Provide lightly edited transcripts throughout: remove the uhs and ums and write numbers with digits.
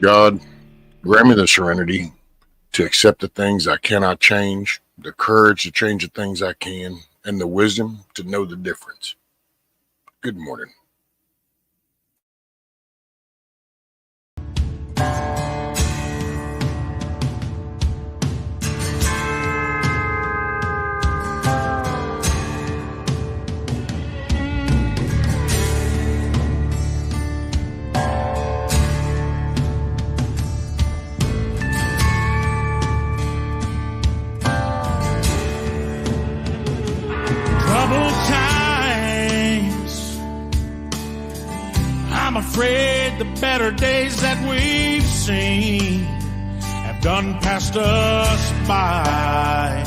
God, grant me the serenity to accept the things I cannot change, the courage to change the things I can, and the wisdom to know the difference. Good morning. I'm afraid the better days that we've seen have done passed us by.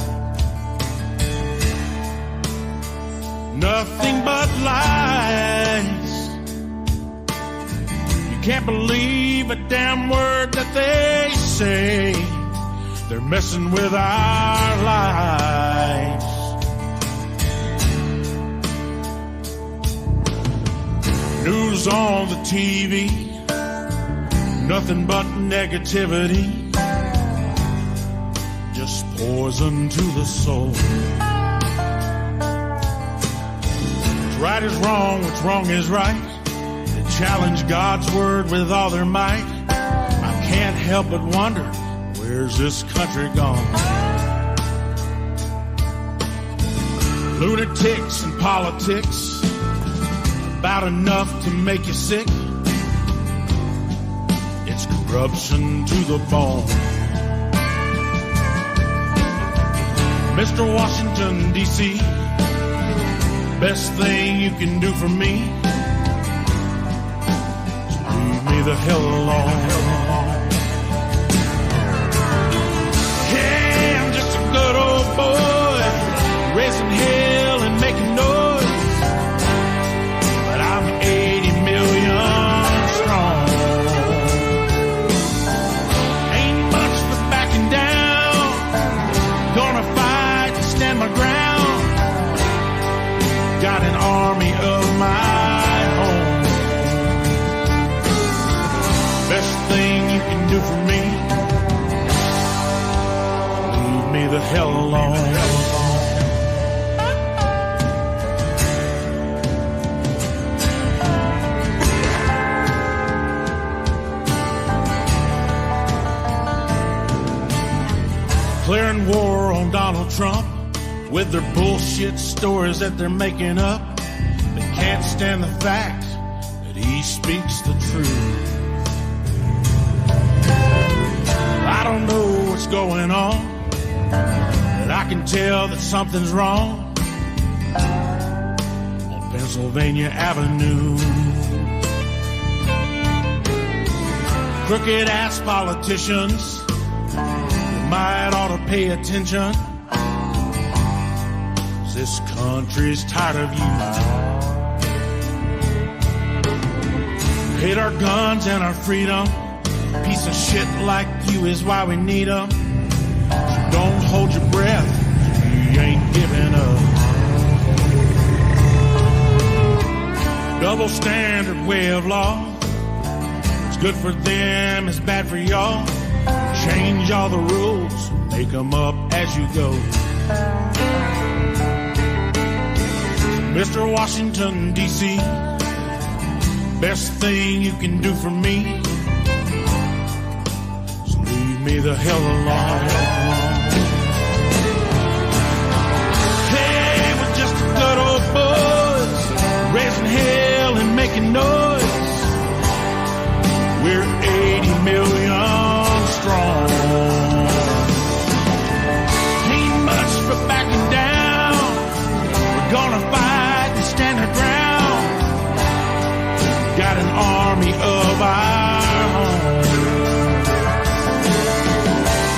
Nothing but lies. You can't believe a damn word that they say. They're messing with our lives. News on the TV, nothing but negativity, just poison to the soul. What's right is wrong, what's wrong is right. They challenge God's word with all their might. I can't help but wonder, where's this country gone? Lunatics and politics, about enough to make you sick. It's corruption to the bone. Mr. Washington, D.C., best thing you can do for me is leave me the hell alone. Hey, I'm just a good old boy, raising hell and making noise, but I'm 80 million strong. Ain't much for backing down, gonna fight and stand my ground. Got an army of my own. Best thing you can do for me, leave me the hell alone. Declaring war on Donald Trump with their bullshit stories that they're making up. They can't stand the fact that he speaks the truth. I don't know what's going on, but I can tell that something's wrong on Pennsylvania Avenue. Crooked ass politicians, you might ought to pay attention. This country's tired of you. Hate our guns and our freedom. Piece of shit like you is why we need them. So don't hold your breath, you ain't giving up. Double standard way of law. It's good for them, it's bad for y'all. Change all the rules, make them up as you go. Mr. Washington, D.C., best thing you can do for me is leave me the hell alone. Hey, we're just a good old boys, raising hell and making noise. We're 80 million strong. Ain't much for backing down. We're gonna fight. Stand our ground. Got an army of our own.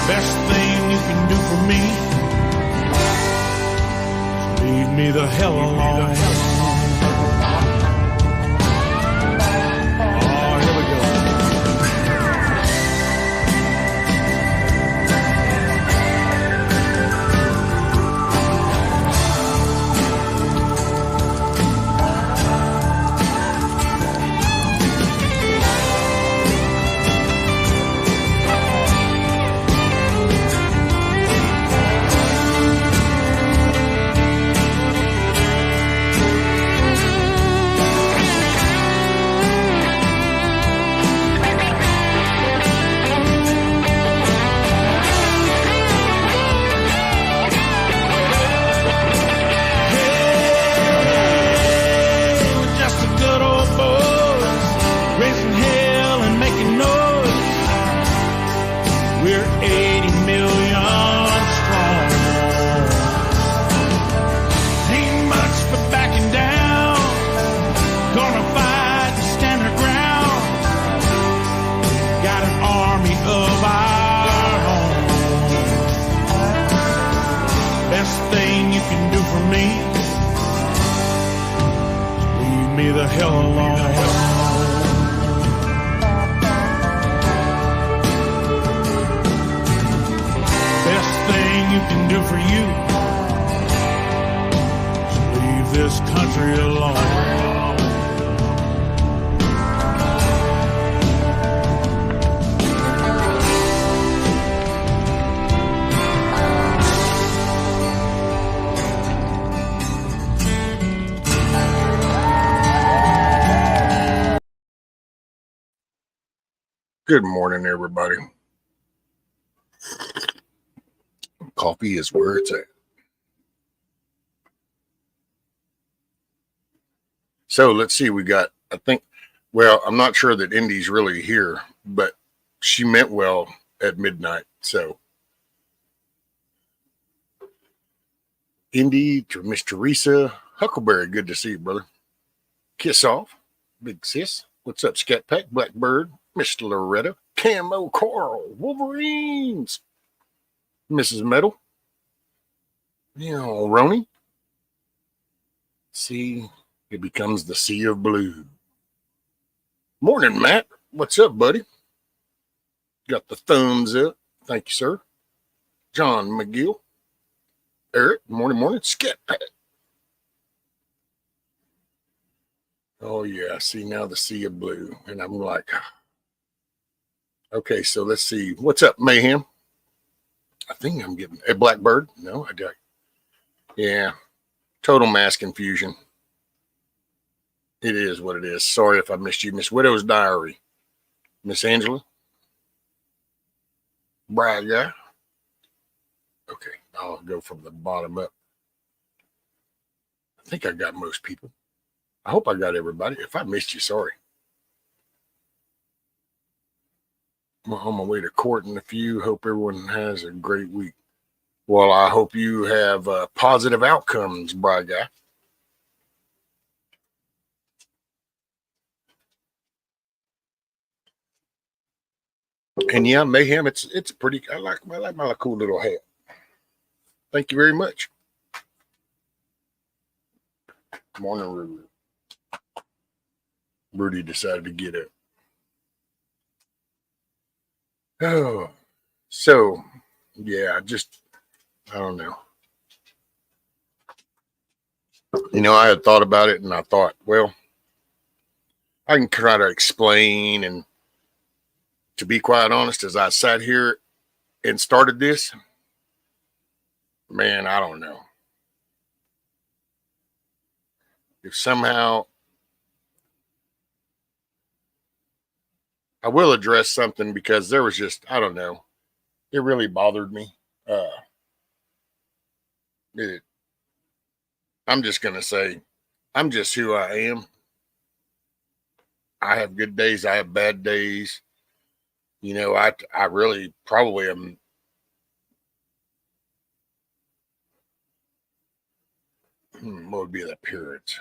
Best thing you can do for me is leave me the hell alone. Oh, here we go. me the hell alone. Good morning, everybody. Coffee is where it's at. So let's see. We got, I'm not sure that Indy's really here, but she meant well at midnight. So, Indy, Miss Teresa, Huckleberry, good to see you, brother. Kiss off, big sis. What's up, Scat Pack, Blackbird, Mr. Loretta, Camo Coral, Wolverines, Mrs. Metal, Roni. See, it becomes the sea of blue. Morning, Matt. What's up, buddy? Got the thumbs up. Thank you, sir. John McGill. Eric, morning. Scat Pack. Oh, yeah. See, now the sea of blue. And I'm like, okay, so let's see. What's up, Mayhem? I think I'm getting a Blackbird. No, I don't. Yeah. Total mass confusion. It is what it is. Sorry if I missed you. Miss Widow's Diary. Miss Angela. Brad, yeah. Okay, I'll go from the bottom up. I think I got most people. I hope I got everybody. If I missed you, sorry. I'm on my way to court in a few. Hope everyone has a great week. Well, I hope you have positive outcomes, Brad guy. And yeah, Mayhem, it's pretty. I like my cool little hat. Thank you very much. Morning, Rudy. Rudy decided to get up. Oh, so yeah, I don't know. I had thought about it, and I thought, well, I can try to explain. And to be quite honest, as I sat here and started this, man, I don't know. If somehow I will address something, because there was just, I don't know, it really bothered me. I'm just going to say, I'm just who I am. I have good days. I have bad days. I really probably am. What would be the appearance?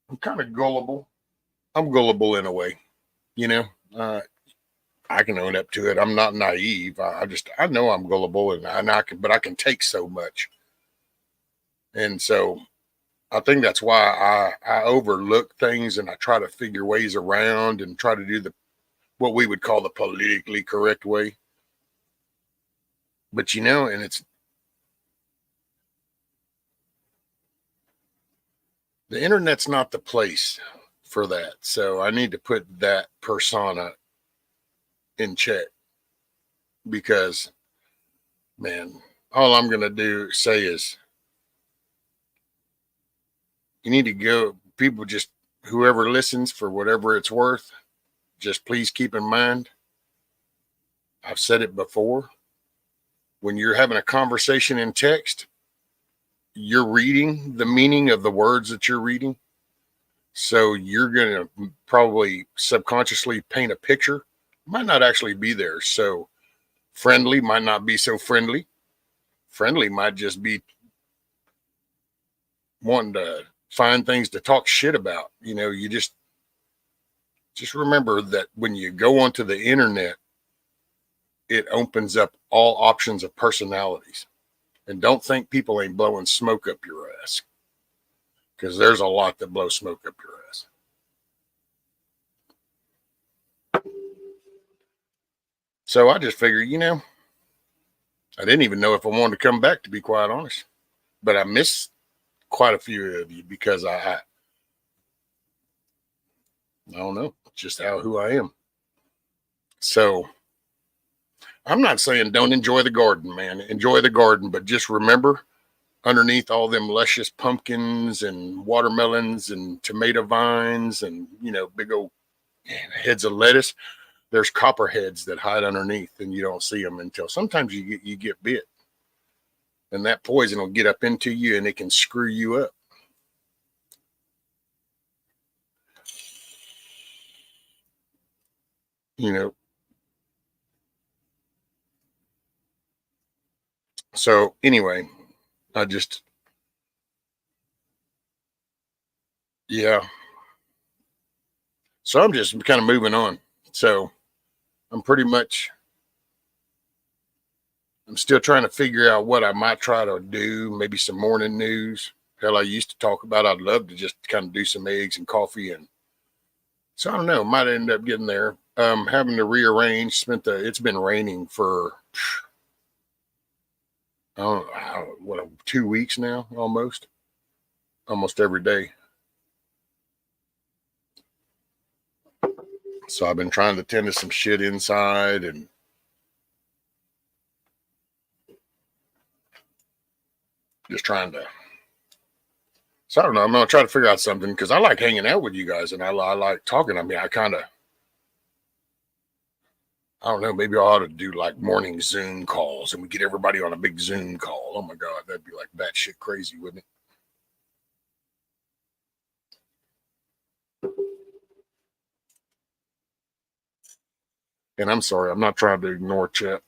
I'm kind of gullible. I'm gullible in a way, I can own up to it. I'm not naive. I know I'm gullible, but I can take so much. And so I think that's why I overlook things, and I try to figure ways around and try to do what we would call the politically correct way. But and it's the internet's not the place for that. So I need to put that persona in check, because, man, all I'm going to say is you need to go. People, just whoever listens, for whatever it's worth, just please keep in mind, I've said it before, when you're having a conversation in text, you're reading the meaning of the words that you're reading. So you're going to probably subconsciously paint a picture. Might not actually be there. So friendly might not be so friendly. Friendly might just be wanting to find things to talk shit about. You just remember that when you go onto the internet, it opens up all options of personalities. And don't think people ain't blowing smoke up your ass, because there's a lot that blow smoke up your ass. So I just figured, I didn't even know if I wanted to come back, to be quite honest. But I miss quite a few of you, because I don't know, just who I am. So I'm not saying don't enjoy the garden, man. Enjoy the garden, but just remember, underneath all them luscious pumpkins and watermelons and tomato vines and, big old heads of lettuce, there's copperheads that hide underneath, and you don't see them until sometimes you get bit, and that poison will get up into you, and it can screw you up. You know. So anyway, I just yeah. So I'm just kind of moving on. So I'm pretty much I'm still trying to figure out what I might try to do. Maybe some morning news. Hell, I used to talk about I'd love to just kind of do some eggs and coffee, and so I don't know. Might end up getting there. Having to rearrange. It's been raining for I don't know, what 2 weeks now, almost every day. So I've been trying to tend to some shit inside and just trying to. So I don't know. I'm gonna try to figure out something because I like hanging out with you guys and I like talking. I mean, I don't know. Maybe I ought to do like morning Zoom calls and we get everybody on a big Zoom call. Oh my God, that'd be like batshit crazy, wouldn't it? And I'm sorry, I'm not trying to ignore chat.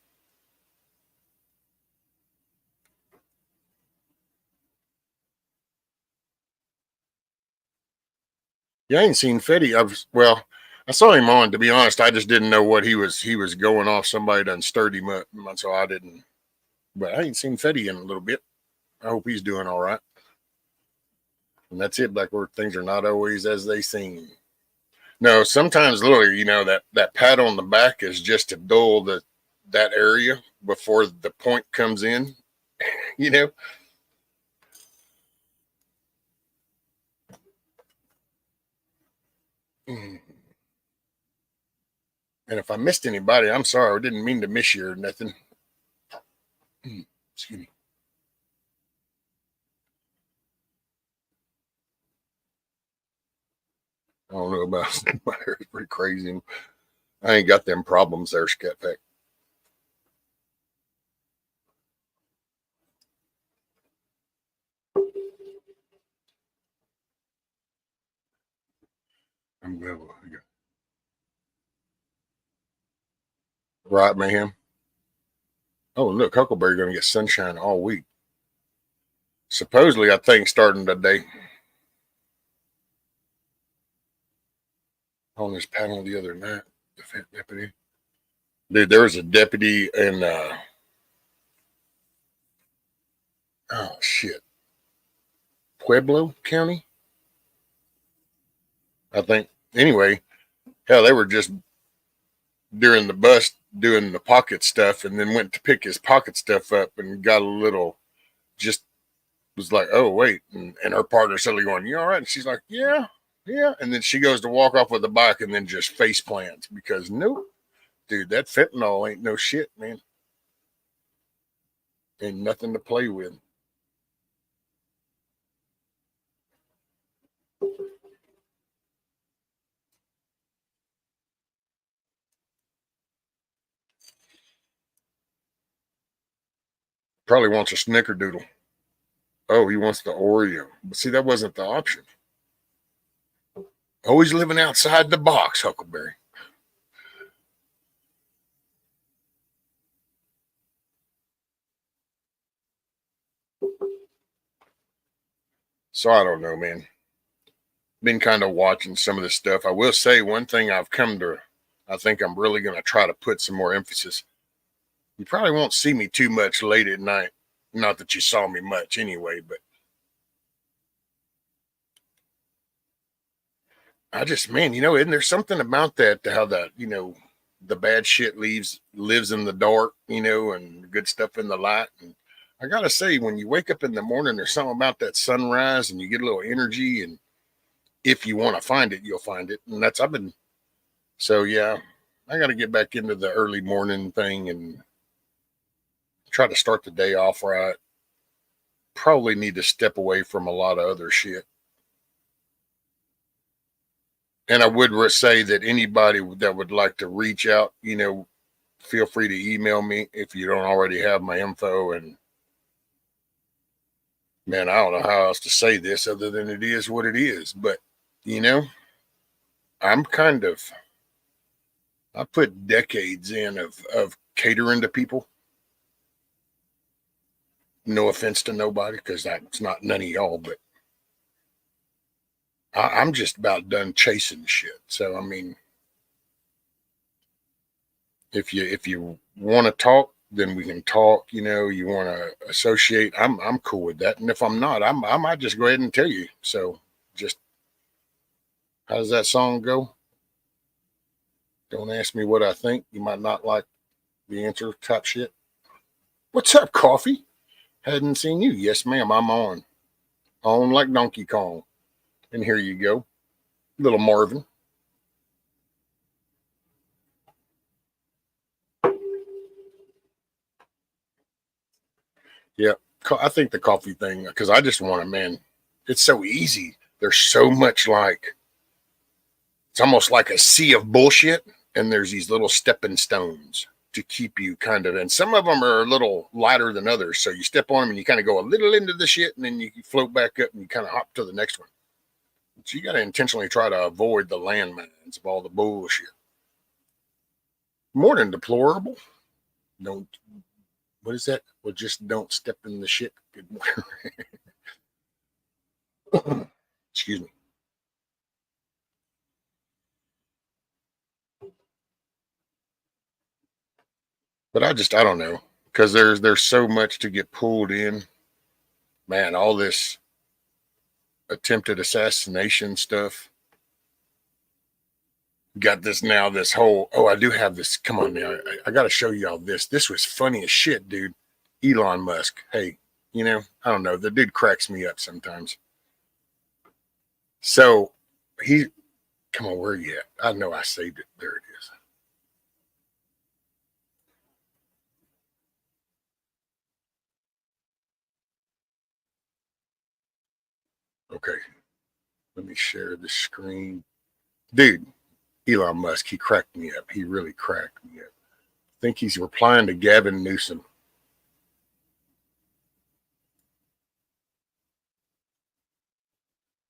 Yeah, I ain't seen Fetty. I saw him on. To be honest, I just didn't know what he was going off. Somebody done stirred him up, so I didn't. But I ain't seen Fetty in a little bit. I hope he's doing all right. And that's it. Like where things are not always as they seem. No, sometimes literally, that pat on the back is just to dull that area before the point comes in. You know. And if I missed anybody, I'm sorry. I didn't mean to miss you or nothing. Excuse me. I don't know about it's pretty crazy. I ain't got them problems there, Scat Pack. I'm good. Right, mayhem. Oh, look, Huckleberry going to get sunshine all week. Supposedly, I think starting today. On this panel the other night, the fat deputy. Dude, there was a deputy in, oh, shit, Pueblo County, I think. Anyway, hell, they were just during the bus doing the pocket stuff and then went to pick his pocket stuff up and got a little, just was like, oh, wait. And her partner suddenly going, you all right? And she's like, yeah, yeah. And then she goes to walk off with the bike and then just face plants because nope, dude, that fentanyl ain't no shit, man. Ain't nothing to play with. Probably wants a snickerdoodle. Oh, he wants the Oreo. But see, that wasn't the option. Always living outside the box, Huckleberry. So I don't know, man. Been kind of watching some of this stuff. I will say one thing I think I'm really going to try to put some more emphasis. You probably won't see me too much late at night. Not that you saw me much anyway, but I just, man, isn't there something about that, how the bad shit lives in the dark, and good stuff in the light. And I gotta say, when you wake up in the morning, there's something about that sunrise and you get a little energy. And if you want to find it, you'll find it. And so yeah, I got to get back into the early morning thing and try to start the day off right. Probably need to step away from a lot of other shit. And I would say that anybody that would like to reach out, feel free to email me if you don't already have my info. And man, I don't know how else to say this other than it is what it is. But, I'm I put decades in of catering to people. No offense to nobody, because that's not none of y'all, but I'm just about done chasing shit. So, I mean, if you want to talk, then we can talk. You want to associate, I'm cool with that. And if I'm not, I might just go ahead and tell you. So just, how does that song go? Don't ask me what I think. You might not like the answer type shit. What's up, Coffee? Hadn't seen you. Yes, ma'am, I'm on. On like Donkey Kong. And here you go. Little Marvin. Yeah, I think the coffee thing, because I just want to, man, it's so easy. There's so much it's almost like a sea of bullshit. And there's these little stepping stones to keep you kind of, and some of them are a little lighter than others. So you step on them and you kind of go a little into the shit, and then you float back up and you kind of hop to the next one. So you got to intentionally try to avoid the landmines of all the bullshit. More than deplorable. Don't, what is that? Well, just don't step in the shit. Good morning. Excuse me. But I don't know, because there's so much to get pulled in. Man, all this attempted assassination stuff. Got this now, this whole, I do have this. Come on now. I got to show y'all this. This was funny as shit, dude. Elon Musk. Hey, I don't know. The dude cracks me up sometimes. So come on, where are you at? I know I saved it. There it is. Okay. Let me share the screen. Dude, Elon Musk, he cracked me up. He really cracked me up. I think he's replying to Gavin Newsom.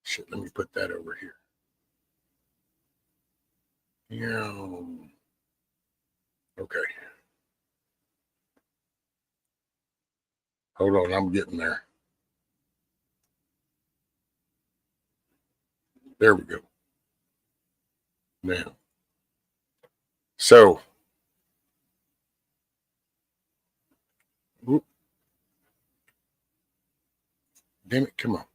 Shit, let me put that over here. Yeah. Okay. Hold on, I'm getting there. There we go. Now. So. Whoop. Damn it, come on.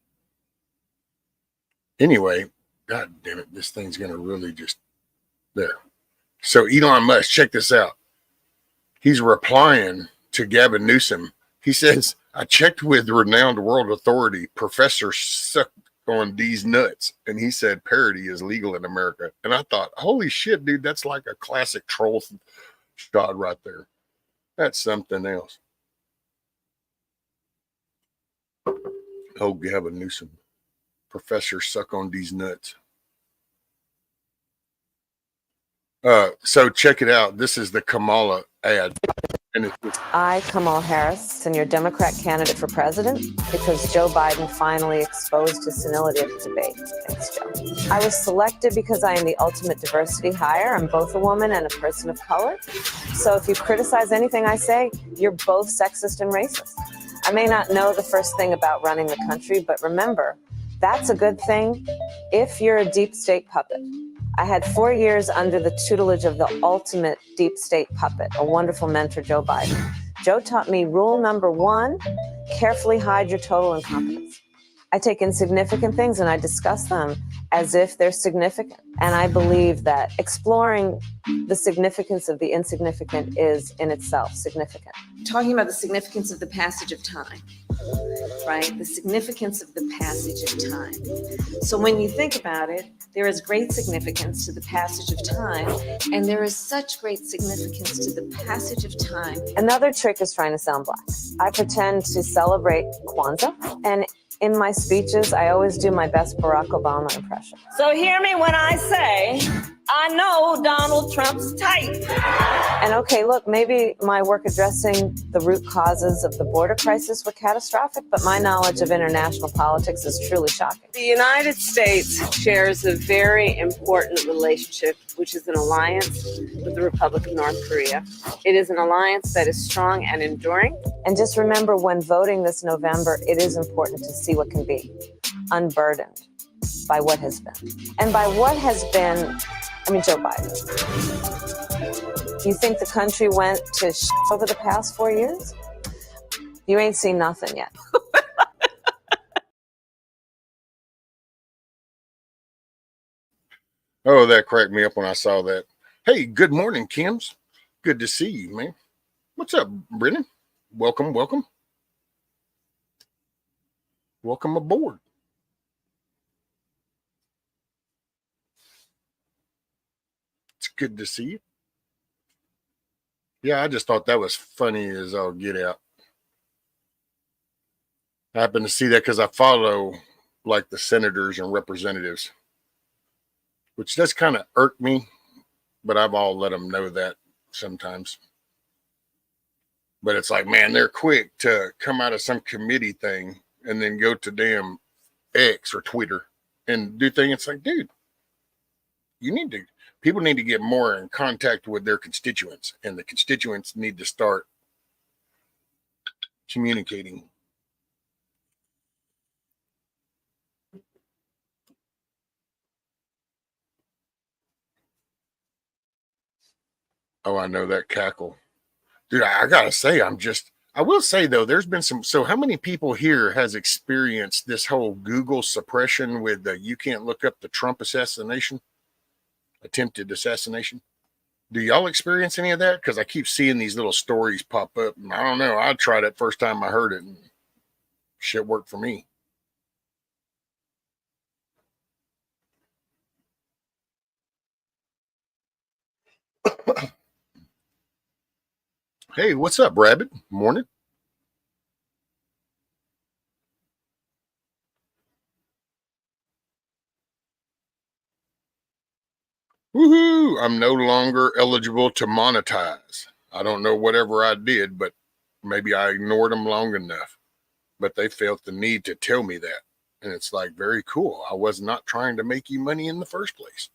Anyway, God damn it, this thing's going to really just, there. So Elon Musk, check this out. He's replying to Gavin Newsom. He says, I checked with renowned world authority, Professor Suck on these nuts. And he said parody is legal in America. And I thought, holy shit, dude, that's like a classic troll shot right there. That's something else. Oh, Gavin Newsom. Professor Suck on these nuts. So check it out. This is the Kamala ad. And I, Kamala Harris, and your Democrat candidate for president, because Joe Biden finally exposed his senility at the debate. Thanks, Joe. I was selected because I am the ultimate diversity hire. I'm both a woman and a person of color. So if you criticize anything I say, you're both sexist and racist. I may not know the first thing about running the country, but remember, that's a good thing if you're a deep state puppet. I had 4 years under the tutelage of the ultimate deep state puppet, a wonderful mentor, Joe Biden. Joe taught me rule number 1, carefully hide your total incompetence. I take insignificant things and I discuss them as if they're significant. And I believe that exploring the significance of the insignificant is in itself significant. Talking about the significance of the passage of time, right? The significance of the passage of time. So when you think about it, there is great significance to the passage of time, and there is such great significance to the passage of time. Another trick is trying to sound black. I pretend to celebrate Kwanzaa, and In my speeches, I always do my best Barack Obama impression. So hear me when I say, I know Donald Trump's type. And okay, look, maybe my work addressing the root causes of the border crisis were catastrophic, but my knowledge of international politics is truly shocking. The United States shares a very important relationship, which is an alliance with the Republic of North Korea. It is an alliance that is strong and enduring. And just remember, when voting this November, it is important to see what can be, unburdened by what has been. And by what has been, I mean Joe Biden. You think the country went to over the past 4 years? You ain't seen nothing yet. Oh, that cracked me up when I saw that. Hey, good morning, Kims. Good to see you, man. What's up, Brennan? Welcome, welcome. Welcome aboard. It's good to see you. Yeah, I just thought that was funny as all get out. I happen to see that because I follow like the senators and representatives, which does kind of irk me, but I've all let them know that sometimes. But it's like, man, they're quick to come out of some committee thing and then go to damn X or Twitter and do things. It's like, dude, people need to get more in contact with their constituents, and the constituents need to start communicating. Oh, I know that cackle. Dude, I gotta say, I will say though, there's been so how many people here has experienced this whole Google suppression with you can't look up the Trump attempted assassination? Do y'all experience any of that? Because I keep seeing these little stories pop up. And I don't know. I tried it first time I heard it, and shit worked for me. Hey, what's up, Rabbit? Morning. Woohoo! I'm no longer eligible to monetize. I don't know whatever I did, but maybe I ignored them long enough. But they felt the need to tell me that. And it's like, very cool. I was not trying to make you money in the first place.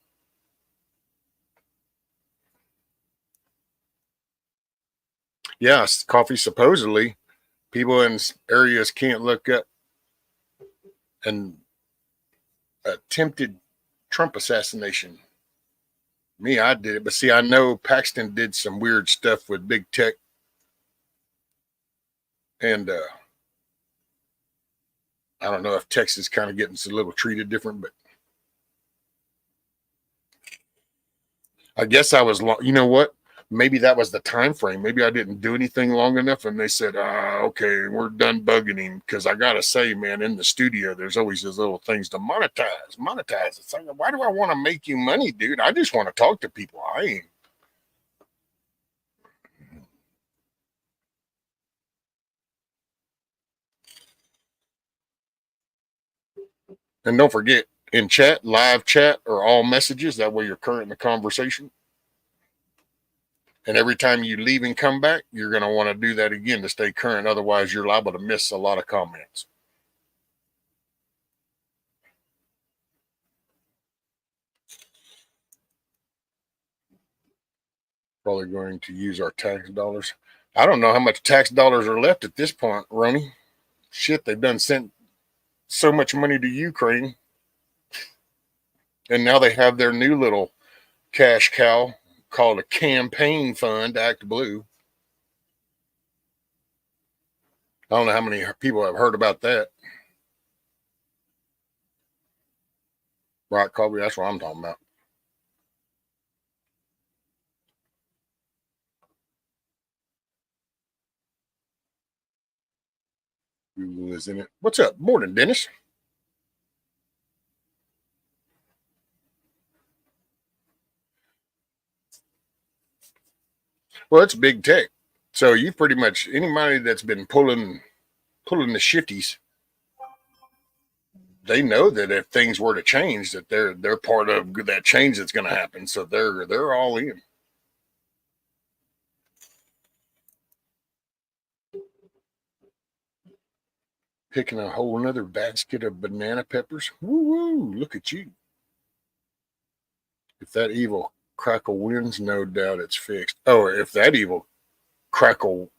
Yes, coffee supposedly people in areas can't look up an attempted Trump assassination. Me, I did it. But see, I know Paxton did some weird stuff with big tech. And I don't know if Texas kind of getting a little treated different, but I guess I was long. You know what? Maybe that was the time frame. Maybe I didn't do anything long enough, and they said, okay, we're done bugging him. Because I gotta say, man, in the studio, there's always those little things to monetize. It's like, why do I want to make you money, dude? I just want to talk to people. I ain't. And don't forget, in chat, live chat, or all messages. That way, you're current in the conversation. And every time you leave and come back, you're going to want to do that again to stay current. Otherwise, you're liable to miss a lot of comments. Probably going to use our tax dollars. I don't know how much tax dollars are left at this point, Ronnie. Shit, they've done sent so much money to Ukraine. And now they have their new little cash cow called a campaign fund, Act Blue. I don't know how many people have heard about that. Right, Colby, that's what I'm talking about. Google is in it. What's up? Morning, Dennis. Well, it's big tech. So you pretty much anybody that's been pulling the shifties they know that if things were to change, that they're part of that change that's going to happen. So they're all in. Picking a whole another basket of banana peppers. Woo woo! Look at you. If that evil crackle wins, no doubt it's fixed. Oh, if that evil crackle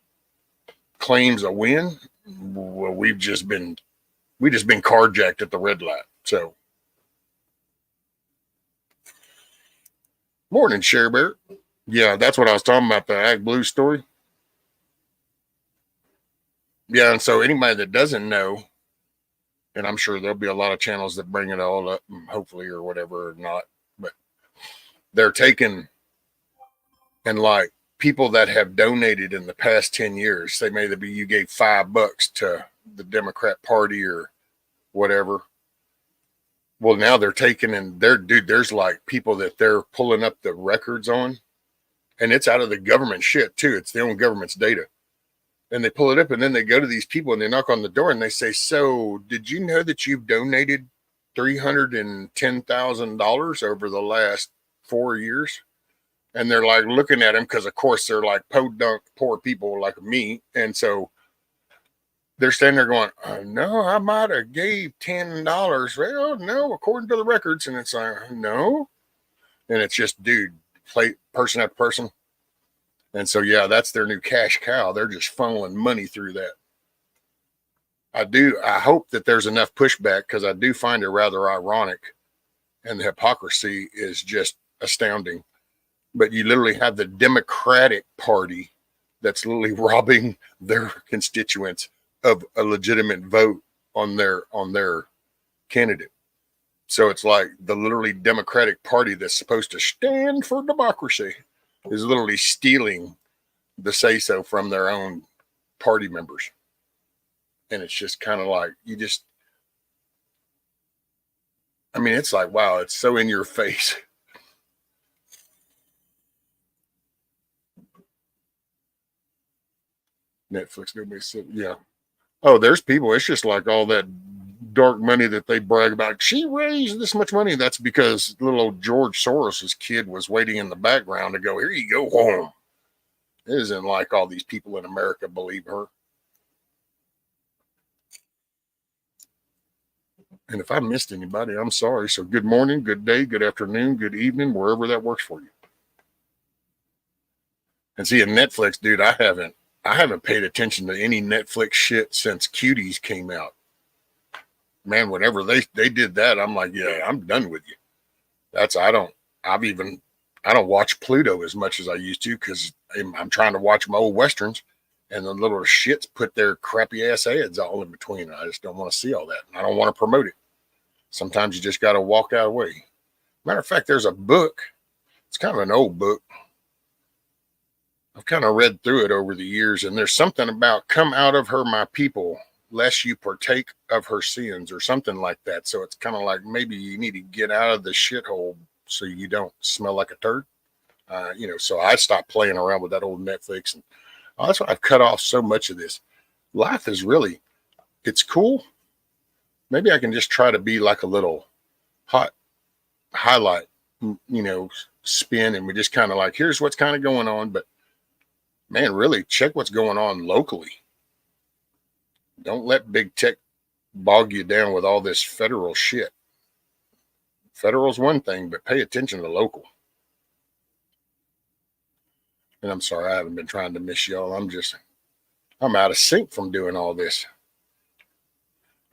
claims a win, well, we just been carjacked at the red light. So, morning, Share Bear. Yeah, that's what I was talking about, the Ag Blue story. Yeah, and so anybody that doesn't know, and I'm sure there'll be a lot of channels that bring it all up, hopefully, or whatever, or not, but they're taking, and like people that have donated in the past 10 years, say maybe you gave $5 to the Democrat Party or whatever. Well, now they're taking, and there's like people that they're pulling up the records on, and it's out of the government shit too. It's their own government's data. And they pull it up, and then they go to these people and they knock on the door and they say, "So, did you know that you've donated $310,000 over the last 4 years?" And they're like looking at him because, of course, they're like podunk poor people like me, and so they're standing there going, "No, I might have gave $10." Well, no, according to the records, and it's like, no, and it's just person after person. And so, yeah, that's their new cash cow. They're just funneling money through that. I hope that there's enough pushback, because I do find it rather ironic, and the hypocrisy is just astounding. But you literally have the Democratic Party that's literally robbing their constituents of a legitimate vote on their candidate. So it's like the literally Democratic Party that's supposed to stand for democracy is literally stealing the say-so from their own party members. And it's just kind of like, it's like, wow, it's so in your face. Netflix, nobody said, yeah. Oh, there's people, it's just like all that dark money that they brag about. She raised this much money. That's because little old George Soros's kid was waiting in the background to go, "Here you go home." It isn't like all these people in America believe her. And if I missed anybody, I'm sorry. So good morning, good day, good afternoon, good evening, wherever that works for you. And see, in Netflix, dude, I haven't paid attention to any Netflix shit since Cuties came out. Man, whenever they did that, I'm like, yeah, I'm done with you. I don't watch Pluto as much as I used to, because I'm trying to watch my old Westerns, and the little shits put their crappy ass ads all in between. I just don't want to see all that. I don't want to promote it. Sometimes you just got to walk out of the way. Matter of fact, there's a book. It's kind of an old book. I've kind of read through it over the years, and there's something about "come out of her, my people, lest you partake of her sins," or something like that. So it's kind of like maybe you need to get out of the shithole so you don't smell like a turd. So I stopped playing around with that old Netflix, and that's why I've cut off so much of this. Life is really, it's cool. Maybe I can just try to be like a little hot highlight, spin, and we just kind of like, here's what's kind of going on. But man, really check what's going on locally. Don't let big tech bog you down with all this federal shit. Federal's one thing, but pay attention to local. And I'm sorry, I haven't been trying to miss y'all. I'm out of sync from doing all this.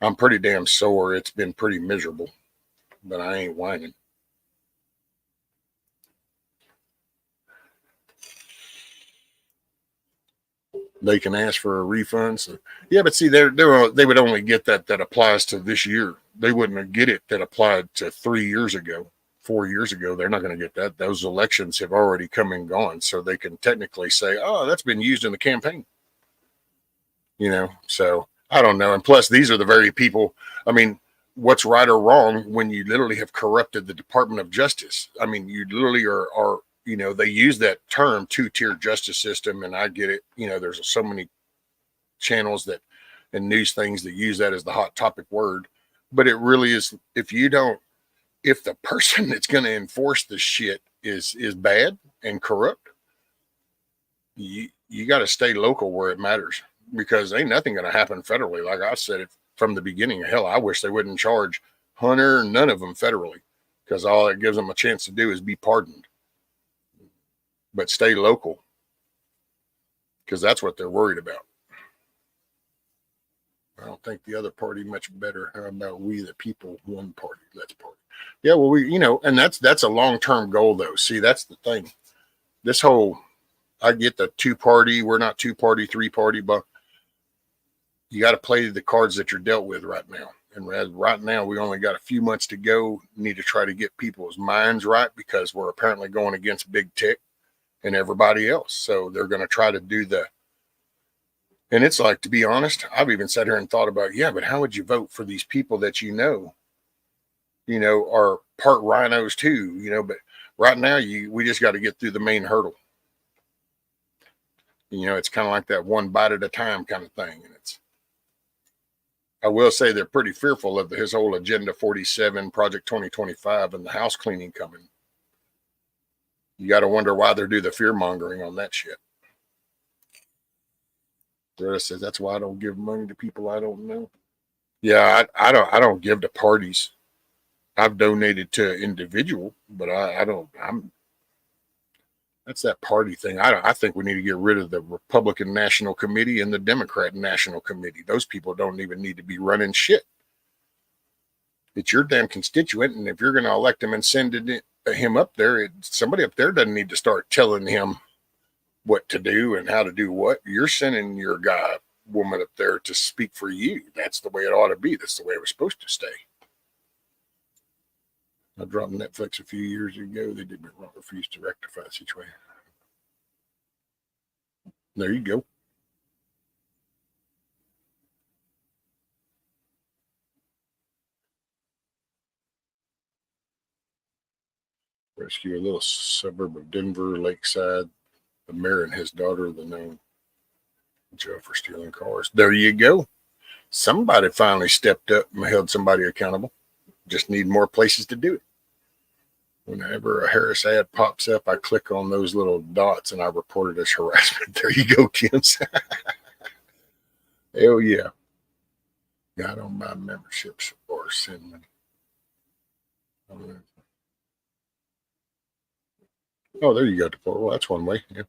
I'm pretty damn sore. It's been pretty miserable, but I ain't whining. They can ask for a refund. So, yeah, but see, they would only get that applies to this year. They wouldn't get it that applied to 3 years ago, 4 years ago. They're not going to get that. Those elections have already come and gone, so they can technically say, "Oh, that's been used in the campaign." So I don't know. And plus, these are the very people. What's right or wrong when you literally have corrupted the Department of Justice? You literally are they use that term two-tier justice system, and I get it. There's so many channels and news things that use that as the hot topic word. But it really is, if the person that's going to enforce the shit is bad and corrupt, you got to stay local where it matters, because ain't nothing going to happen federally. Like I said it from the beginning. Hell, I wish they wouldn't charge Hunter, none of them federally, because all it gives them a chance to do is be pardoned. But stay local, because that's what they're worried about. I don't think the other party much better. How about we the people, one party, let's party. Yeah, well, and that's a long-term goal though. See, that's the thing. This whole, I get the two-party, we're not two-party, three-party, but you got to play the cards that you're dealt with right now. And right now, we only got a few months to go. Need to try to get people's minds right, because we're apparently going against big tech and everybody else. So they're going to try to do and it's like, to be honest, I've even sat here and thought about, yeah, but how would you vote for these people that are part rhinos too, but right now we just got to get through the main hurdle. It's kind of like that one bite at a time kind of thing. And I will say they're pretty fearful of his whole Agenda 47, Project 2025, and the house cleaning coming. You got to wonder why they do the fear mongering on that shit. Rita says, that's why I don't give money to people I don't know. Yeah, I don't give to parties. I've donated to individual, but that's that party thing. I think we need to get rid of the Republican National Committee and the Democrat National Committee. Those people don't even need to be running shit. It's your damn constituent, and if you're going to elect him and send him up there, somebody up there doesn't need to start telling him what to do and how to do what. You're sending your woman up there to speak for you. That's the way it ought to be. That's the way it was supposed to stay. I dropped Netflix a few years ago. They did me wrong, refused to rectify the situation. There you go. Rescue a little suburb of Denver, Lakeside. The mayor and his daughter, the known jail for stealing cars. There you go. Somebody finally stepped up and held somebody accountable. Just need more places to do it. Whenever a Harris ad pops up, I click on those little dots and I report it as harassment. There you go, Kim. Hell yeah. I don't buy memberships or send money. Oh, there you go. Well, that's one way. Yeah.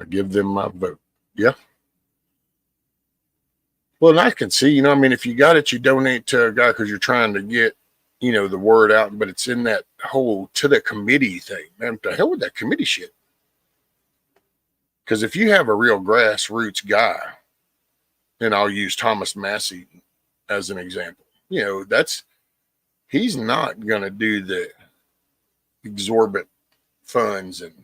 I give them my vote. Yeah. Well, and I can see, if you got it, you donate to a guy because you're trying to get, the word out, but it's in that whole to the committee thing. Man, the hell with that committee shit. Because if you have a real grassroots guy, and I'll use Thomas Massey as an example, he's not going to do the exorbitant funds and,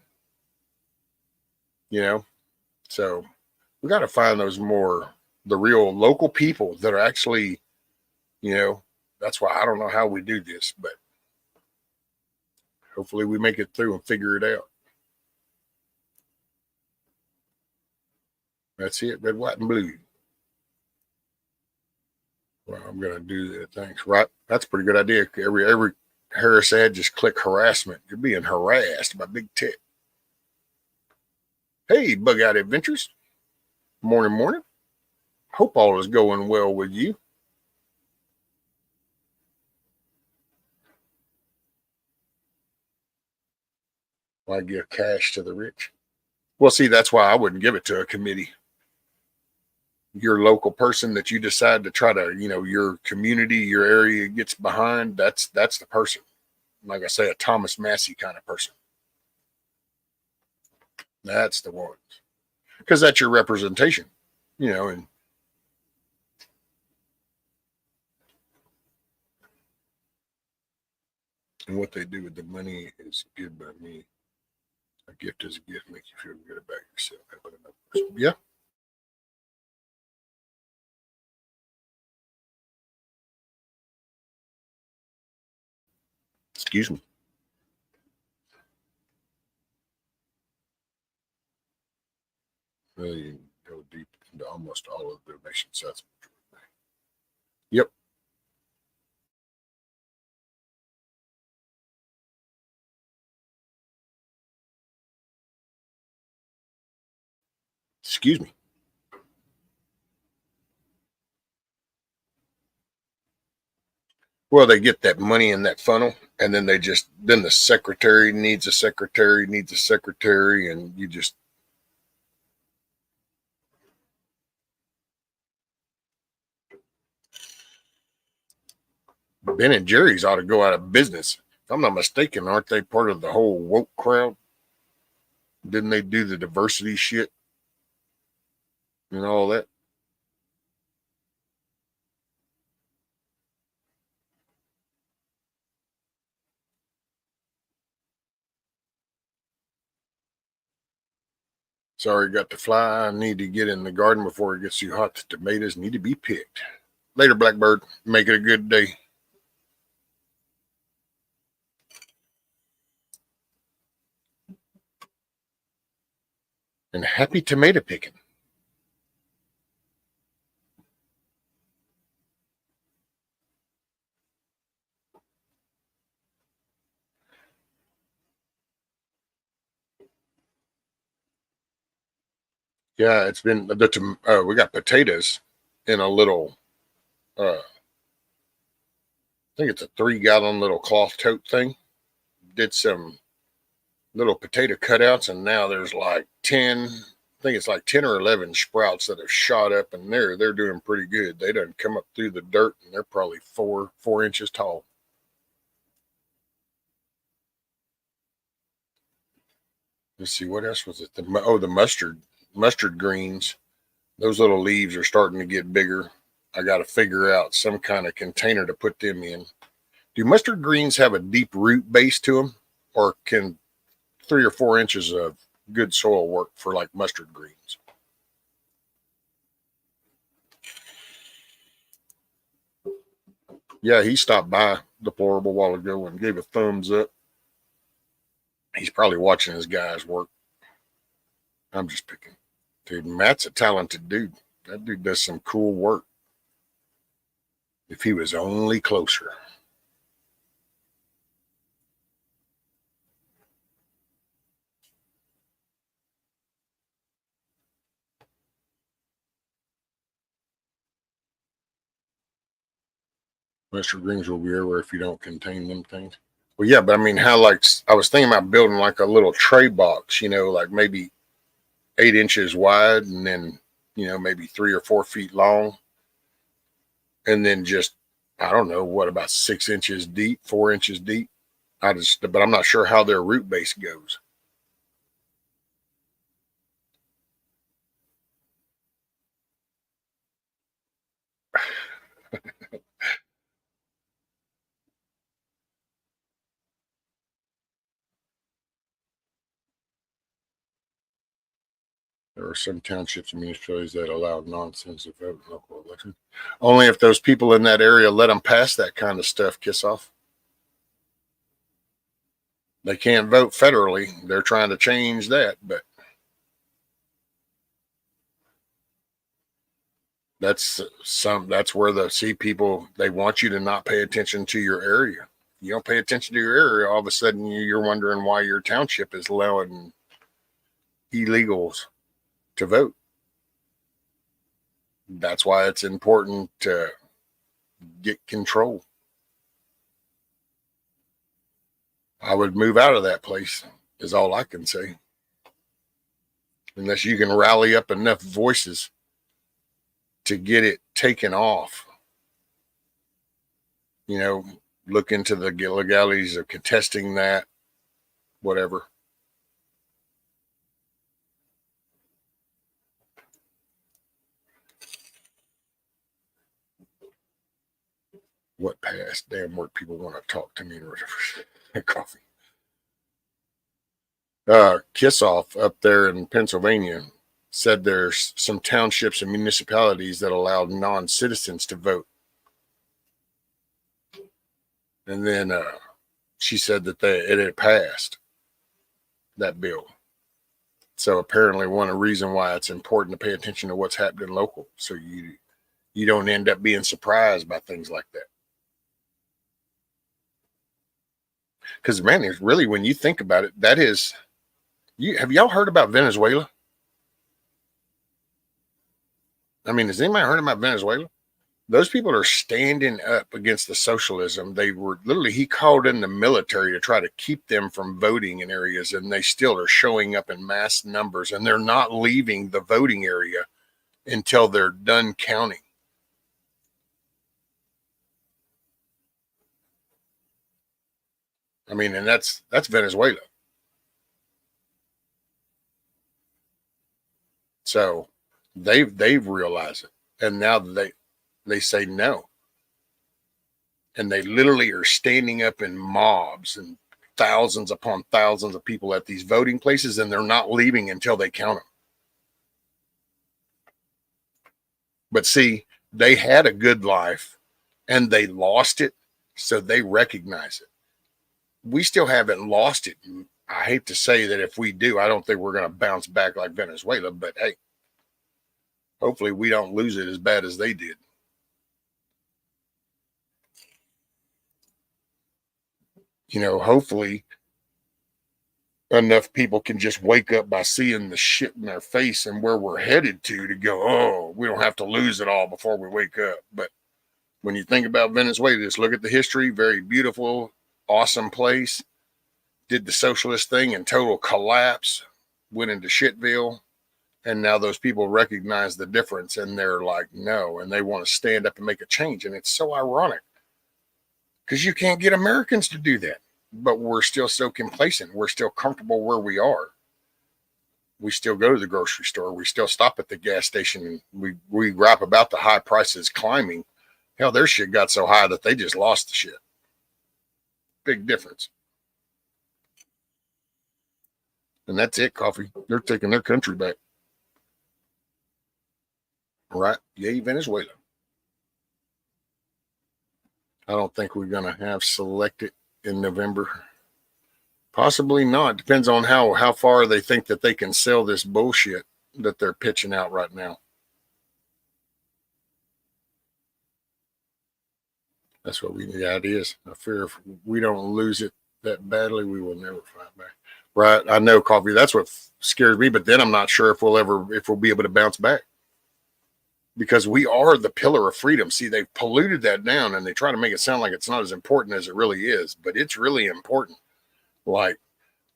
so we got to find the real local people that are actually, that's why I don't know how we do this, but hopefully we make it through and figure it out. That's it. Red, white, and blue. Well, I'm going to do that. Thanks. Right. That's a pretty good idea. Every Harris ad, just click harassment. You're being harassed by big tech. Hey, Bug Out Adventures. Morning. Hope all is going well with you. Why give cash to the rich? Well, see, that's why I wouldn't give it to a committee. Your local person that you decide to try to, your community, your area gets behind, that's the person. Like I say, a Thomas Massey kind of person. That's the one. Because that's your representation, and what they do with the money is good by me. A gift is a gift, makes you feel good about yourself. Yeah. Excuse me. Really go deep into almost all of the donations. That's Yep. Excuse me. Well, they get that money in that funnel, and then then the secretary needs a secretary, needs a secretary, and you just. Ben and Jerry's ought to go out of business. If I'm not mistaken, aren't they part of the whole woke crowd? Didn't they do the diversity shit and all that? Sorry, got to fly. I need to get in the garden before it gets too hot. The tomatoes need to be picked. Later, Blackbird. Make it a good day. And happy tomato picking. Yeah, it's been we got potatoes in a little I think it's a 3-gallon little cloth tote thing. Did some little potato cutouts, and now there's like 10. I think it's like 10 or 11 sprouts that have shot up, and they're doing pretty good. They done come up through the dirt, and they're probably 4 inches tall. Let's see, what else was it? The mustard greens. Those little leaves are starting to get bigger. I got to figure out some kind of container to put them in. Do mustard greens have a deep root base to them, or can 3 or 4 inches of good soil work for like mustard greens? Yeah, he stopped by Deplorable a while ago and gave a thumbs up. He's probably watching his guys work. I'm just picking. Dude, Matt's a talented dude. That dude does some cool work. If he was only closer. Mustard greens will be everywhere if you don't contain them things. Well, yeah, but I mean, how like I was thinking about building like a little tray box, like maybe 8 inches wide and then, maybe 3 or 4 feet long. And then just, I don't know, what about 6 inches deep, 4 inches deep? But I'm not sure how their root base goes. There are some townships and municipalities that allow nonsense to vote in local elections. Only if those people in that area let them pass that kind of stuff, kiss off. They can't vote federally. They're trying to change that, but that's where people, they want you to not pay attention to your area. You don't pay attention to your area, all of a sudden you're wondering why your township is allowing illegals to vote. That's why it's important to get control. I would move out of that place, is all I can say. Unless you can rally up enough voices to get it taken off. Look into the legalities of contesting that, whatever. What past damn work people want to talk to me or whatever. Coffee. Kissoff up there in Pennsylvania said there's some townships and municipalities that allow non-citizens to vote. And then she said that it had passed, that bill. So apparently one reason why it's important to pay attention to what's happening local. So you you don't end up being surprised by things like that. Because, man, there's really, when you think about it, that is, have y'all heard about Venezuela? I mean, has anybody heard about Venezuela? Those people are standing up against the socialism. They were literally, he called in the military to try to keep them from voting in areas, and they still are showing up in mass numbers, and they're not leaving the voting area until they're done counting. I mean, and that's Venezuela. So they've realized it, and now they say no, and they literally are standing up in mobs and thousands upon thousands of people at these voting places, and they're not leaving until they count them. But see, they had a good life and they lost it, so they recognize it. We still haven't lost it. I hate to say that if we do, I don't think we're going to bounce back like Venezuela, but hey, hopefully we don't lose it as bad as they did. You know, hopefully enough people can just wake up by seeing the shit in their face and where we're headed to go, oh, we don't have to lose it all before we wake up. But when you think about Venezuela, just look at the history. Very beautiful, awesome place. Did the socialist thing in total collapse, went into shitville. And now those people recognize the difference, and they're like, no, and they want to stand up and make a change. And it's so ironic because you can't get Americans to do that, but we're still so complacent. We're still comfortable where we are. We still go to the grocery store. We still stop at the gas station, and we rap about the high prices climbing. Hell, their shit got so high that they just lost the shit. Big difference. And that's it, coffee. They're taking their country back. Right? Yay, Venezuela. I don't think we're going to have selected in November. Possibly not. Depends on how far they think that they can sell this bullshit that they're pitching out right now. That's what we need. Yeah, it is. I fear if we don't lose it that badly, we will never fight back. Right? I know, coffee. That's what scares me. But then I'm not sure if we'll be able to bounce back. Because we are the pillar of freedom. See, they've polluted that down, and they try to make it sound like it's not as important as it really is, but it's really important. Like,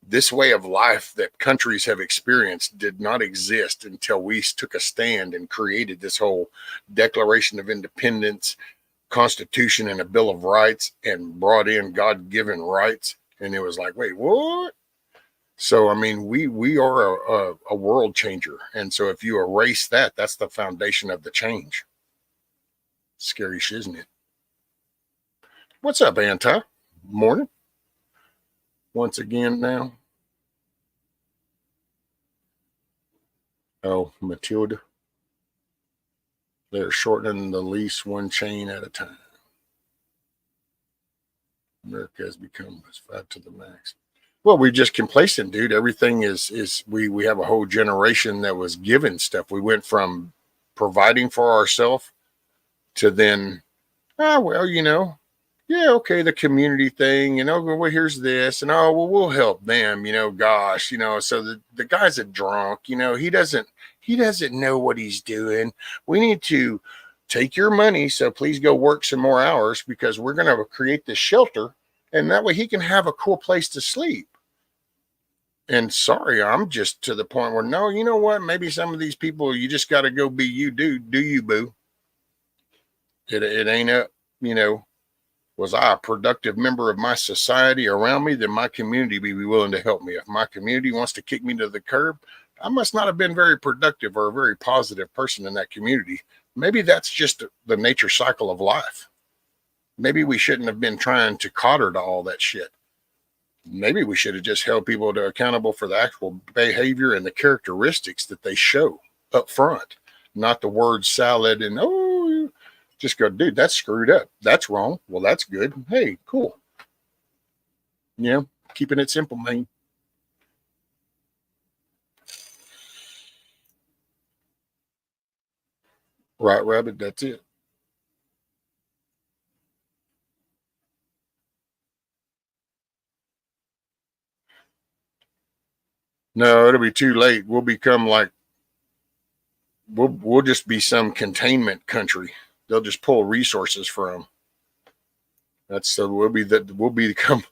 this way of life that countries have experienced did not exist until we took a stand and created this whole Declaration of Independence, Constitution, and a Bill of Rights, and brought in God-given rights. And it was like, wait, what? So, I mean, we are a world changer. And so if you erase that, that's the foundation of the change. Scary shit, isn't it? What's up, Anti? Morning. Once again now. Oh, Matilda. They're shortening the lease one chain at a time. America has become 5 to the max. Well, we're just complacent, dude. Everything is we have a whole generation that was given stuff. We went from providing for ourselves to then, well, yeah, okay, the community thing, well, here's this, and well, we'll help them, gosh, so the guy's a drunk, he doesn't know what he's doing. We need to take your money, so please go work some more hours because we're going to create this shelter, and that way he can have a cool place to sleep. And sorry, I'm just to the point where, no, you know what? Maybe some of these people, you just got to go be you, do you, boo? It ain't up, Was I a productive member of my society around me? Then my community be willing to help me. If my community wants to kick me to the curb, I must not have been very productive or a very positive person in that community. Maybe that's just the nature cycle of life. Maybe we shouldn't have been trying to cater to all that shit. Maybe we should have just held people accountable for the actual behavior and the characteristics that they show up front, not the word salad and, just go, dude, that's screwed up. That's wrong. Well, that's good. Hey, cool. Keeping it simple, man. Right, Rabbit, that's it. No, it'll be too late. We'll become like we'll just be some containment country. They'll just pull resources from. That's so we'll become.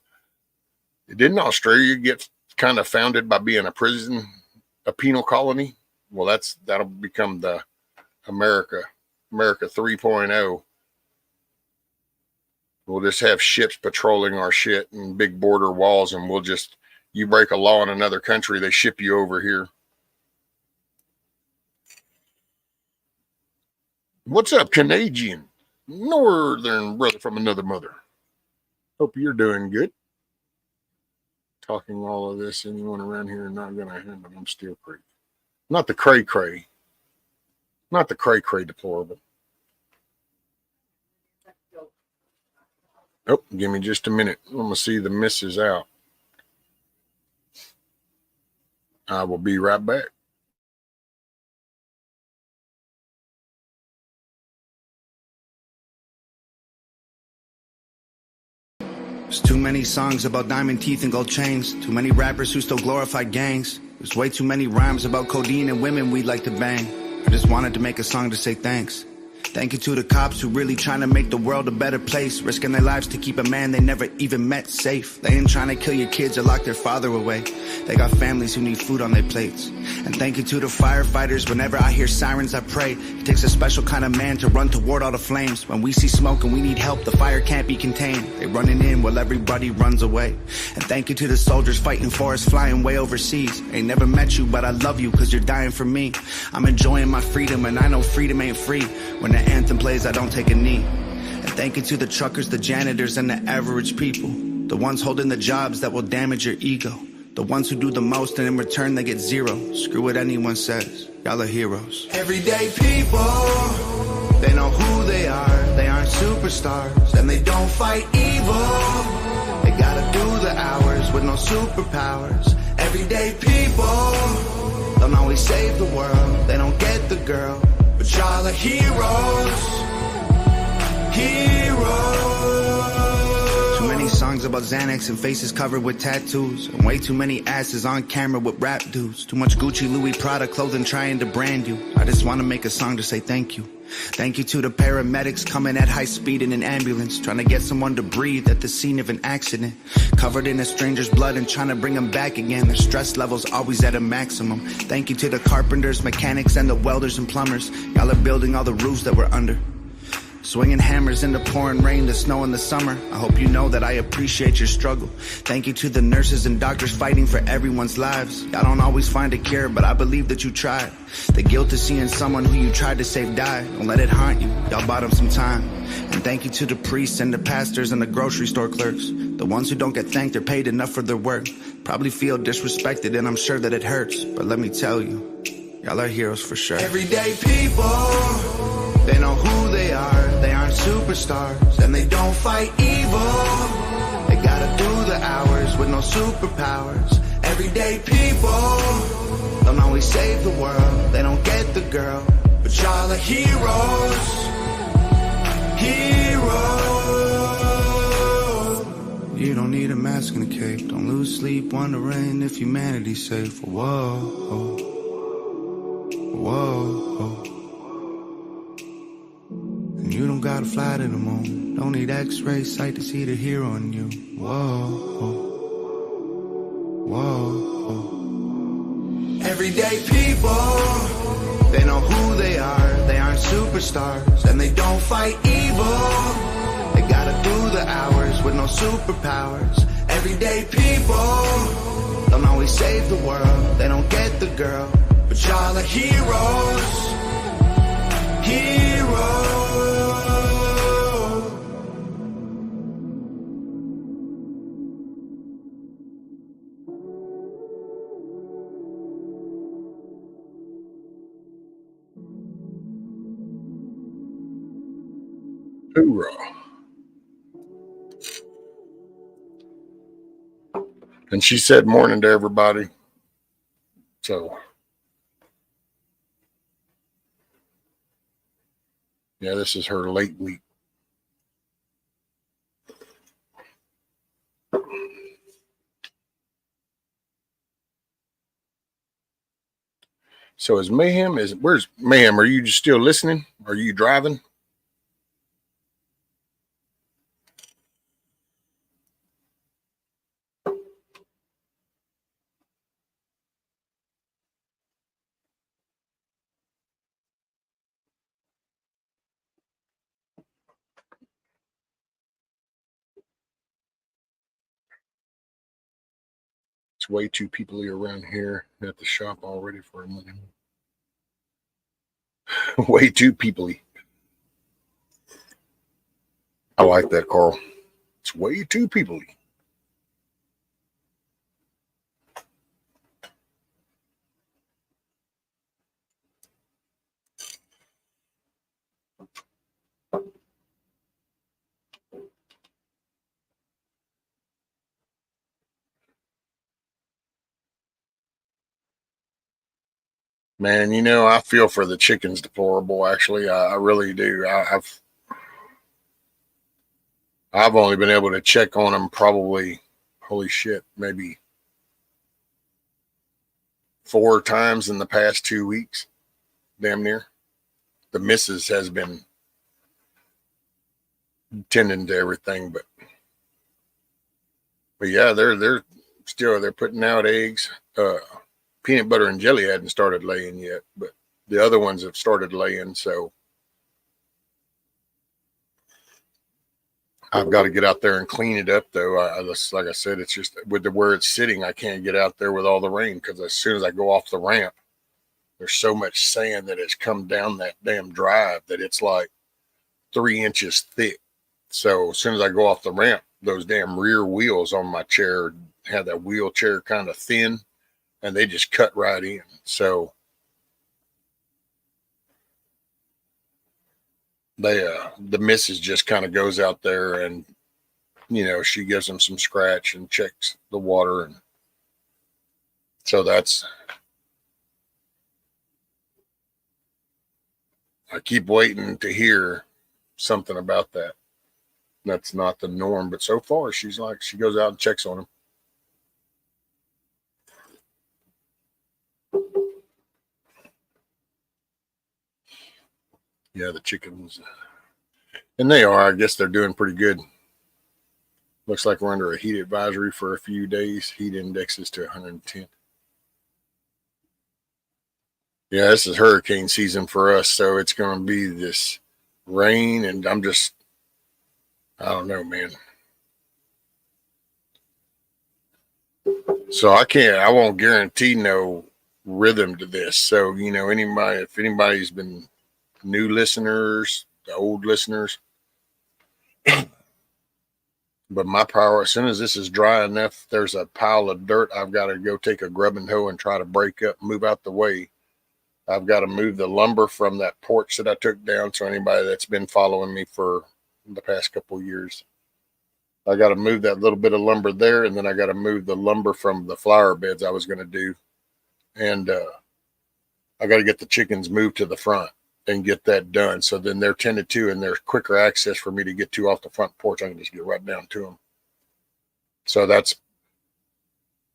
Didn't Australia get kind of founded by being a prison, a penal colony? Well, that'll become the America 3.0. We'll just have ships patrolling our shit and big border walls, and you break a law in another country, they ship you over here. What's up, Canadian? Northern brother from another mother. Hope you're doing good. Talking all of this, anyone around here not gonna hear, but I'm still crazy. Not the cray. Not the cray deplorable. Oh, give me just a minute. I'm gonna see the missus out. I will be right back. There's too many songs about diamond teeth and gold chains. Too many rappers who still glorify gangs. There's way too many rhymes about codeine and women we'd like to bang. I just wanted to make a song to say thanks. Thank you to the cops who really trying to make the world a better place, risking their lives to keep a man they never even met safe. They ain't trying to kill your kids or lock their father away. They got families who need food on their plates. And thank you to the firefighters. Whenever I hear sirens, I pray. It takes a special kind of man to run toward all the flames. When we see smoke and we need help, the fire can't be contained. They running in while everybody runs away. And thank you to the soldiers fighting for us, flying way overseas. Ain't never met you, but I love you cause you're dying for me. I'm enjoying my freedom and I know freedom ain't free. When the anthem plays, I don't take a knee. And thank you to the truckers, the janitors, and the average people. The ones holding the jobs that will damage your ego. The ones who do the most and in return they get zero. Screw what anyone says, y'all are heroes. Everyday people, they know who they are. They aren't superstars and they don't fight evil. They gotta do the hours with no superpowers. Everyday people don't always save the world. They don't get the girl, but y'all are heroes. Heroes. Too many songs about Xanax and faces covered with tattoos. And way too many asses on camera with rap dudes. Too much Gucci, Louis, Prada clothing trying to brand you. I just want to make a song to say thank you. Thank you to the paramedics coming at high speed in an ambulance, trying to get someone to breathe at the scene of an accident. Covered in a stranger's blood and trying to bring them back again. Their stress levels always at a maximum. Thank you to the carpenters, mechanics, and the welders and plumbers. Y'all are building all the roofs that we're under. Swinging hammers in the pouring rain, the snow in the summer. I hope you know that I appreciate your struggle. Thank you to the nurses and doctors fighting for everyone's lives. Y'all don't always find a cure, but I believe that you tried. The guilt of seeing someone who you tried to save die, don't let it haunt you. Y'all bought them some time. And thank you to the priests and the pastors and the grocery store clerks. The ones who don't get thanked or paid enough for their work. Probably feel disrespected and I'm sure that it hurts. But let me tell you, y'all are heroes for sure. Everyday people, they know who they are. They aren't superstars and they don't fight evil. They gotta do the hours with no superpowers. Everyday people don't always save the world. They don't get the girl, but y'all are heroes. Heroes. You don't need a mask and a cape. Don't lose sleep wondering if humanity's safe. Whoa, whoa. And you don't gotta fly to the moon. Don't need x-ray sight to see the hero in you. Whoa, whoa. Everyday people, they know who they are. They aren't superstars and they don't fight evil. They gotta do the hours with no superpowers. Everyday people don't always save the world. They don't get the girl, but y'all are heroes. Heroes. Hoorah. And she said morning to everybody. So, yeah, this is her late week. So where's Mayhem? Are you just still listening? Are you driving? It's way too peoply around here at the shop already for a minute. Way too peoply. I like that, Carl. It's way too peoply. Man, I feel for the chickens deplorable. Actually, I really do. I've only been able to check on them probably, holy shit, maybe 4 times in the past 2 weeks, damn near. The missus has been tending to everything, but yeah, they're putting out eggs. Peanut butter and jelly hadn't started laying yet, but the other ones have started laying. So I've got to get out there and clean it up, though. Like I said, it's just with where it's sitting, I can't get out there with all the rain because as soon as I go off the ramp, there's so much sand that has come down that damn drive that it's like 3 inches thick. So as soon as I go off the ramp, those damn rear wheels on my chair have that wheelchair kind of thin, and they just cut right in. So the missus just kind of goes out there and she gives them some scratch and checks the water, and so I keep waiting to hear something about that. That's not the norm, but so far she goes out and checks on them. Yeah, the chickens, and I guess they're doing pretty good. Looks like we're under a heat advisory for a few days. Heat index is to 110. Yeah, this is hurricane season for us, so it's going to be this rain, and I don't know, man. So I won't guarantee no rhythm to this. So, if anybody's been new listeners, the old listeners, but my power, as soon as this is dry enough, there's a pile of dirt I've got to go take a grubbing hoe and try to break up, move out the way. I've got to move the lumber from that porch that I took down. So anybody that's been following me for the past couple of years, I got to move that little bit of lumber there, and then I got to move the lumber from the flower beds I was going to do, and I got to get the chickens moved to the front and get that done. So then they're tended to, and there's quicker access for me to get to off the front porch. I can just get right down to them. So that's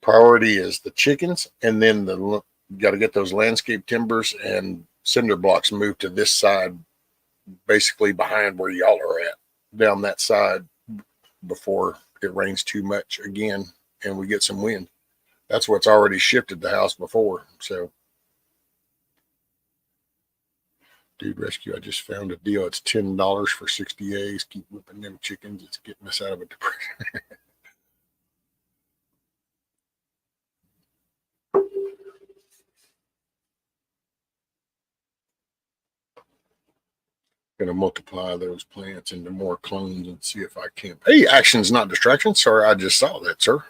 priority is the chickens, and then got to get those landscape timbers and cinder blocks moved to this side, basically behind where y'all are at, down that side before it rains too much again and we get some wind. That's what's already shifted the house before. So, Dude Rescue, I just found a deal. It's $10 for 60 eggs. Keep whipping them chickens. It's getting us out of a depression. Going to multiply those plants into more clones and see if I can. Hey, action's not distraction. Sorry, I just saw that, sir.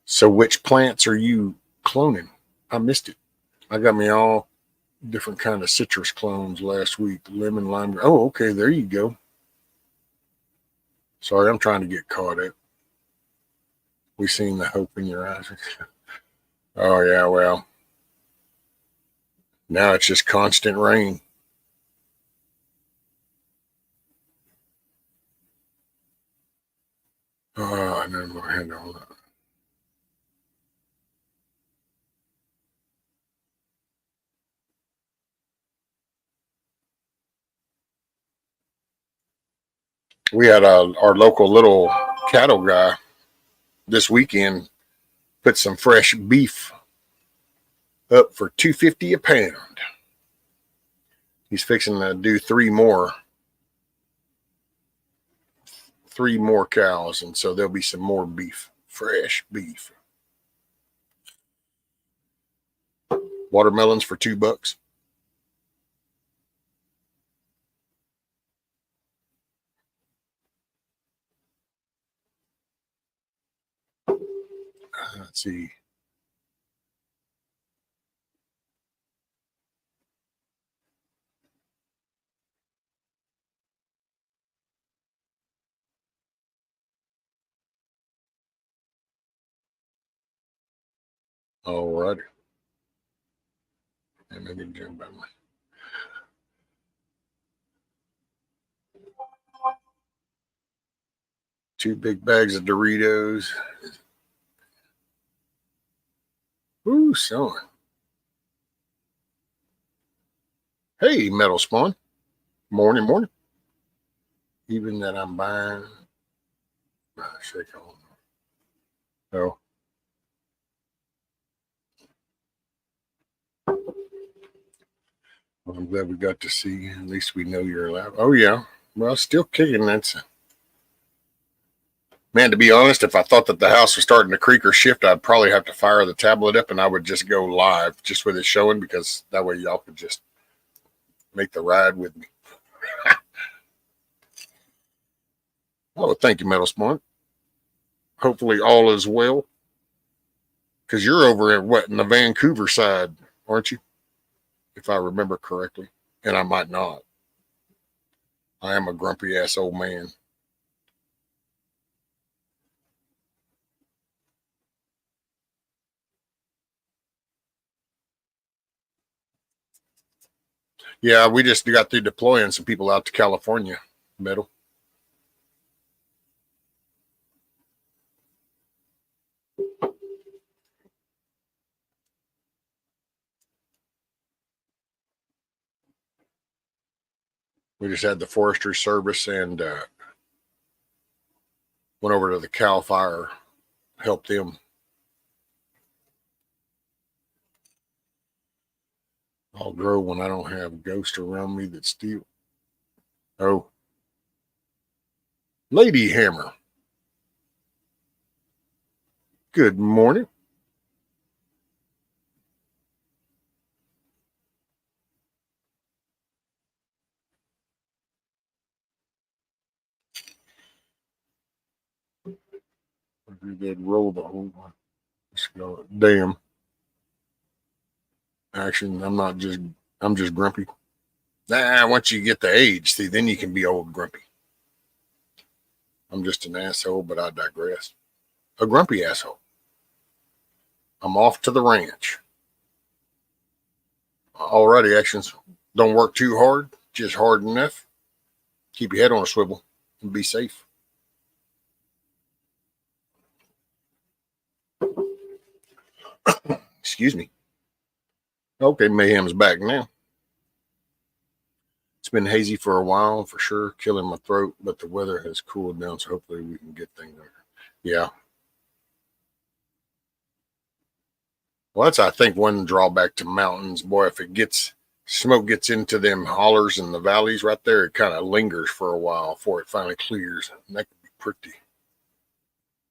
So which plants are you cloning? I missed it. I got me all different kind of citrus clones last week. Lemon, lime. Oh, okay. There you go. Sorry, I'm trying to get caught up. We seen the hope in your eyes. Oh, yeah, well, now it's just constant rain. I never had all that. We had our local little cattle guy this weekend put some fresh beef up for $2.50 a pound. He's fixing to do three more cows, and so there'll be some more beef, fresh beef. Watermelons for $2. Let's see. All righty. And maybe jump back. Two big bags of Doritos. Ooh, son. Hey, Metal Spawn. Morning, morning. Even that I'm buying. Shake on. Oh. Well, I'm glad we got to see you. At least we know you're alive. Oh, yeah. Well, still kicking. That's. Man, to be honest, if I thought that the house was starting to creak or shift, I'd probably have to fire the tablet up and I would just go live just with it showing, because that way y'all could just make the ride with me. Oh, thank you, Metal Spawn. Hopefully all is well. Because you're over at what, in the Vancouver side, aren't you? If I remember correctly. And I might not. I am a grumpy ass old man. Yeah, we just got through deploying some people out to California, Metal. We just had the Forestry Service and went over to the Cal Fire, helped them. I'll grow when I don't have ghosts around me that steal. Oh. Lady Hammer. Good morning. You did roll the whole one. Let's go. Damn. Action. I'm just grumpy. Nah, once you get the age, see, then you can be old grumpy. I'm just an asshole, but I digress. A grumpy asshole. I'm off to the ranch. Alrighty, actions. Don't work too hard, just hard enough. Keep your head on a swivel and be safe. Excuse me. Okay, Mayhem's back now. It's been hazy for a while, for sure, killing my throat, but the weather has cooled down, so hopefully we can get things there. Yeah. Well, that's, I think, one drawback to mountains. Boy, if smoke gets into them hollers and the valleys right there, it kind of lingers for a while before it finally clears. And that could be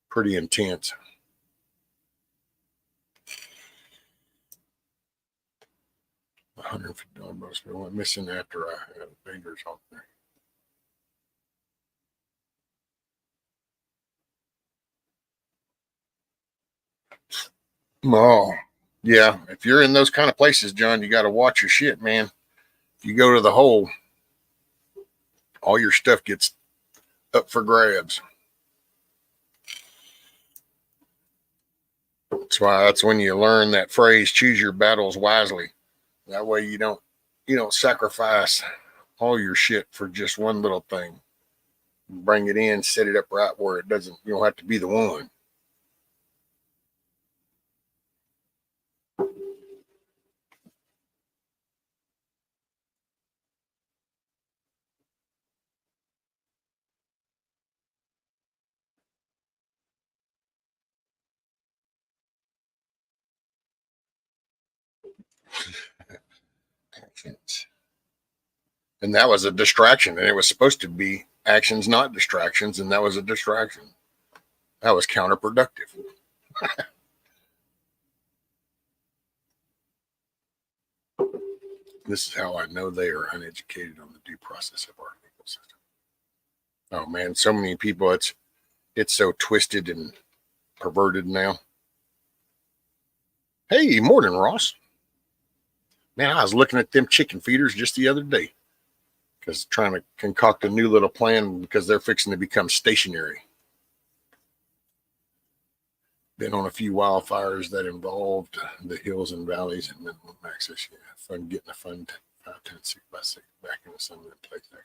pretty intense. $150 bonus. I went missing after I had fingers on there. Oh, yeah. If you're in those kind of places, John, you got to watch your shit, man. If you go to the hole, all your stuff gets up for grabs. That's when you learn that phrase, choose your battles wisely. That way you don't sacrifice all your shit for just one little thing. bring it in, set it up right where it doesn't, you don't have to be the one. Actions. And that was a distraction. And it was supposed to be actions, not distractions. And that was a distraction. That was counterproductive. This is how I know they are uneducated on the due process of our legal system. Oh man, so many people, it's so twisted and perverted now. Hey, morning, Ross. Man, I was looking at them chicken feeders just the other day because trying to concoct a new little plan because they're fixing to become stationary. Been on a few wildfires that involved the hills and valleys and minimum access. Yeah, fun getting a fun 5, 10, 6 by 6 back into some of that place there.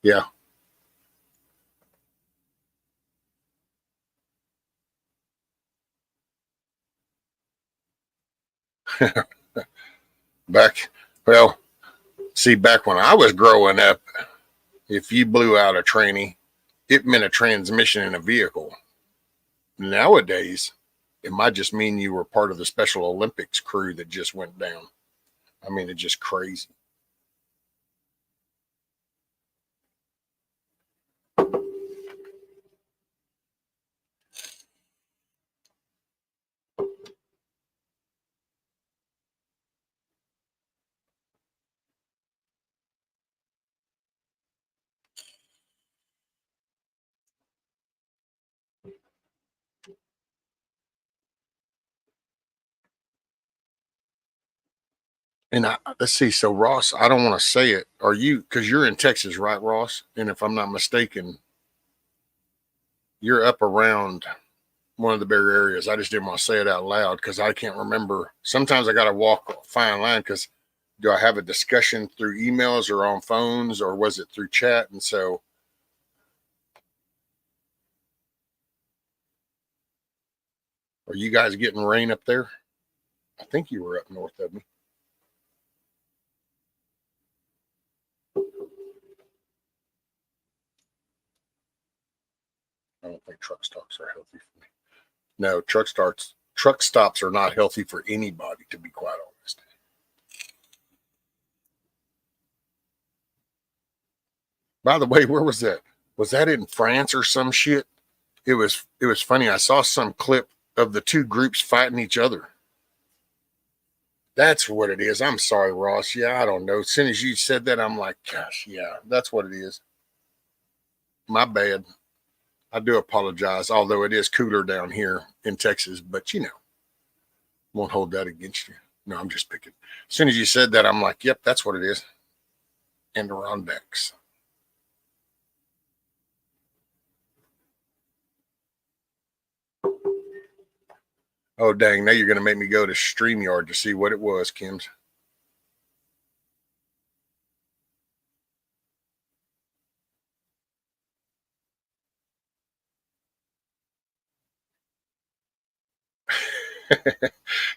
Yeah. Back when I was growing up, if you blew out a tranny, it meant a transmission in a vehicle. Nowadays, it might just mean you were part of the Special Olympics crew that just went down. I mean, it's just crazy. And let's see. So Ross, I don't want to say it. Are you? Because you're in Texas, right, Ross? And if I'm not mistaken, you're up around one of the bigger areas. I just didn't want to say it out loud because I can't remember. Sometimes I got to walk a fine line because do I have a discussion through emails or on phones or was it through chat? And so, are you guys getting rain up there? I think you were up north of me. I don't think truck stops are healthy for me. No, truck stops are not healthy for anybody, to be quite honest. By the way, where was that? Was that in France or some shit? It was funny. I saw some clip of the two groups fighting each other. That's what it is. I'm sorry, Ross. Yeah, I don't know. As soon as you said that, I'm like, gosh, yeah, that's what it is. My bad. I do apologize, although it is cooler down here in Texas, but won't hold that against you. No, I'm just picking. As soon as you said that, I'm like, yep, that's what it is. Adirondacks. Oh, dang. Now you're going to make me go to StreamYard to see what it was, Kim's.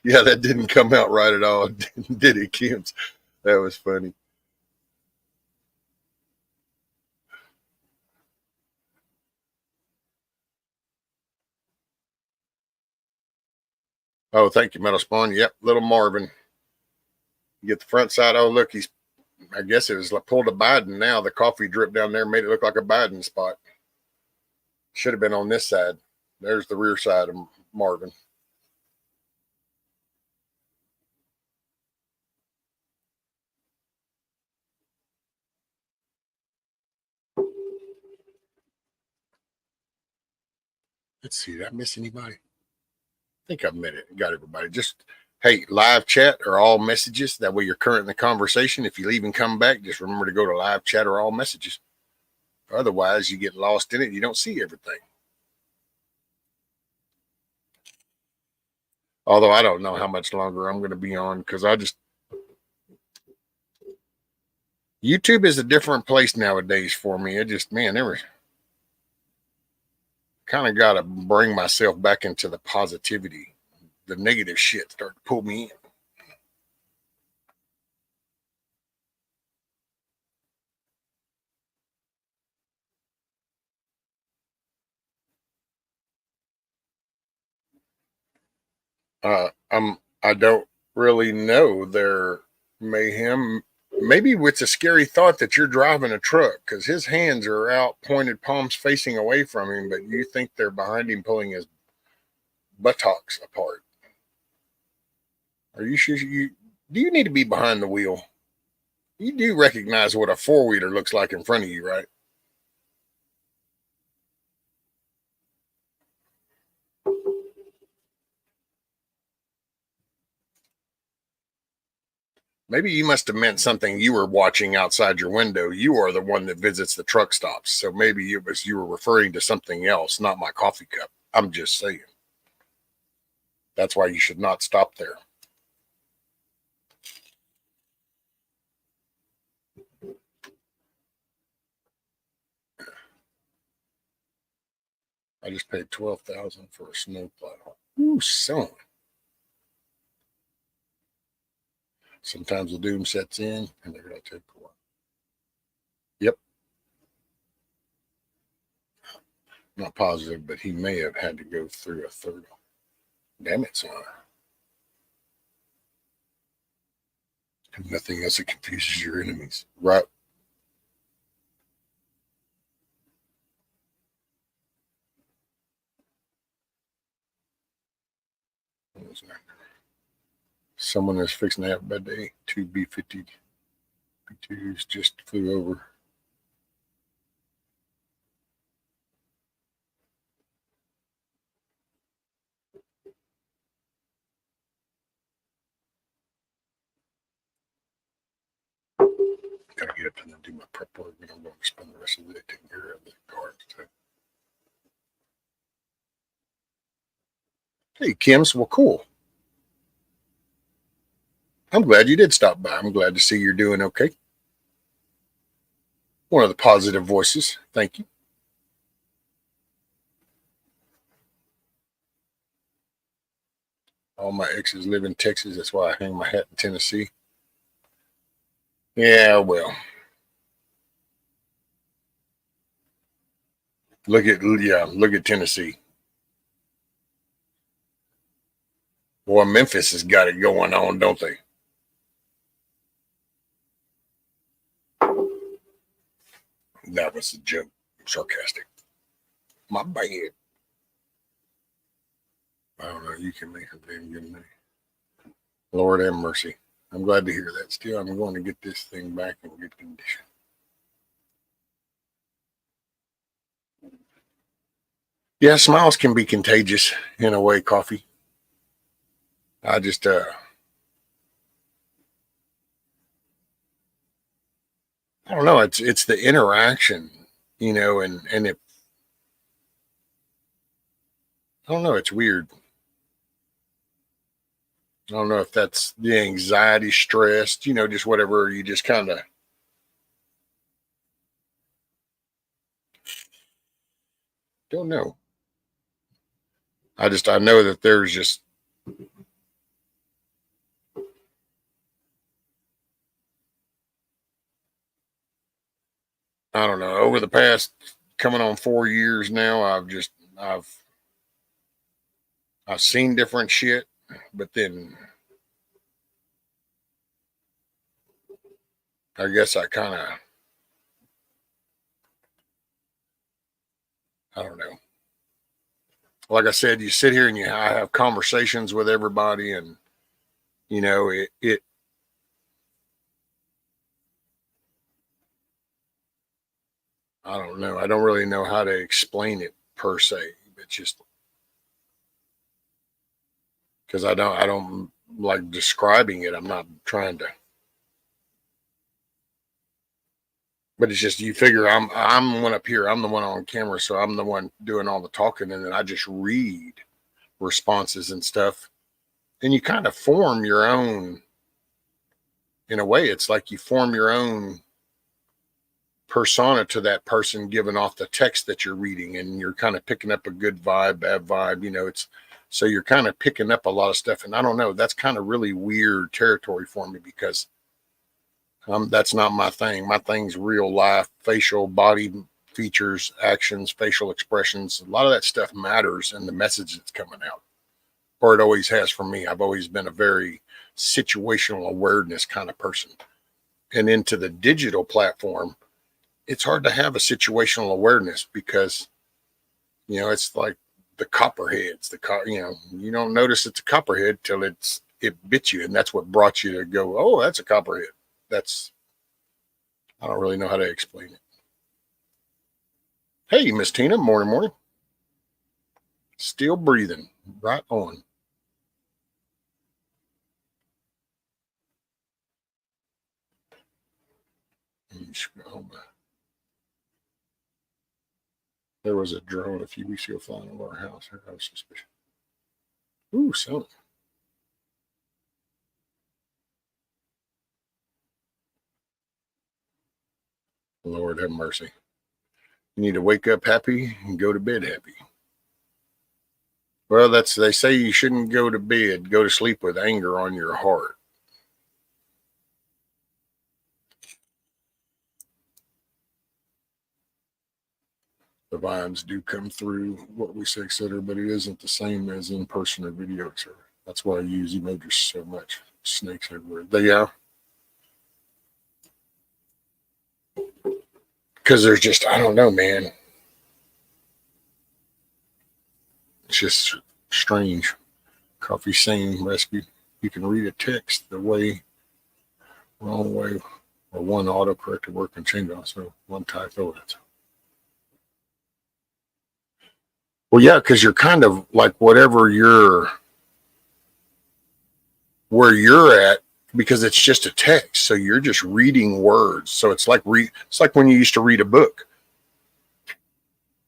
Yeah, that didn't come out right at all, did it, Kim's? That was funny. Oh, thank you, Metal Spawn. Yep, little Marvin. You get the front side. Oh, look, I guess it was like pulled a Biden now. The coffee dripped down there, made it look like a Biden spot. Should have been on this side. There's the rear side of Marvin. Let's see. Did I miss anybody? I think I've met it. Got everybody. Just, hey, live chat or all messages. That way you're current in the conversation. If you leave and come back, just remember to go to live chat or all messages. Otherwise, you get lost in it. You don't see everything. Although I don't know how much longer I'm going to be on because YouTube is a different place nowadays for me. It just, man, kind of got to bring myself back into the positivity. The negative shit start to pull me in. I don't really know their mayhem. Maybe it's a scary thought that you're driving a truck because his hands are out, pointed palms facing away from him, but you think they're behind him pulling his buttocks apart. Are you sure do you need to be behind the wheel? You do recognize what a four-wheeler looks like in front of you, right? Maybe you must have meant something you were watching outside your window. You are the one that visits the truck stops. So maybe it was you were referring to something else, not my coffee cup. I'm just saying. That's why you should not stop there. I just paid $12,000 for a snowplow. Ooh, son. Sometimes the doom sets in and they're going to take a while. Yep. Not positive, but he may have had to go through a third. Damn it, son. Nothing else that confuses your enemies. Right. Someone is fixing to have a bad day. Two B-50 B2s just flew over. Gotta get up and then do my prep work, and I'm going to spend the rest of the day taking care of the cards. So. Hey, Kim's, well, cool. I'm glad you did stop by. I'm glad to see you're doing okay. One of the positive voices. Thank you. All my exes live in Texas. That's why I hang my hat in Tennessee. Yeah, well. Look at Tennessee. Boy, Memphis has got it going on, don't they? That was a joke. Sarcastic. My bad. I don't know. You can make a damn good money. Lord have mercy. I'm glad to hear that. Still, I'm going to get this thing back in good condition. Yeah, smiles can be contagious in a way, Coffee. I just, I don't know. It's the interaction, and it, I don't know. It's weird. I don't know if that's the anxiety, stress, just whatever. You just kind of don't know. I know that there's just, I don't know. Over the past coming on 4 years now, I've seen different shit, but then I guess I kind of, I don't know. Like I said, you sit here and I have conversations with everybody, and it I don't know. I don't really know how to explain it per se. It's just because I don't like describing it. I'm not trying to, but it's just you figure I'm the one up here. I'm the one on camera, so I'm the one doing all the talking, and then I just read responses and stuff. And you kind of form your own. In a way, it's like you form your own persona to that person giving off the text that you're reading, and you're kind of picking up a good vibe, bad vibe, you know, it's, so you're kind of picking up a lot of stuff. And I don't know, that's kind of really weird territory for me, because that's not my thing. My thing's real life, facial, body features, actions, facial expressions. A lot of that stuff matters in the message that's coming out, or it always has for me. I've always been a very situational awareness kind of person. And into the digital platform, it's hard to have a situational awareness, because, you know, it's like the copperheads, you know, you don't notice it's a copperhead till it bit you. And that's what brought you to go, oh, that's a copperhead. I don't really know how to explain it. Hey, Miss Tina, morning. Still breathing, right on. There was a drone a few weeks ago flying over our house. I was suspicious. Ooh, son. Lord have mercy. You need to wake up happy and go to bed happy. Well, they say you shouldn't go to bed, go to sleep with anger on your heart. The vibes do come through what we say, etc., but it isn't the same as in person or video, etc. That's why I use emojis so much. Snakes everywhere. They are. Because there's just, I don't know, man. It's just strange. Coffee Sane Rescue. You can read a text the way, wrong way, or one autocorrect to work and change also one typo. Well, yeah, because you're kind of like whatever where you're at, because it's just a text. So you're just reading words. So it's like when you used to read a book.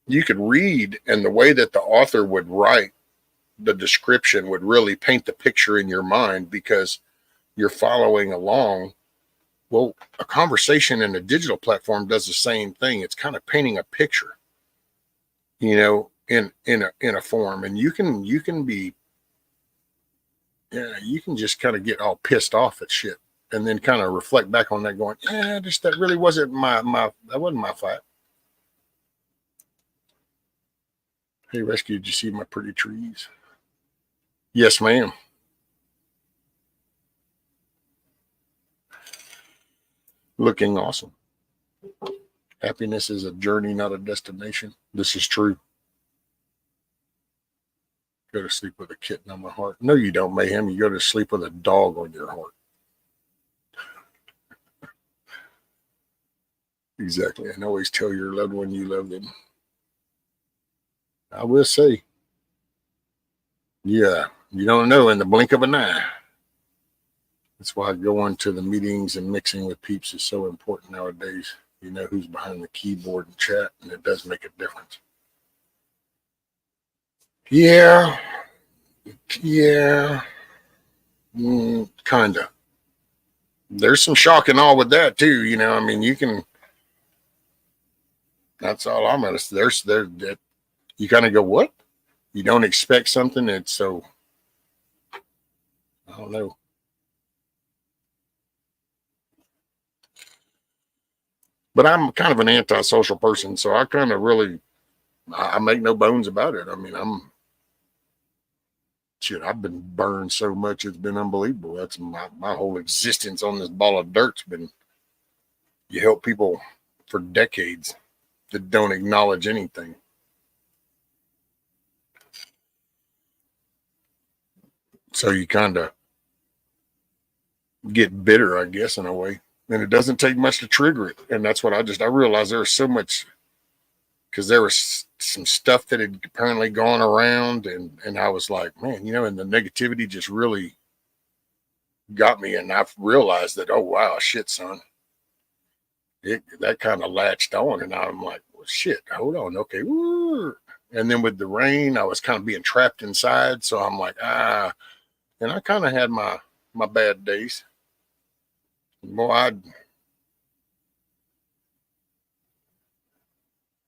You could read, and the way that the author would write the description would really paint the picture in your mind, because you're following along. Well, a conversation in a digital platform does the same thing. It's kind of painting a picture, you know, in a form, and you can be, yeah, you can just kind of get all pissed off at shit, and then kind of reflect back on that, going, yeah, that really wasn't that wasn't my fight. Hey, Rescue, did you see my pretty trees? Yes, ma'am. Looking awesome. Happiness is a journey, not a destination. This is true. Go to sleep with a kitten on my heart. No, you don't, Mayhem. You go to sleep with a dog on your heart. Exactly. And always tell your loved one you love them. I will say, yeah, you don't know in the blink of an eye. That's why going to the meetings and mixing with peeps is so important nowadays. You know who's behind the keyboard and chat, and it does make a difference. Yeah. Kind of. There's some shock and awe with that too. You know, I mean, that's all I'm gonna say. That you kind of go, what? You don't expect something. It's so, I don't know. But I'm kind of an antisocial person, so I kind of really, I make no bones about it. I mean, I've been burned so much, it's been unbelievable. That's my whole existence on this ball of dirt's been, you help people for decades that don't acknowledge anything. So you kind of get bitter, I guess, in a way. And it doesn't take much to trigger it. And that's what I realized there was so much, because there was some stuff that had apparently gone around, and I was like, man, you know, and the negativity just really got me. And I've realized that, oh, wow, shit, son. That kind of latched on, and I'm like, well, shit, hold on, okay. Woo. And then with the rain, I was kind of being trapped inside. So I'm like, and I kind of had my bad days. Boy,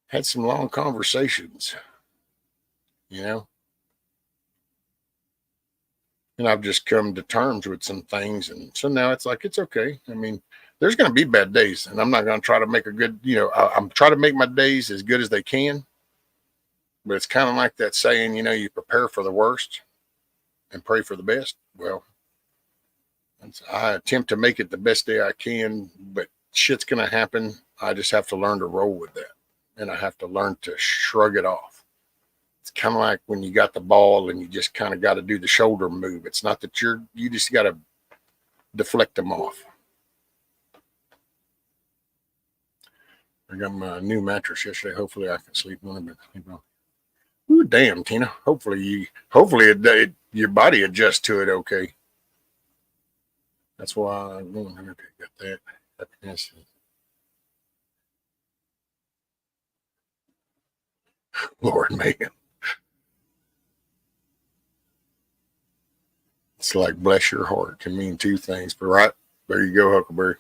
had some long conversations, you know, and I've just come to terms with some things. And so now it's like, it's okay. I mean, there's going to be bad days, and I'm not going to try to make a good, I'm trying to make my days as good as they can. But it's kind of like that saying, you prepare for the worst and pray for the best. Well, I attempt to make it the best day I can, but shit's going to happen. I just have to learn to roll with that. And I have to learn to shrug it off. It's kind of like when you got the ball and you just kind of got to do the shoulder move. It's not that you just got to deflect them off. I got my new mattress yesterday. Hopefully I can sleep on it. Ooh, damn, Tina. Hopefully your body adjusts to it okay. That's why I'm going to get that. Happiness. Lord, man. It's like bless your heart can mean two things, but right there you go, Huckleberry.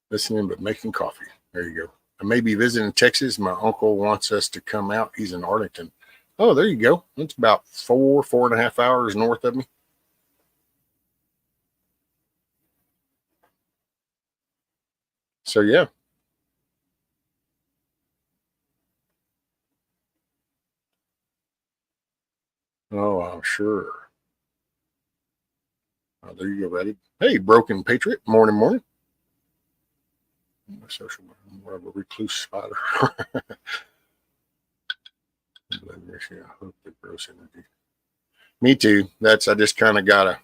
Listening but making coffee. There you go. I may be visiting Texas. My uncle wants us to come out. He's in Arlington. Oh, there you go. It's about 4.5 hours north of me. So yeah. Oh, I'm sure. Oh, there you go, buddy. Hey, Broken Patriot. Morning. Social whatever recluse spider. I hope the gross energy. Me too. I just kind of gotta.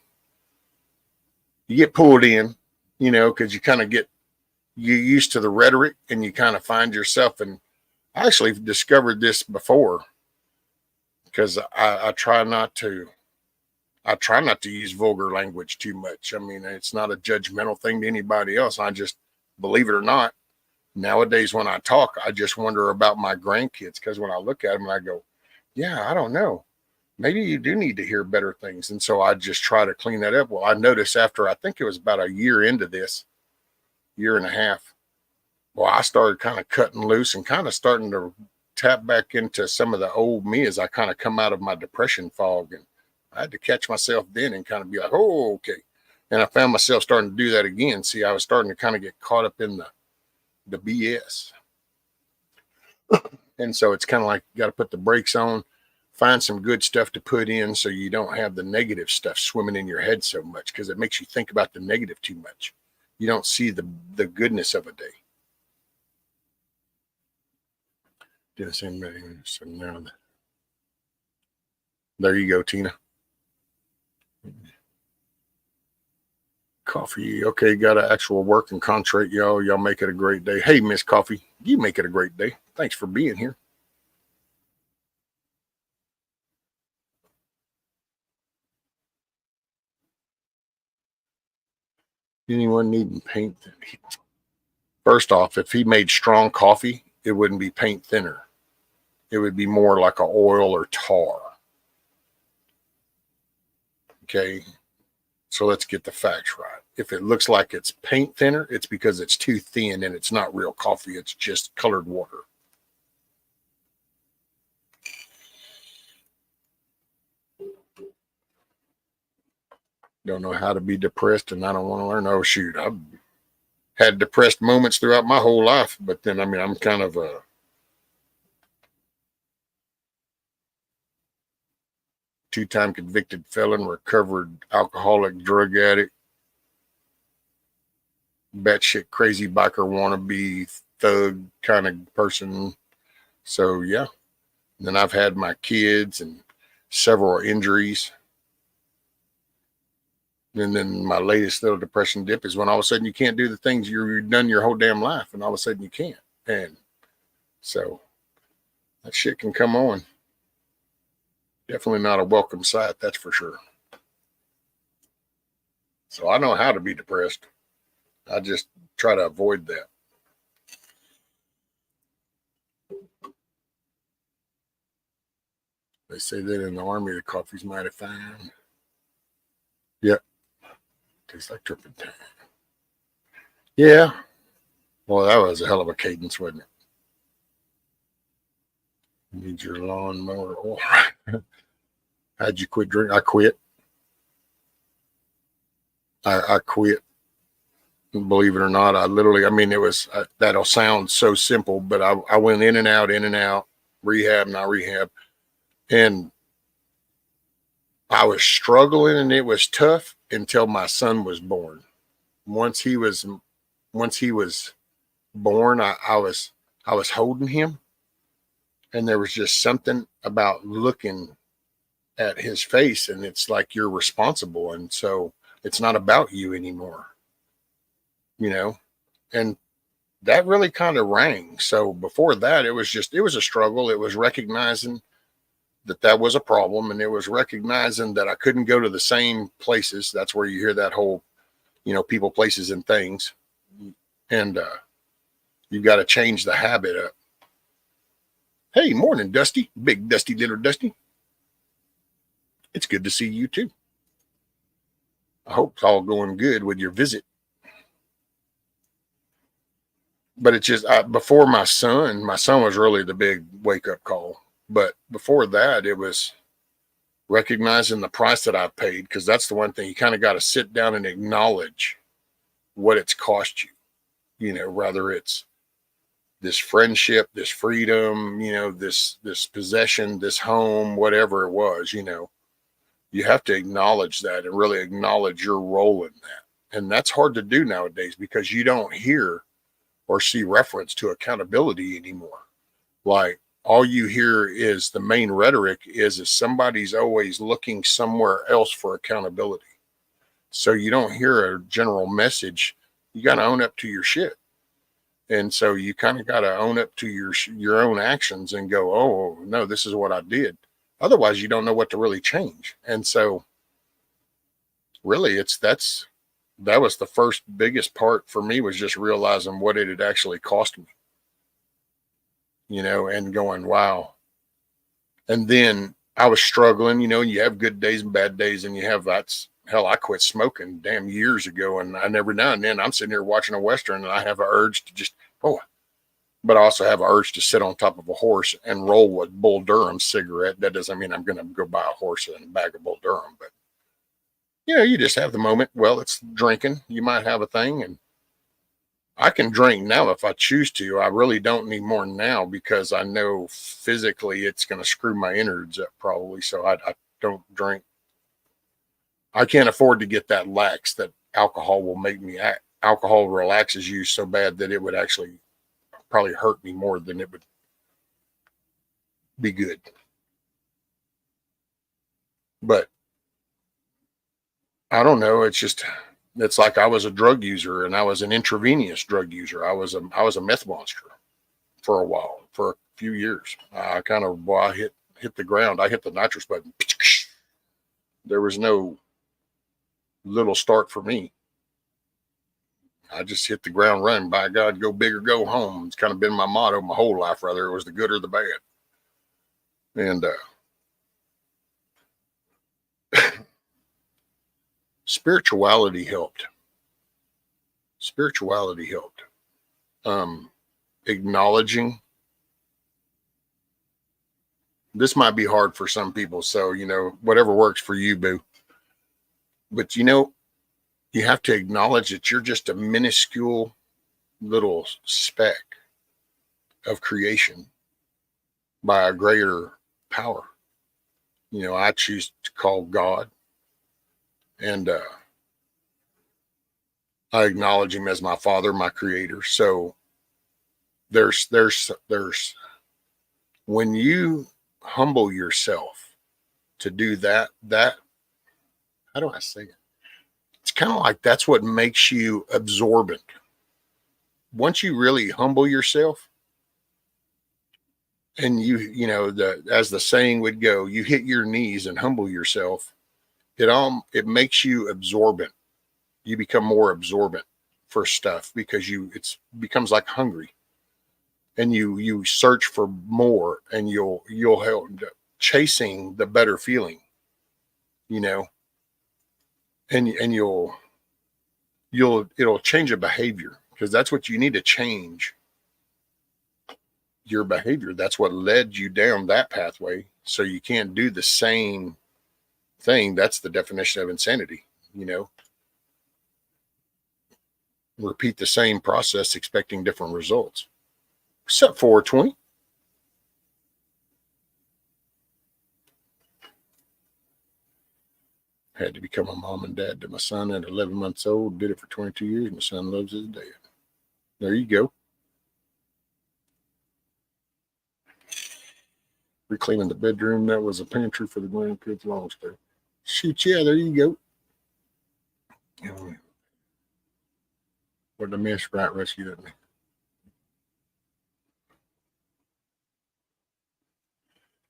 You get pulled in, because you kind of get you used to the rhetoric, and you kind of find yourself. And I actually discovered this before, because I try not to. I try not to use vulgar language too much. I mean, it's not a judgmental thing to anybody else. I just, believe it or not, nowadays when I talk, I just wonder about my grandkids, because when I look at them and I go, yeah, I don't know. Maybe you do need to hear better things. And so I just try to clean that up. Well, I noticed after, I think it was about a year into this, year and a half, well, I started kind of cutting loose and kind of starting to tap back into some of the old me as I kind of come out of my depression fog. And I had to catch myself then and kind of be like, oh, okay. And I found myself starting to do that again. See, I was starting to kind of get caught up in the BS. And so it's kind of like you got to put the brakes on, find some good stuff to put in so you don't have the negative stuff swimming in your head so much, because it makes you think about the negative too much. You don't see the goodness of a day. Do the same thing. So now there you go, Tina. Coffee. Okay, got an actual working contract, y'all. Y'all make it a great day. Hey, Miss Coffee, you make it a great day. Thanks for being here. Anyone needing paint? First off, if he made strong coffee, it wouldn't be paint thinner. It would be more like a oil or tar. Okay, so let's get the facts right. If it looks like it's paint thinner, it's because it's too thin and it's not real coffee. It's just colored water. Don't know how to be depressed, and I don't want to learn. Oh, shoot. I've had depressed moments throughout my whole life, but then, I mean, I'm kind of a two-time convicted felon, recovered alcoholic, drug addict, batshit crazy biker wannabe thug kind of person. So yeah. And then I've had my kids and several injuries. And then my latest little depression dip is when all of a sudden you can't do the things you've done your whole damn life, and all of a sudden you can't. And so that shit can come on. Definitely not a welcome sight, that's for sure. So I know how to be depressed. I just try to avoid that. They say that in the Army, the coffee's mighty fine. Yep. Tastes like turpentine. Yeah. Well, that was a hell of a cadence, wasn't it? Need your lawnmower oil. How'd you quit drinking? I quit. I quit. Believe it or not, I literally, I mean, it was, that'll sound so simple, but I went in and out, rehab, not rehab. And I was struggling and it was tough until my son was born. Once he was born, I was holding him, and there was just something about looking at his face, and it's like you're responsible. And so it's not about you anymore, you know, and that really kind of rang. So before that, it was a struggle. It was recognizing that was a problem, and it was recognizing that I couldn't go to the same places. That's where you hear that whole, people, places, and things. And you've got to change the habit up. Hey, morning, Dusty. Big Dusty, little Dusty. It's good to see you too. I hope it's all going good with your visit. But it's just, before my son was really the big wake up call. But before that, it was recognizing the price that I paid, because that's the one thing you kind of got to sit down and acknowledge what it's cost you, whether it's this friendship, this freedom, this possession, this home, whatever it was, you have to acknowledge that and really acknowledge your role in that. And that's hard to do nowadays because you don't hear or see reference to accountability anymore. Like, all you hear is the main rhetoric is somebody's always looking somewhere else for accountability. So you don't hear a general message. You got to own up to your shit. And so you kind of got to own up to your own actions and go, oh, no, this is what I did. Otherwise, you don't know what to really change. And so really that was the first biggest part for me, was just realizing what it had actually cost me, and going, wow. And then I was struggling, you have good days and bad days, and hell, I quit smoking damn years ago. And every now and then I'm sitting here watching a Western and I have an urge to just, but I also have an urge to sit on top of a horse and roll a Bull Durham cigarette. That doesn't mean I'm going to go buy a horse and a bag of Bull Durham, but you just have the moment. Well, it's drinking. You might have a thing, and I can drink now if I choose to. I really don't need more now because I know physically it's going to screw my innards up probably. So I don't drink. I can't afford to get that lax that alcohol will make me act. Alcohol relaxes you so bad that it would actually probably hurt me more than it would be good. But I don't know. It's like I was a drug user, and I was an intravenous drug user. I was a meth monster for a while, for a few years. I hit the ground. I hit the nitrous button. There was no little start for me. I just hit the ground running. By God, go big or go home. It's kind of been my motto my whole life, whether it was the good or the bad. And spirituality helped. Acknowledging. This might be hard for some people, so whatever works for you, boo. But you have to acknowledge that you're just a minuscule little speck of creation by a greater power. I choose to call God, and I acknowledge him as my father, my creator. So there's when you humble yourself to do that, how do I say it? It's kind of like that's what makes you absorbent. Once you really humble yourself, and as the saying would go, you hit your knees and humble yourself, it makes you absorbent. You become more absorbent for stuff because it becomes like hungry, and you search for more, and you'll help chasing the better feeling, and you'll it'll change a behavior, because that's what you need to change, your behavior. That's what led you down that pathway. So you can't do the same thing. That's the definition of insanity, repeat the same process expecting different results. What's up, 420? Had to become a mom and dad to my son at 11 months old. Did it for 22 years. My son loves his dad. There you go. Reclaiming the bedroom. That was a pantry for the grandkids. Long story. Shoot, yeah, there you go. What the miss rat rescue at me.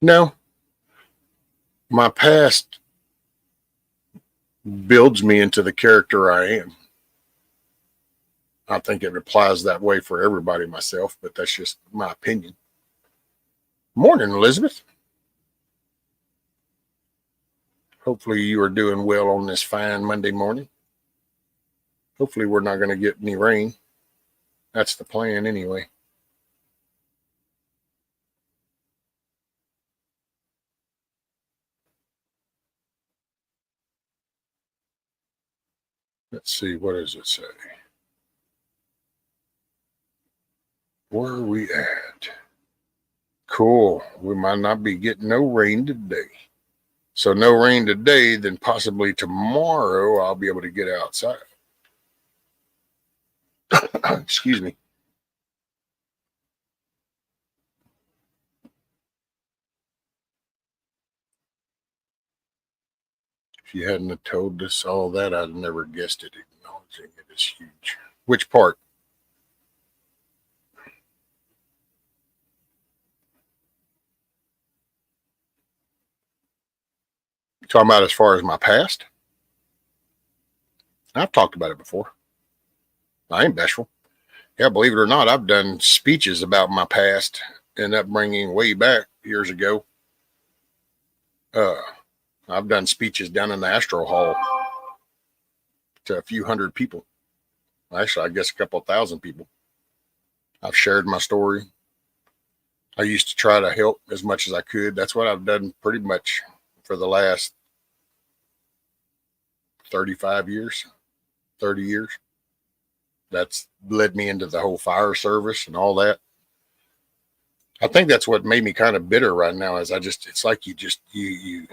No. My past builds me into the character I am. I think it applies that way for everybody, myself, but that's just my opinion. Morning, Elizabeth. Hopefully you are doing well on this fine Monday morning. Hopefully we're not going to get any rain. That's the plan anyway. Let's see, what does it say? Where are we at? Cool. We might not be getting no rain today. So no rain today, then possibly tomorrow I'll be able to get outside. Excuse me. If you hadn't have told us all that, I'd have never guessed it. Acknowledging it is huge. Which part? You talking about as far as my past? I've talked about it before. I ain't bashful. Yeah, believe it or not, I've done speeches about my past and upbringing way back years ago. I've done speeches down in the Astro Hall to a few hundred people. Actually, I guess a couple thousand people. I've shared my story. I used to try to help as much as I could. That's what I've done pretty much for the last 35 years, 30 years. That's led me into the whole fire service and all that. I think that's what made me kind of bitter right now is it's like you,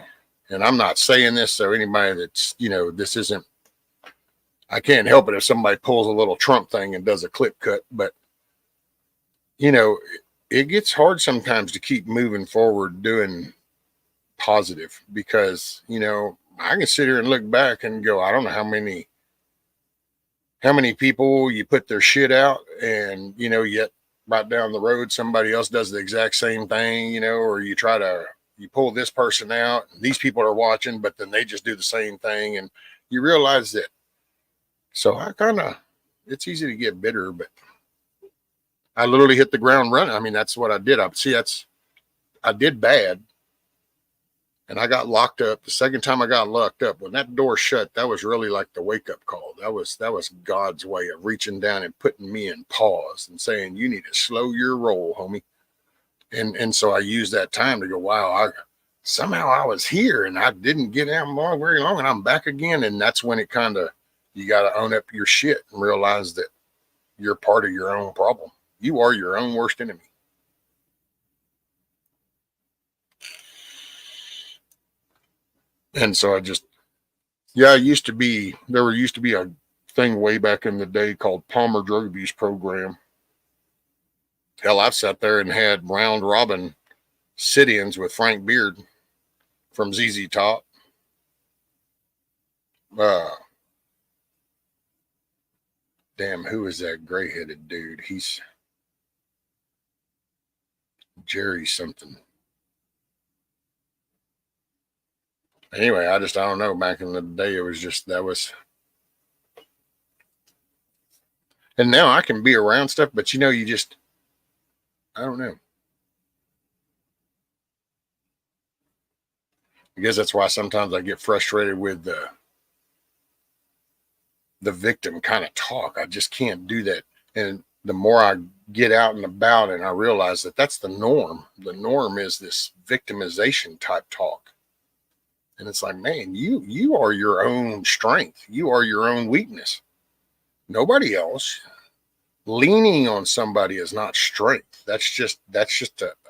and I'm not saying this, so anybody that's, this isn't, I can't help it if somebody pulls a little Trump thing and does a clip cut, but, it gets hard sometimes to keep moving forward doing positive because, I can sit here and look back and go, I don't know how many people you put their shit out and, yet right down the road, somebody else does the exact same thing, or you pull this person out and these people are watching, but then they just do the same thing. And you realize that. So it's easy to get bitter, but I literally hit the ground running. I mean, that's what I did. I did bad. And I got locked up. The second time I got locked up, when that door shut, that was really like the wake-up call. That was God's way of reaching down and putting me in pause and saying, you need to slow your roll, homie. And so I used that time to go, wow, somehow I was here and I didn't get out very long and I'm back again. And that's when you got to own up your shit and realize that you're part of your own problem. You are your own worst enemy. And so there used to be a thing way back in the day called Palmer Drug Abuse Program. Hell, I've sat there and had round robin sit-ins with Frank Beard from ZZ Top. Damn, who is that gray-headed dude? He's Jerry something. Anyway, I don't know. Back in the day, it was and now I can be around stuff, but I don't know. I guess that's why sometimes I get frustrated with the victim kind of talk. I just can't do that. And the more I get out and about, and I realize that that's the norm. The norm is this victimization type talk. And it's like, man, you are your own strength. You are your own weakness. Nobody else. Leaning on somebody is not strength. That's just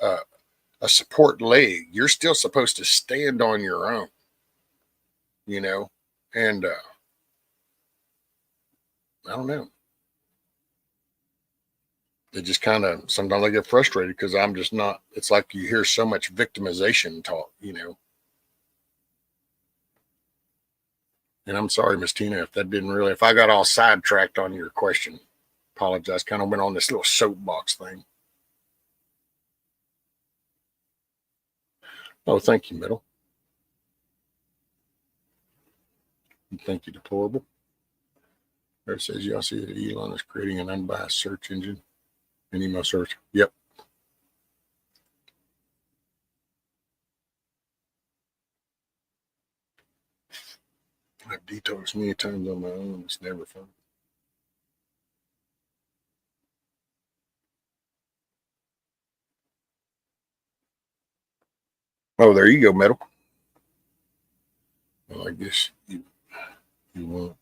a support leg. You're still supposed to stand on your own, you know. And I don't know. It just kind of, sometimes I get frustrated because I'm just not. It's like you hear so much victimization talk, you know. And I'm sorry, Miss Tina, if I got all sidetracked on your question, apologize. Kind of went on this little soapbox thing. Oh, thank you, Middle. Thank you, Deplorable. There it says, y'all see that Elon is creating an unbiased search engine and email search. Yep. I've detoxed many times on my own. It's never fun. Oh, there you go, Metal. Well, I guess you won't.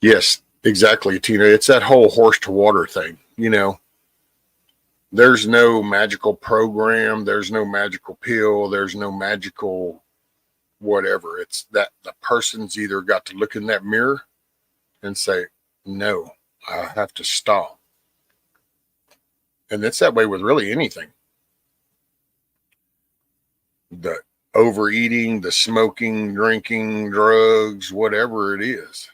Yes, exactly, Tina. It's that whole horse to water thing. You know, there's no magical program. There's no magical pill. There's no magical whatever. It's that the person's either got to look in that mirror and say, no, I have to stop. And it's that way with really anything. The overeating, the smoking, drinking, drugs, whatever it is.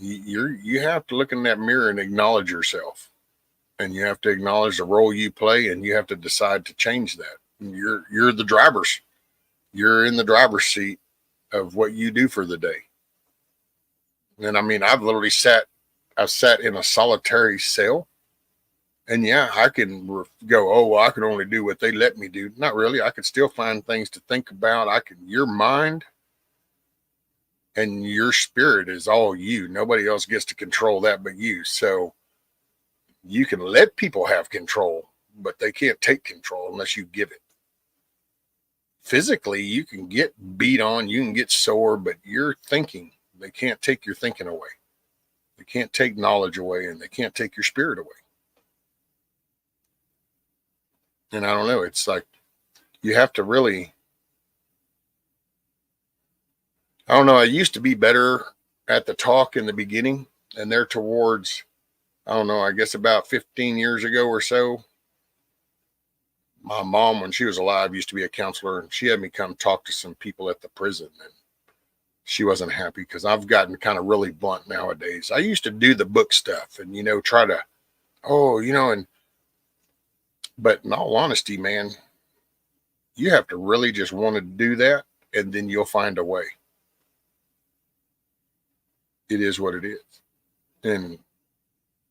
You have to look in that mirror and acknowledge yourself, and you have to acknowledge the role you play, and you have to decide to change that. You're the driver's. You're in the driver's seat of what you do for the day. And I mean, I've sat in a solitary cell, and yeah, I can go, oh, well, I can only do what they let me do. Not really. I could still find things to think about. Your mind and your spirit is all you. Nobody else gets to control that but you. So you can let people have control, but they can't take control unless you give it. Physically, you can get beat on, you can get sore, but your thinking, they can't take your thinking away. They can't take knowledge away, and they can't take your spirit away. And I don't know, it's like you have to really, I don't know, I used to be better at the talk in the beginning, and there towards, I don't know, I guess about 15 years ago or so, my mom, when she was alive, used to be a counselor, and she had me come talk to some people at the prison, and she wasn't happy because I've gotten kind of really blunt nowadays. I used to do the book stuff and, you know, try to, but in all honesty, man, you have to really just want to do that, and then you'll find a way. It is what it is. And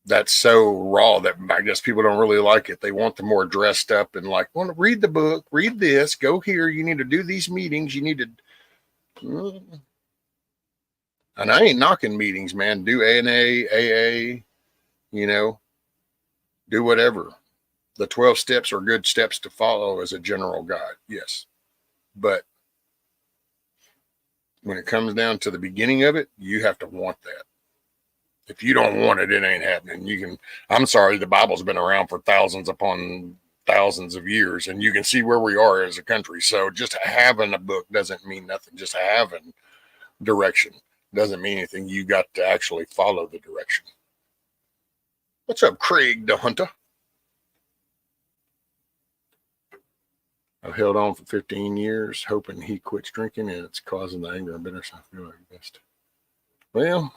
that's so raw that I guess people don't really like it. They want the more dressed up and like, want to read the book, read this, go here. You need to do these meetings. You need to, and I ain't knocking meetings, man. Do ANA, AA, you know, do whatever. The 12 steps are good steps to follow as a general guide. Yes. But when it comes down to the beginning of it, you have to want that. If you don't want it, it ain't happening. I'm sorry, the Bible's been around for thousands upon thousands of years, and you can see where we are as a country. So just having a book doesn't mean nothing. Just having direction doesn't mean anything. You got to actually follow the direction. What's up, Craig the Hunter? I've held on for 15 years, hoping he quits drinking, and it's causing the anger and bitterness. I feel like best. Well,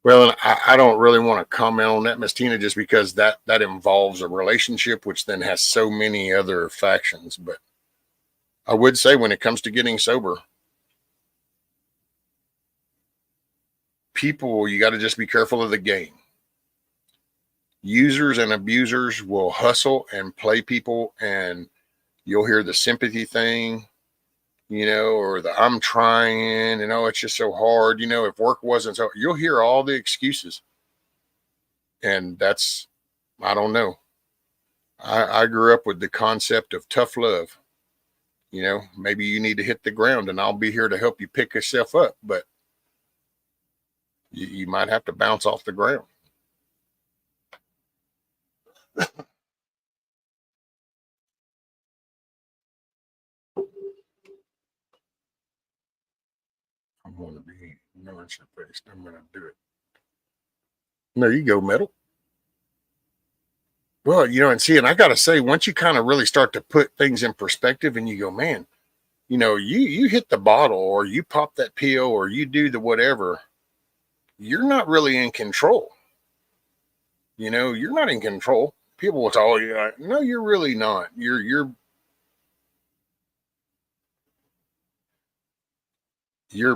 and I don't really want to comment on that, Miss Tina, just because that involves a relationship, which then has so many other factions. But I would say when it comes to getting sober, people, you got to just be careful of the game. Users and abusers will hustle and play people, and you'll hear the sympathy thing, or the I'm trying, and it's just so hard, if work wasn't so, you'll hear all the excuses. And that's, I don't know. I grew up with the concept of tough love. Maybe you need to hit the ground and I'll be here to help you pick yourself up, but you might have to bounce off the ground. I'm going to be nourish your face. I'm going to do it. There you go, metal. Well, and I got to say, once you kind of really start to put things in perspective and you go, man, you hit the bottle or you pop that pill or you do the whatever, you're not really in control. You're not in control. People will tell you, no, you're really not. Your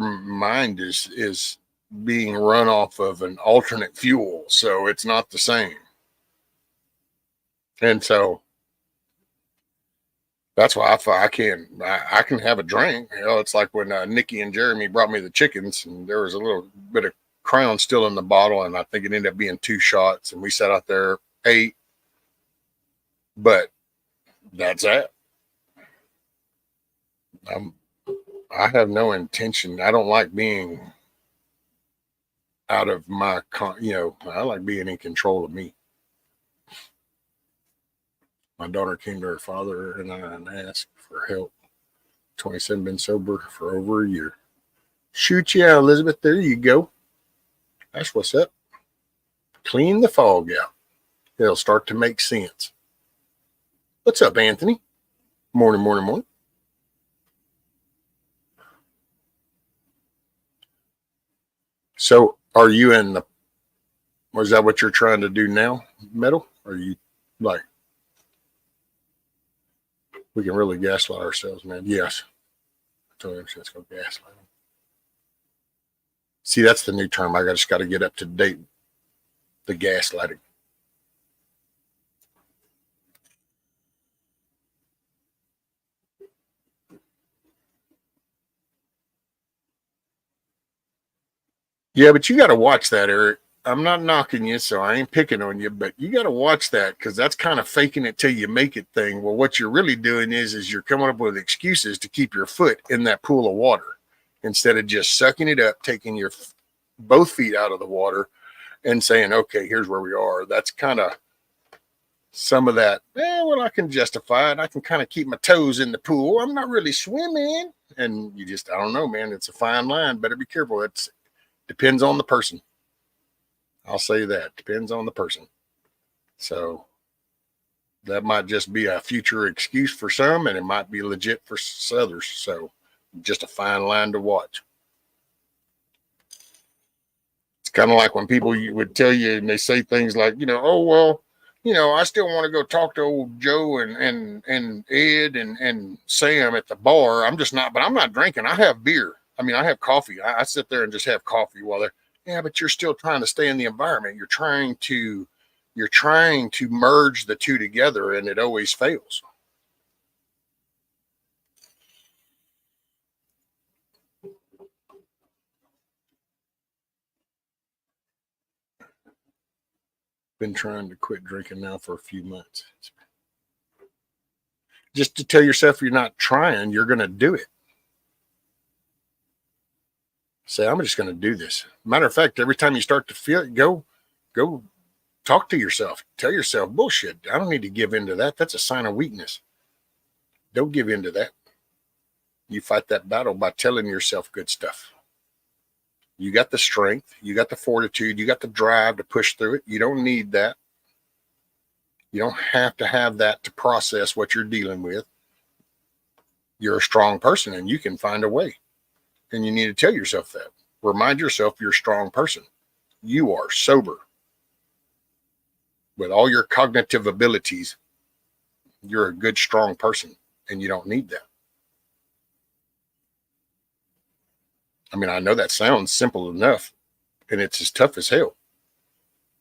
mind is being run off of an alternate fuel, so it's not the same. And so that's why I can have a drink. It's like when Nikki and Jeremy brought me the chickens, and there was a little bit of Crown still in the bottle, and I think it ended up being 2 shots, and we sat out there, ate. But that's it. I have no intention. I don't like being out of my, I like being in control of me. My daughter came to her father and I and asked for help. 27, been sober for over a year. Shoot, yeah, Elizabeth, there you go. That's what's up. Clean the fog out. It'll start to make sense. What's up, Anthony? Morning, morning, morning. So are you in the, or is that what you're trying to do now, Metal? Are you like, we can really gaslight ourselves, man? Yes. I told him, let's go gaslight him. See, that's the new term. I just got to get up to date. The gaslighting. Yeah, but you got to watch that, Eric. I'm not knocking you, so I ain't picking on you, but you got to watch that because that's kind of faking it till you make it thing. Well, what you're really doing is you're coming up with excuses to keep your foot in that pool of water instead of just sucking it up, taking your both feet out of the water and saying, okay, here's where we are. That's kind of some of that. Well, I can justify it. I can kind of keep my toes in the pool. I'm not really swimming. And you just, I don't know, man. It's a fine line. Better be careful. It depends on the person. I'll say that. Depends on the person. So that might just be a future excuse for some, and it might be legit for others. So just a fine line to watch. It's kind of like when people would tell you and they say things like, oh, well, I still want to go talk to old Joe and Ed and Sam at the bar. I'm not drinking. I have beer. I mean, I have coffee. I sit there and just have coffee while they're, yeah, but you're still trying to stay in the environment. You're trying to merge the two together, and it always fails. Been trying to quit drinking now for a few months. Just to tell yourself you're not trying, you're going to do it. Say, I'm just going to do this. Matter of fact, every time you start to feel it, go talk to yourself. Tell yourself, bullshit. I don't need to give in to that. That's a sign of weakness. Don't give in to that. You fight that battle by telling yourself good stuff. You got the strength. You got the fortitude. You got the drive to push through it. You don't need that. You don't have to have that to process what you're dealing with. You're a strong person and you can find a way. And you need to tell yourself that. Remind yourself you're a strong person. You are sober. With all your cognitive abilities, you're a good, strong person, and you don't need that. I mean, I know that sounds simple enough, and it's as tough as hell,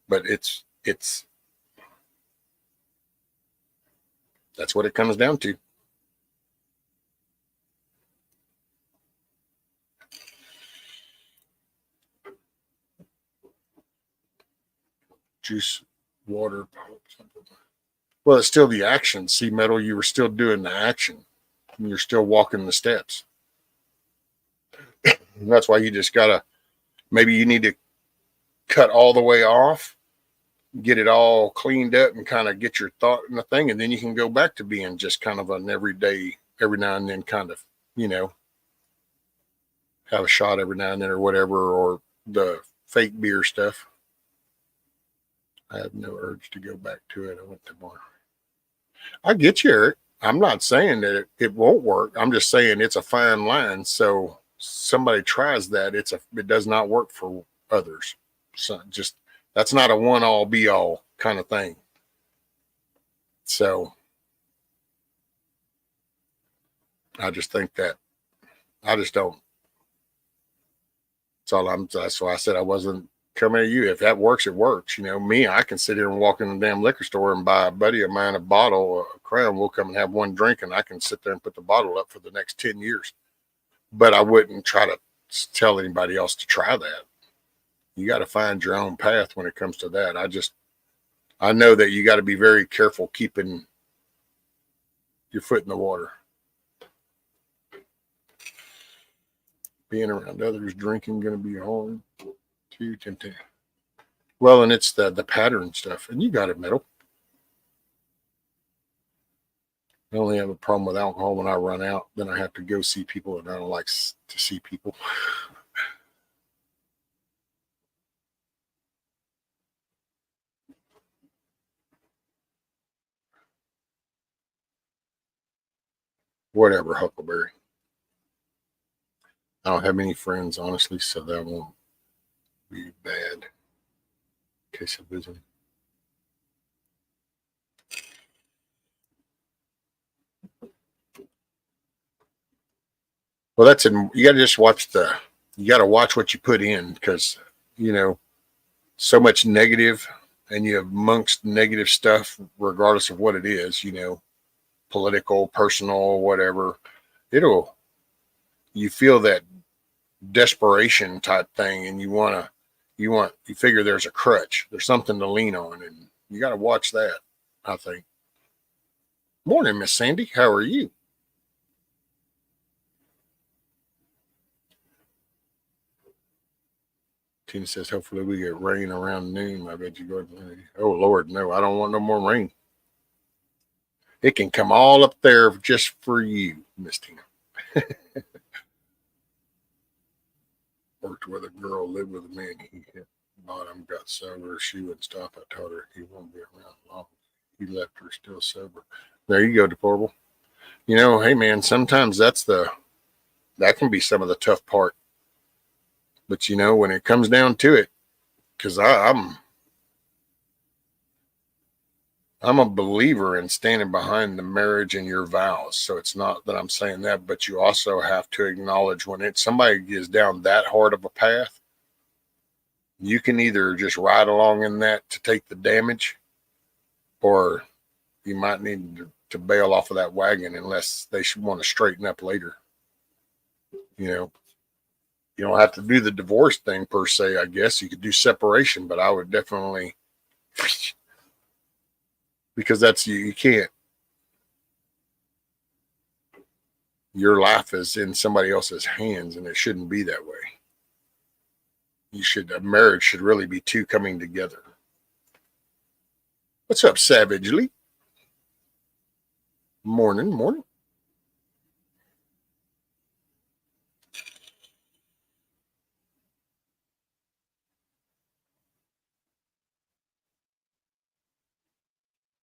but it's that's what it comes down to. juice, water, something. Well, it's still the action. See, Metal, you were still doing the action. And you're still walking the steps. And that's why you just gotta, maybe you need to cut all the way off, get it all cleaned up and kind of get your thought in the thing. And then you can go back to being just kind of an everyday, every now and then kind of, you know, have a shot every now and then or whatever, or the fake beer stuff. I have no urge to go back to it. I went to more. I get you, Eric. I'm not saying that it won't work. I'm just saying it's a fine line. So somebody tries that, it does not work for others. So just that's not a one all be all kind of thing. So I just think that I just don't. That's why I said I wasn't coming at you. If that works, it works. You know, me, I can sit here and walk in the damn liquor store and buy a buddy of mine a bottle, a Crown. We'll come and have one drink, and I can sit there and put the bottle up for the next 10 years. But I wouldn't try to tell anybody else to try that. You got to find your own path when it comes to that. I know that you got to be very careful keeping your foot in the water. Being around others drinking going to be hard. Too tempting. Well, and it's the pattern stuff. And you got it, Metal. I only have a problem with alcohol when I run out. Then I have to go see people, and I don't like to see people. Whatever, Huckleberry. I don't have many friends, honestly, so that won't be bad. In case of visiting. Well, that's in. You got to just watch you got to watch what you put in, because, you know, so much negative, and you have amongst negative stuff, regardless of what it is, you know, political, personal, whatever, you feel that desperation type thing, and you figure there's a crutch, there's something to lean on, and you got to watch that, I think. Morning, Miss Sandy. How are you? Tina says, hopefully we get rain around noon. I bet you go. Oh, Lord, no, I don't want no more rain. It can come all up there just for you, Miss Tina. Worked with a girl, lived with a man. He hit bottom, got sober. She wouldn't stop. I told her he won't be around long. He left her still sober. There you go, Deplorable. You know, hey, man, sometimes that can be some of the tough part. But, you know, when it comes down to it, because I'm a believer in standing behind the marriage and your vows. So it's not that I'm saying that, but you also have to acknowledge when somebody is down that hard of a path, you can either just ride along in that to take the damage, or you might need to bail off of that wagon unless they should want to straighten up later. You know, you don't have to do the divorce thing per se. I guess you could do separation, but I would definitely, because that's you can't. Your life is in somebody else's hands, and it shouldn't be that way. A marriage should really be two coming together. What's up, Savagely? Morning.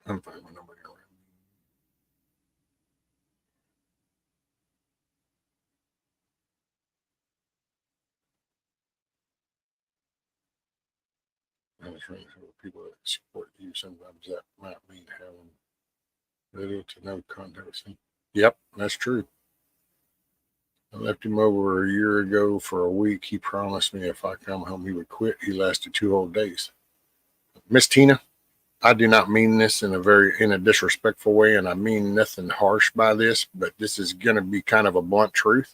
I'm fine with nobody around. I was trying to help people that support you. Sometimes that might mean having little to no contact. Yep, that's true. I left him over a year ago for a week. He promised me if I come home, he would quit. He lasted 2 whole days. Miss Tina, I do not mean this in a disrespectful way, and I mean nothing harsh by this, but this is going to be kind of a blunt truth.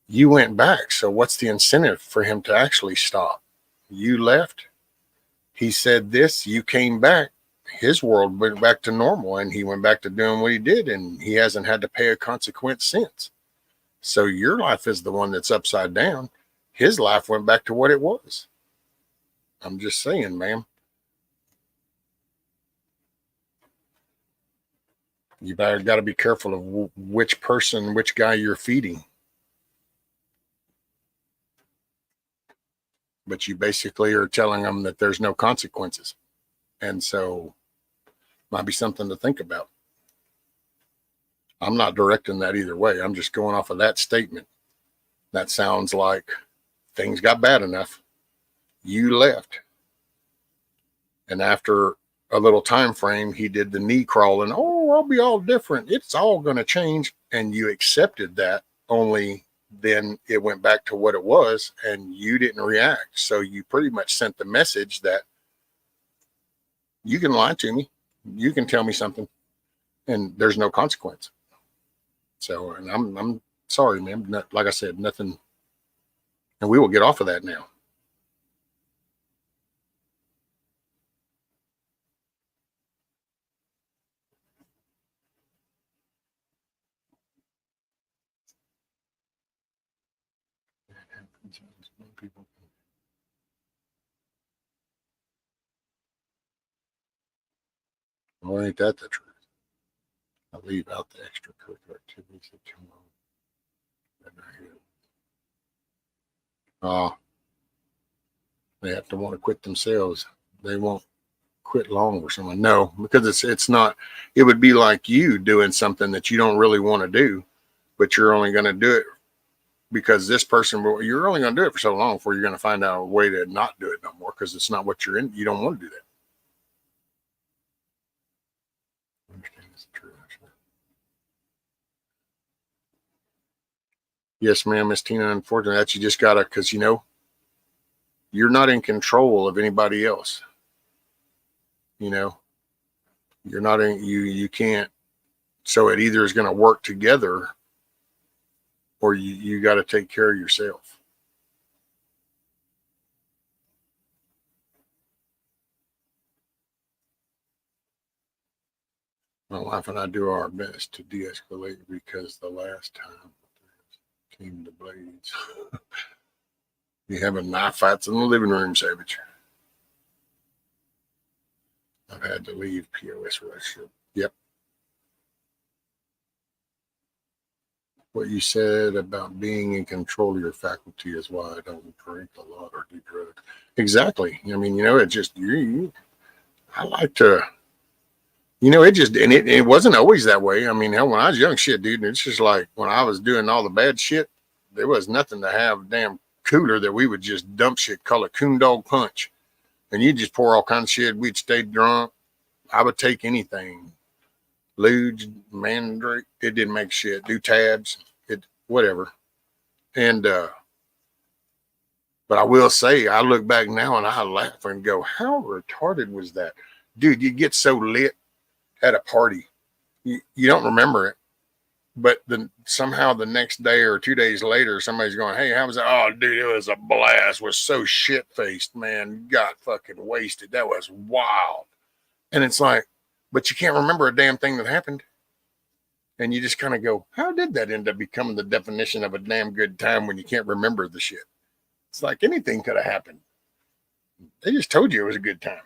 You went back, so what's the incentive for him to actually stop? You left. he said this, you came back, his world went back to normal, and he went back to doing what he did, and he hasn't had to pay a consequence since. So your life is the one that's upside down. His life went back to what it was. I'm just saying, ma'am. You better got to be careful of which person, which guy you're feeding. But you basically are telling them that there's no consequences. And so might be something to think about. I'm not directing that either way. I'm just going off of that statement. That sounds like things got bad enough. You left. And after a little time frame, he did the knee crawling. Oh, I'll be all different. It's all going to change. And you accepted that, only then it went back to what it was and you didn't react. So you pretty much sent the message that you can lie to me. You can tell me something and there's no consequence. So, and I'm sorry, ma'am. Like I said, nothing. And we will get off of that now. Well, ain't that the truth? I leave out the extracurricular activities that come on. They have to want to quit themselves. They won't quit long for someone. No, because it's not. It would be like you doing something that you don't really want to do, but you're only going to do it because this person. You're only going to do it for so long before you're going to find out a way to not do it no more because it's not what you're in. You don't want to do that. I understand it's true. Actually. Yes, ma'am, Miss Tina. Unfortunately, that you just gotta, because you're not in control of anybody else. You're not in. You can't. So it either is going to work together, or you got to take care of yourself. My wife and I do our best to de-escalate because the last time came to blades. You having knife fights in the living room, Savage. I've had to leave POS relationship. Yep. What you said about being in control of your faculty is why I don't drink a lot or do drugs. Exactly. I mean, it just I like to. It just, and it wasn't always that way. I mean, hell, when I was young, shit, dude, it's just like when I was doing all the bad shit, there was nothing to have a damn cooler that we would just dump shit, call it coon dog punch. And you just pour all kinds of shit. We'd stay drunk. I would take anything. Luge, mandrake, it didn't make shit. Do tabs, whatever. And, but I will say, I look back now and I laugh and go, how retarded was that? Dude, you get so lit at a party. You don't remember it, but then somehow the next day or 2 days later, somebody's going, hey, how was that? Oh, dude, it was a blast. Was so shit-faced, man. Got fucking wasted. That was wild. And it's like, but you can't remember a damn thing that happened. And you just kind of go, how did that end up becoming the definition of a damn good time when you can't remember the shit? It's like anything could have happened. They just told you it was a good time.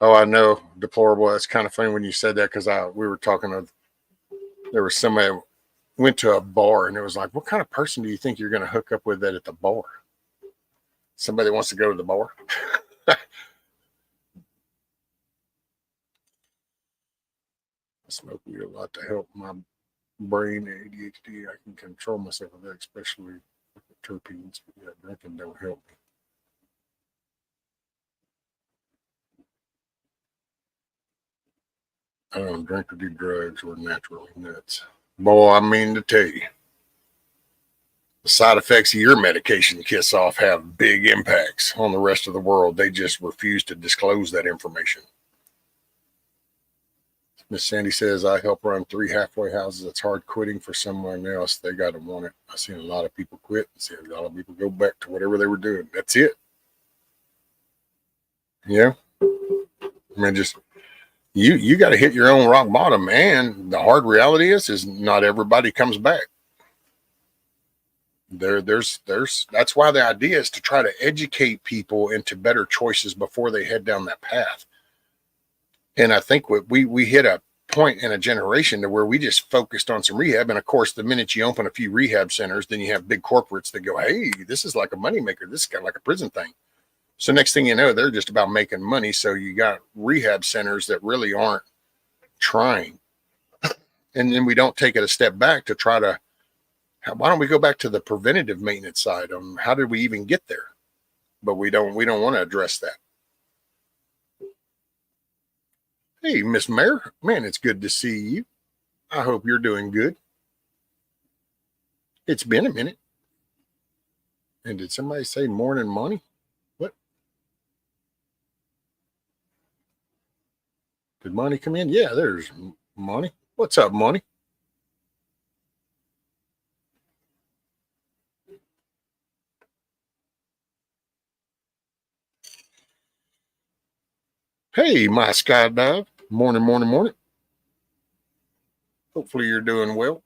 Oh, I know, deplorable. It's kind of funny when you said that because we were talking of there was somebody went to a bar and it was like, what kind of person do you think you're going to hook up with that at the bar? Somebody that wants to go to the bar. I smoke weed a lot to help my brain ADHD. I can control myself with that, especially with the terpenes. But yeah, drinking don't help me. I don't drink or do drugs or naturally nuts. Boy, I mean to tell you. The side effects of your medication, Kiss Off, have big impacts on the rest of the world. They just refuse to disclose that information. Miss Sandy says, I help run 3 halfway houses. It's hard quitting for someone else. They got to want it. I've seen a lot of people quit. I've seen a lot of people go back to whatever they were doing. That's it. Yeah. I mean, just you got to hit your own rock bottom. And the hard reality is not everybody comes back. There's that's why the idea is to try to educate people into better choices before they head down that path. And I think we hit a point in a generation to where we just focused on some rehab. And of course, the minute you open a few rehab centers, then you have big corporates that go, hey, this is like a moneymaker. This is kind of like a prison thing. So next thing you know, they're just about making money. So you got rehab centers that really aren't trying. And then we don't take it a step back to try to, why don't we go back to the preventative maintenance side? How did we even get there? But we don't want to address that. Hey, Miss Mayor, man, it's good to see you. I hope you're doing good. It's been a minute. And did somebody say morning money? What? Did money come in? Yeah, there's money. What's up, money? Hey, my skydive. Morning, morning, morning. Hopefully you're doing well.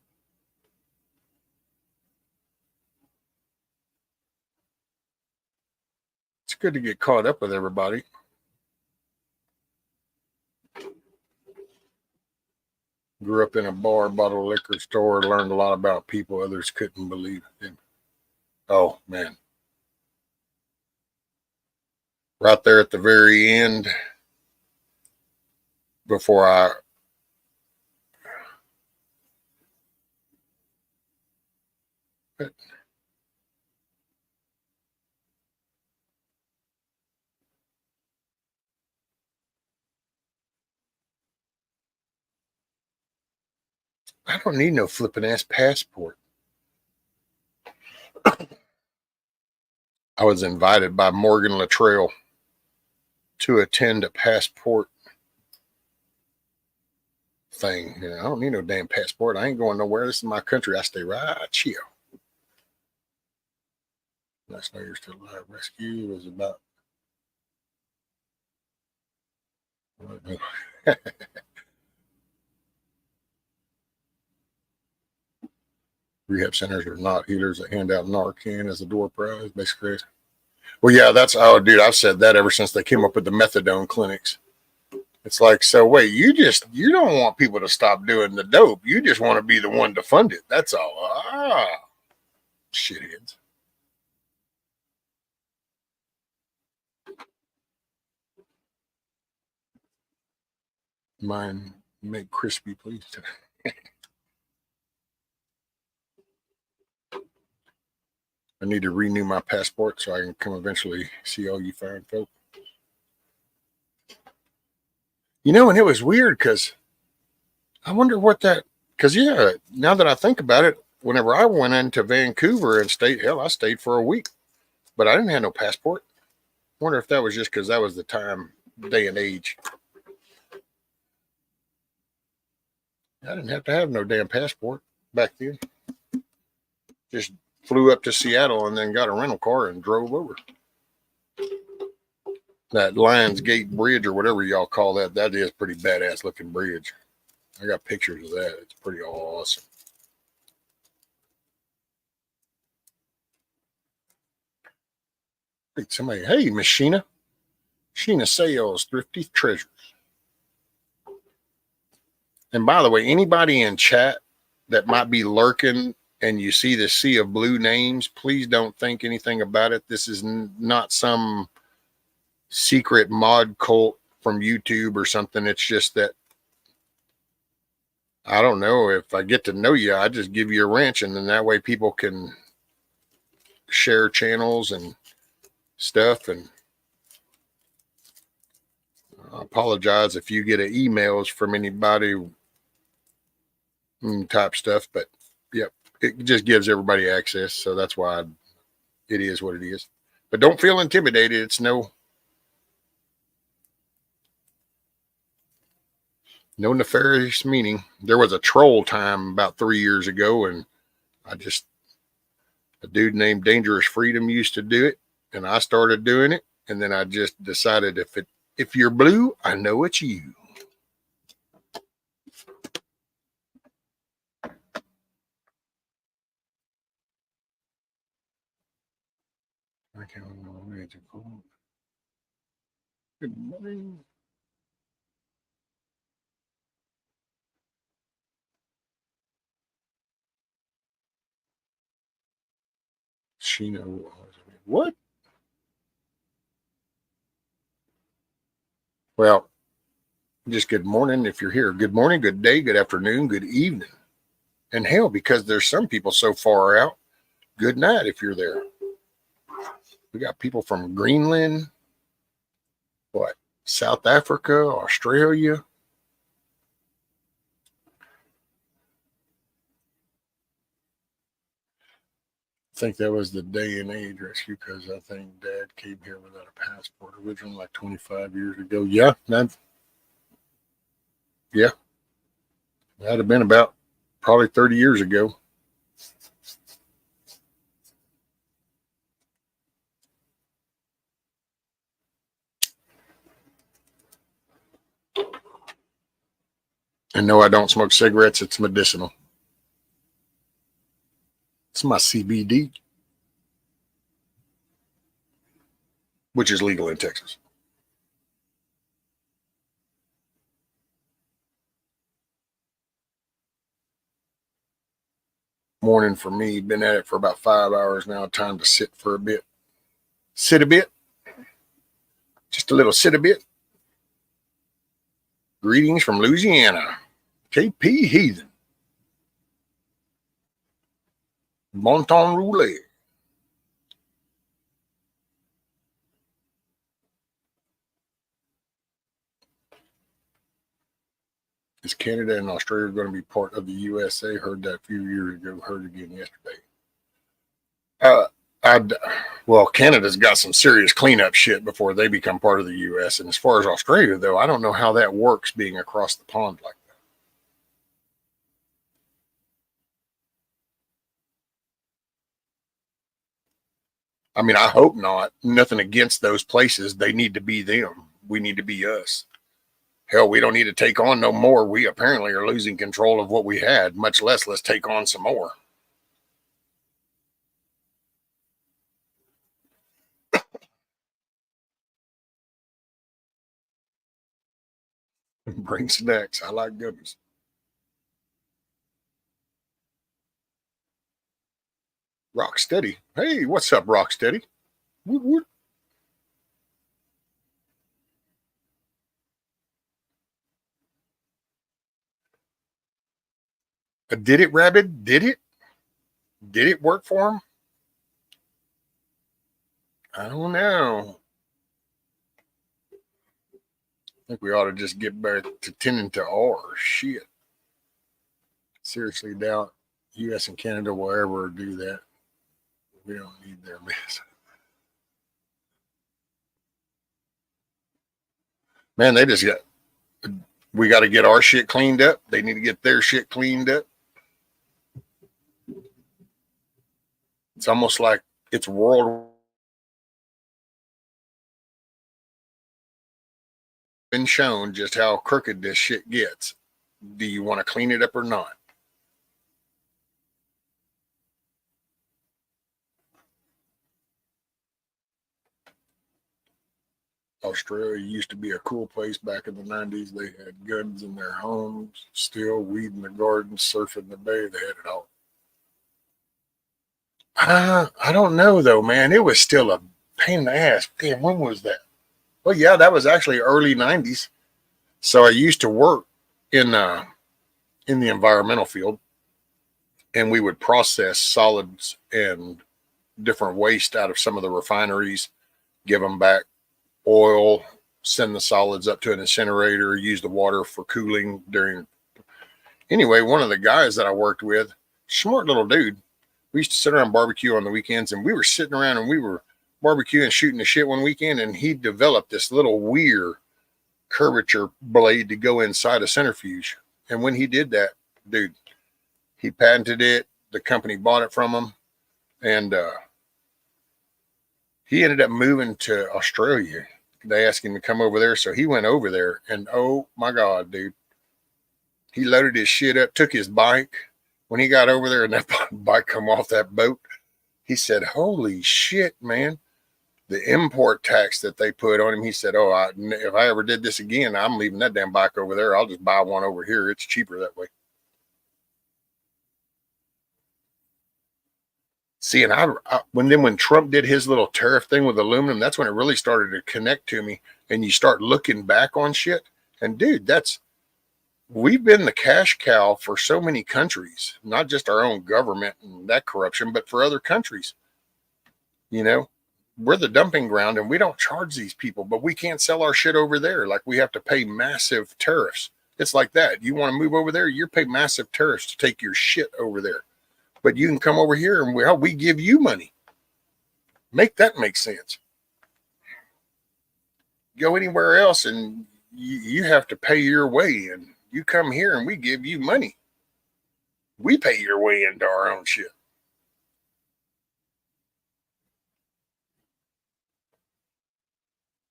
It's good to get caught up with everybody. Grew up in a bar, bottle liquor store, learned a lot about people others couldn't believe in. Oh, man. Right there at the very end, before I don't need no flipping ass passport. I was invited by Morgan Luttrell to attend a passport thing. You know, I don't need no damn passport. I ain't going nowhere. This is my country. I stay right chill. Nice to know you're still alive. Rescue was about rehab centers are not healers that hand out Narcan as a door prize, basically. Well, yeah, that's, oh, dude, I've said that ever since they came up with the methadone clinics. It's like, so wait, you don't want people to stop doing the dope. You just want to be the one to fund it. That's all. Shitheads. Mine make crispy, please. I need to renew my passport so I can come eventually see all you fine folk. You know, and it was weird because I wonder what that, because yeah, now that I think about it, whenever I went into Vancouver and stayed, I stayed for a week, but I didn't have no passport. I wonder if that was just because that was the time, day and age. I didn't have to have no damn passport back then. Just flew up to Seattle and then got a rental car and drove over. That Lions Gate Bridge or whatever y'all call that, that is pretty badass looking bridge. I got pictures of that. It's pretty awesome. Hey, somebody, hey, Miss Sheena. Sheena Sales, Thrifty Treasures. And by the way, anybody in chat that might be lurking and you see the sea of blue names, please don't think anything about it. This is not some secret mod cult from YouTube or something. It's just that, I don't know, if I get to know you, I just give you a wrench, and then that way people can share channels and stuff. And I apologize if you get emails from anybody type stuff, but yep, it just gives everybody access. So that's why it is what it is. But don't feel intimidated. It's no nefarious meaning. There was a troll time about 3 years ago, and a dude named Dangerous Freedom used to do it, and I started doing it, and then I just decided if you're blue, I know it's you. I can't remember what it's called. Good morning. Sheena. What? Well, just good morning if you're here. Good morning, good day, good afternoon, good evening. And hell, because there's some people so far out, good night if you're there. We got people from Greenland, South Africa, Australia. I think that was the day and age rescue because I think Dad came here without a passport originally, like 25 years ago. Yeah, that'd have been about probably 30 years ago. And no, I don't smoke cigarettes. It's medicinal. It's my CBD, which is legal in Texas. Morning for me. Been at it for about 5 hours now. Time to sit for a bit. Sit a bit. Just a little sit a bit. Greetings from Louisiana. KP Heathen. Bon temps roulé. Is Canada and Australia going to be part of the USA? Heard that a few years ago. Heard again yesterday. Well, Canada's got some serious cleanup shit before they become part of the U.S. And as far as Australia, though, I don't know how that works being across the pond like that. I mean, I hope not. Nothing against those places. They need to be them. We need to be us. Hell, we don't need to take on no more. We apparently are losing control of what we had, much less let's take on some more. Bring snacks. I like gummies. Rocksteady. Hey, what's up, Rocksteady? Woot woot. Did it, Rabbit? Did it? Did it work for him? I don't know. I think we ought to just get back to tending to our shit. Seriously doubt U.S. and Canada will ever do that. We don't need their mess. Man, we got to get our shit cleaned up. They need to get their shit cleaned up. It's almost like it's world been shown just how crooked this shit gets. Do you want to clean it up or not? Australia used to be a cool place back in the 90s. They had guns in their homes, still weed in the gardens, surfing the bay. They had it all. I don't know though, man. It was still a pain in the ass. Damn, when was that? Well, yeah, that was actually early 90s. So I used to work in the environmental field, and we would process solids and different waste out of some of the refineries, give them back oil, send the solids up to an incinerator, use the water for cooling during. Anyway, one of the guys that I worked with, Smart little dude. We used to sit around barbecue on the weekends, and we were sitting around and we were barbecuing, shooting the shit one weekend, and he developed this little weir curvature blade to go inside a centrifuge. And when he did that, dude, he patented it. The company bought it from him, and he ended up moving to Australia. They asked him to come over there, so he went over there, and oh my God, dude, he loaded his shit up, took his bike. When he got over there and that bike come off that boat, he said, holy shit, man. The import tax that they put on him, he said, oh, if I ever did this again, I'm leaving that damn bike over there. I'll just buy one over here. It's cheaper that way. See, and when Trump did his little tariff thing with aluminum, that's when it really started to connect to me. And you start looking back on shit. And dude, we've been the cash cow for so many countries, not just our own government and that corruption, but for other countries. You know, we're the dumping ground, and we don't charge these people, but we can't sell our shit over there. Like, we have to pay massive tariffs. It's like that. You want to move over there, you pay massive tariffs to take your shit over there. But you can come over here and we give you money. Make that make sense. Go anywhere else and you have to pay your way, and you come here and we give you money. We pay your way into our own shit.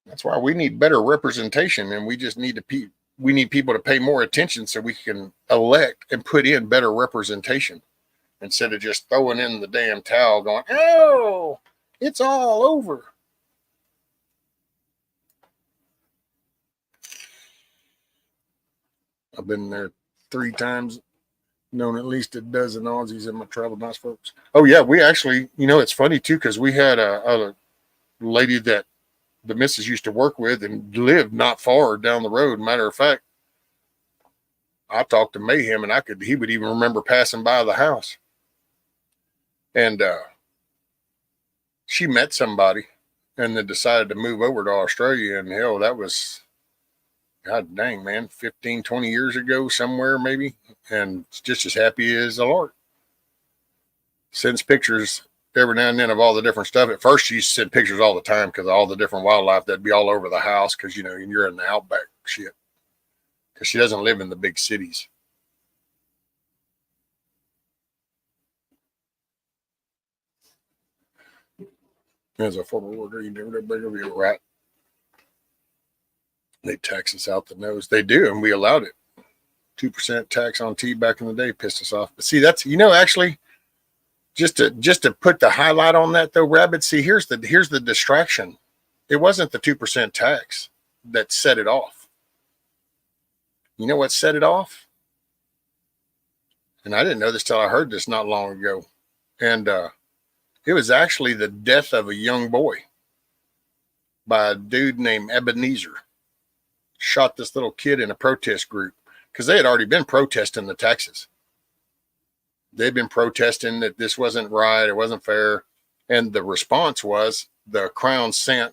That's why we need better representation, and we just need we need people to pay more attention so we can elect and put in better representation instead of just throwing in the damn towel going, oh, it's all over. I've been there 3 times, known at least a dozen Aussies in my travel nice folks. Oh yeah, we actually, it's funny too, because we had a lady that the missus used to work with and lived not far down the road. Matter of fact, I talked to Mayhem, and he would even remember passing by the house. And she met somebody and then decided to move over to Australia. And hell, that was, God dang, man, 15, 20 years ago somewhere maybe. And just as happy as a lark. Sends pictures every now and then of all the different stuff. At first, she sent pictures all the time because of all the different wildlife that'd be all over the house because, you're in the outback shit. Because she doesn't live in the big cities. As a former worker, you never bring over your rat. They tax us out the nose. They do, and we allowed it. 2% tax on tea back in the day pissed us off. But see, that's, actually, just to put the highlight on that though, Rabbit, see, here's the distraction. It wasn't the 2% tax that set it off. You know what set it off? And I didn't know this till I heard this not long ago. And it was actually the death of a young boy by a dude named Ebenezer. Shot this little kid in a protest group because they had already been protesting the taxes. They'd been protesting that this wasn't right, it wasn't fair. And the response was the Crown sent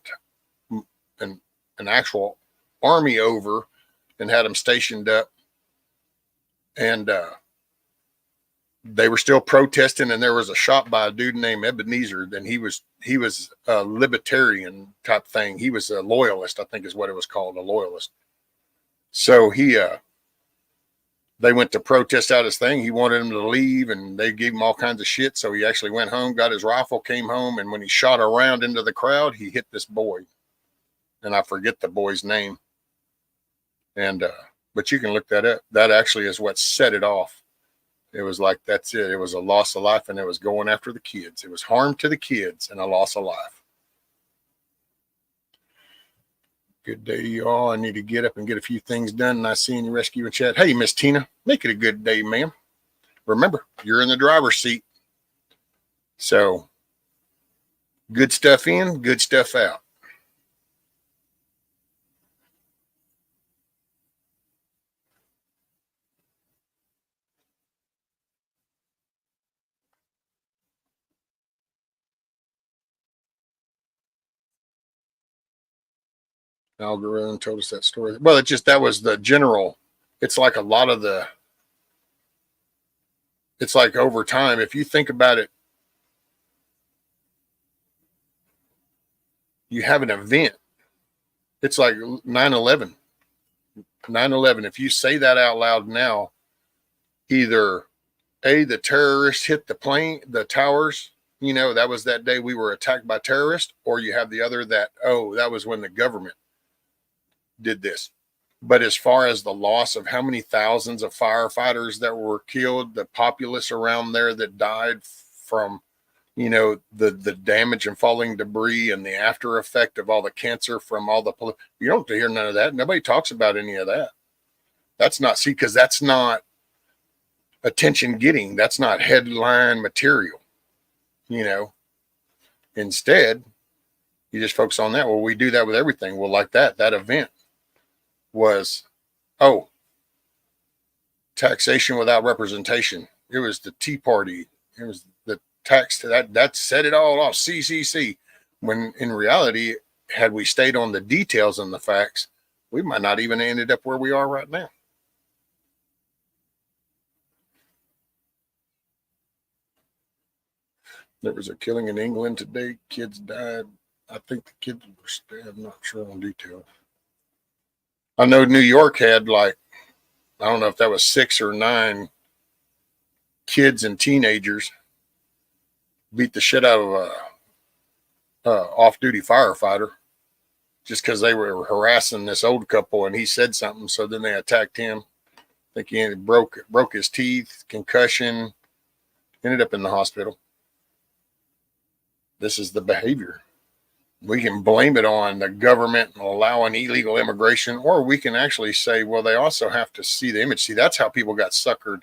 an actual army over and had them stationed up. And they were still protesting, and there was a shot by a dude named Ebenezer. And he was a libertarian type thing. He was a loyalist, I think is what it was called, a loyalist. So they went to protest out his thing. He wanted him to leave, and they gave him all kinds of shit. So he actually went home, got his rifle, came home, and when he shot around into the crowd, he hit this boy. And I forget the boy's name. And but you can look that up. That actually is what set it off. It was like, that's it. It was a loss of life, and it was going after the kids. It was harm to the kids and a loss of life. Good day to you all. I need to get up and get a few things done, and I see you rescue and chat. Hey, Miss Tina, make it a good day, ma'am. Remember, you're in the driver's seat. So, good stuff in, good stuff out. Algorithm told us that story. Well, that was the general. It's like a lot of the It's like over time, if you think about it, you have an event. It's like 9/11. 9/11. If you say that out loud now, either A, the terrorists hit the towers, that was that day we were attacked by terrorists, or you have the other that, oh, that was when the government did this. But as far as the loss of how many thousands of firefighters that were killed, the populace around there that died from, the damage and falling debris and the after effect of all the cancer from all the, you don't hear none of that. Nobody talks about any of that. That's not, see, because that's not attention getting. That's not headline material, Instead, you just focus on that. Well, we do that with everything. Well, like that event was, oh, taxation without representation. It was the Tea Party. It was the tax that set it all off. CCC. When in reality, had we stayed on the details and the facts, we might not even ended up where we are right now. There was a killing in England today. Kids died. I think the kids were stabbed. I'm not sure on detail. I know New York had I don't know if that was 6 or 9 kids and teenagers beat the shit out of a off-duty firefighter just because they were harassing this old couple and he said something. So then they attacked him. I think he broke his teeth, concussion, ended up in the hospital. This is the behavior. We can blame it on the government and allowing illegal immigration, or we can actually say, well, they also have to see the image. See, that's how people got suckered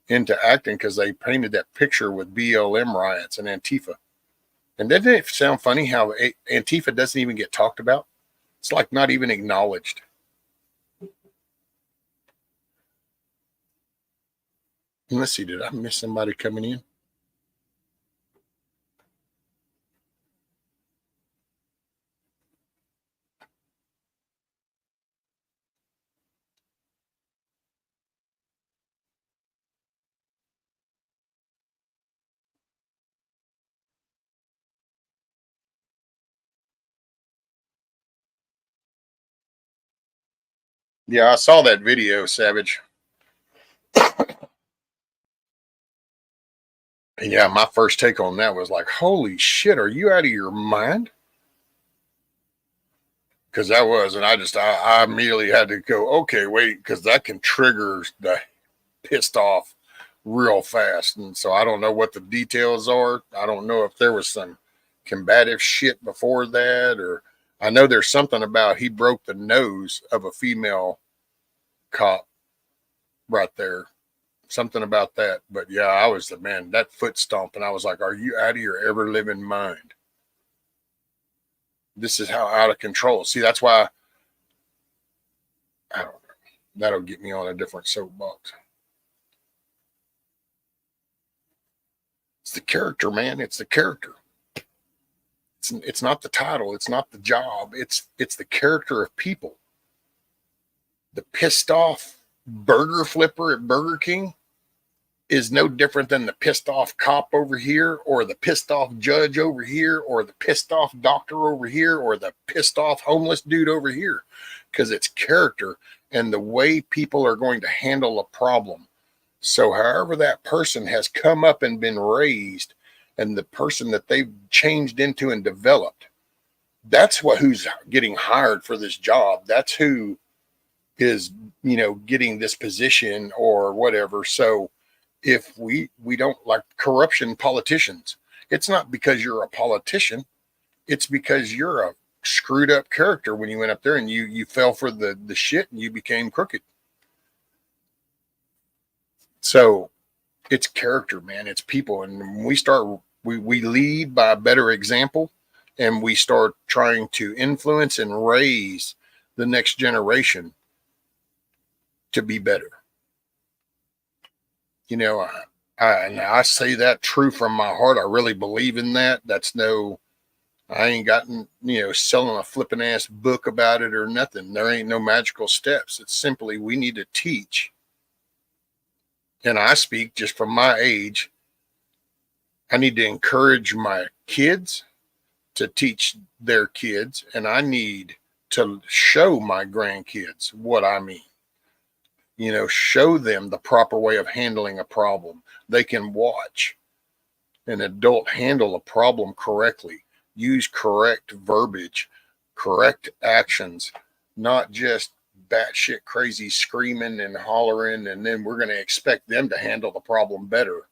into acting, because they painted that picture with BLM riots and Antifa. And doesn't it sound funny how Antifa doesn't even get talked about? It's like not even acknowledged. And let's see, did I miss somebody coming in? Yeah, I saw that video, Savage. Yeah, my first take on that was like, holy shit, are you out of your mind? Because that was, and I immediately had to go, okay, wait, because that can trigger the pissed off real fast. And so I don't know what the details are. I don't know if there was some combative shit before that, or I know there's something about he broke the nose of a female cop right there. Something about that. But yeah, I was the man, that foot stomp, and I was like, are you out of your ever living mind? This is how out of control. See, that's why I don't know. That'll get me on a different soapbox. It's the character, man. It's the character. It's not the title. It's not the job. It's the character of people. The pissed off burger flipper at Burger King is no different than the pissed off cop over here, or the pissed off judge over here, or the pissed off doctor over here, or the pissed off homeless dude over here, because it's character and the way people are going to handle a problem. So however that person has come up and been raised, and the person that they've changed into and developed, that's who's getting hired for this job. That's who is, getting this position or whatever. So if we don't like corruption politicians, it's not because you're a politician. It's because you're a screwed up character when you went up there and you fell for the shit and you became crooked. So it's character, man. It's people. And when we lead by a better example, and we start trying to influence and raise the next generation to be better. I say that true from my heart. I really believe in that. I ain't gotten, selling a flipping ass book about it or nothing. There ain't no magical steps. It's simply, we need to teach and I speak just from my age, I need to encourage my kids to teach their kids, and I need to show my grandkids what I mean. Show them the proper way of handling a problem. They can watch an adult handle a problem correctly, use correct verbiage, correct actions, not just batshit crazy screaming and hollering, and then we're going to expect them to handle the problem better.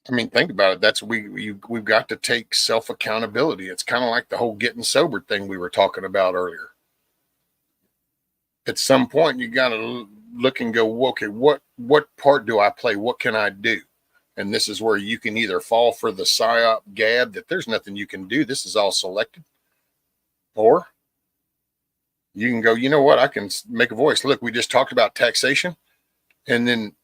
I mean, think about it. That's we've got to take self accountability. It's kind of like the whole getting sober thing we were talking about earlier. At some point, you got to look and go, okay, what part do I play? What can I do? And this is where you can either fall for the psyop gab that there's nothing you can do. This is all selected, or you can go, you know what? I can make a voice. Look, we just talked about taxation, and then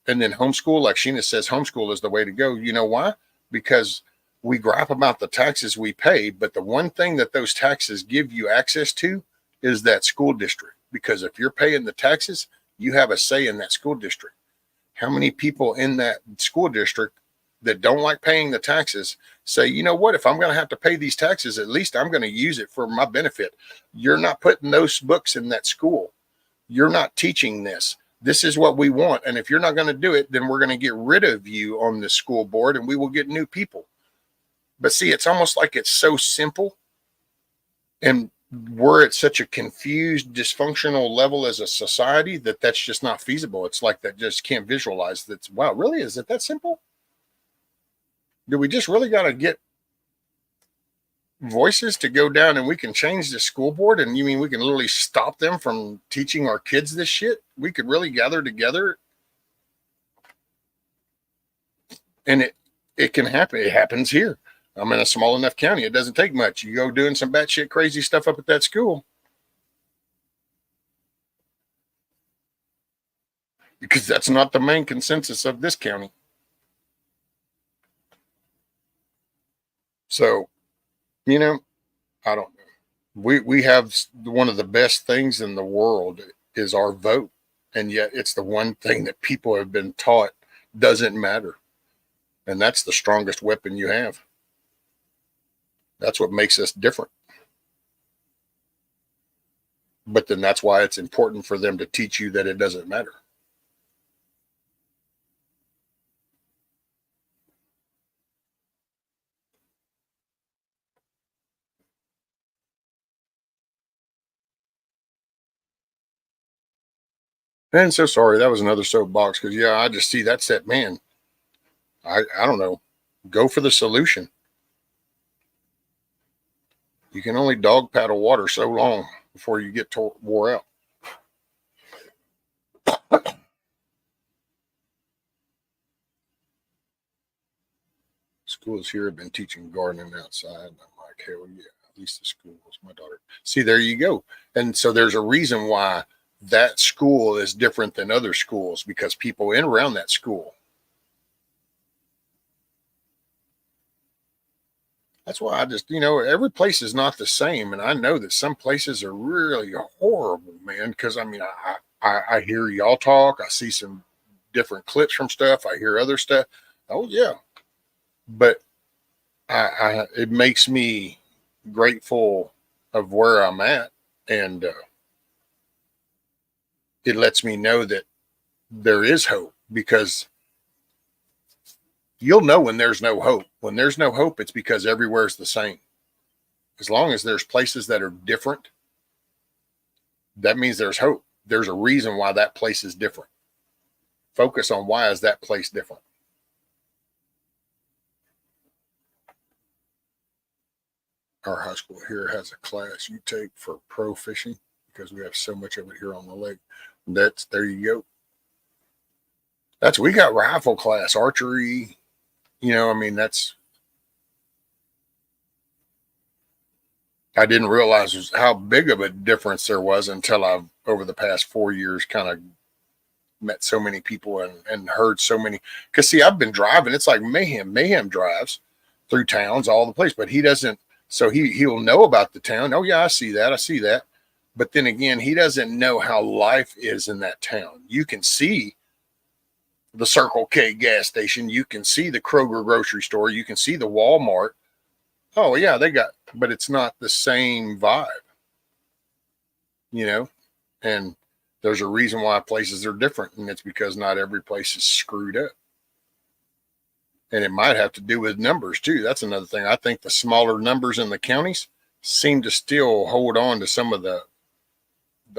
and then homeschool, like Sheena says, homeschool is the way to go. You know why? Because we gripe about the taxes we pay, but the one thing that those taxes give you access to is that school district. Because if you're paying the taxes, you have a say in that school district. How many people in that school district that don't like paying the taxes say, you know what, if I'm going to have to pay these taxes, at least I'm going to use it for my benefit. You're not putting those books in that school. You're not teaching this. This is what we want. And if you're not going to do it, then we're going to get rid of you on the school board and we will get new people. But see, it's almost like it's so simple. And we're at such a confused, dysfunctional level as a society that's just not feasible. It's like that just can't visualize that. Wow, really? Is it that simple? Do we just really got to get voices to go down and we can change the school board? And you mean we can literally stop them from teaching our kids this shit? We could really gather together and it can happen. It happens here. I'm in a small enough county. It doesn't take much. You go doing some batshit crazy stuff up at that school, because that's not the main consensus of this county. So, I don't know. We have one of the best things in the world is our vote. And yet it's the one thing that people have been taught doesn't matter. And that's the strongest weapon you have. That's what makes us different. But then that's why it's important for them to teach you that it doesn't matter. And so sorry, that was another soapbox because I just see that's that man. I don't know. Go for the solution. You can only dog paddle water so long before you get wore out. Schools here have been teaching gardening outside. I'm like, hell yeah, at least the schools. My daughter. See, there you go. And so there's a reason why that school is different than other schools, because people in around that school. That's why I just, every place is not the same. And I know that some places are really horrible, man. Because I mean, I hear y'all talk. I see some different clips from stuff. I hear other stuff. Oh yeah. But it makes me grateful of where I'm at. And it lets me know that there is hope, because you'll know when there's no hope. When there's no hope, it's because everywhere's the same. As long as there's places that are different, that means there's hope. There's a reason why that place is different. Focus on why is that place different. Our high school here has a class you take for pro fishing because we have so much of it here on the lake. There you go. We got rifle class, archery. I didn't realize how big of a difference there was until I've, over the past 4 years, kind of met so many people and heard so many. Because, see, I've been driving. It's like Mayhem. Mayhem drives through towns all the place, but he doesn't So he'll know about the town. Oh yeah, I see that. I see that. But then again, he doesn't know how life is in that town. You can see the Circle K gas station. You can see the Kroger grocery store. You can see the Walmart. Oh yeah, but it's not the same vibe, you know? And there's a reason why places are different. And it's because not every place is screwed up. And it might have to do with numbers too. That's another thing. I think the smaller numbers in the counties seem to still hold on to some of the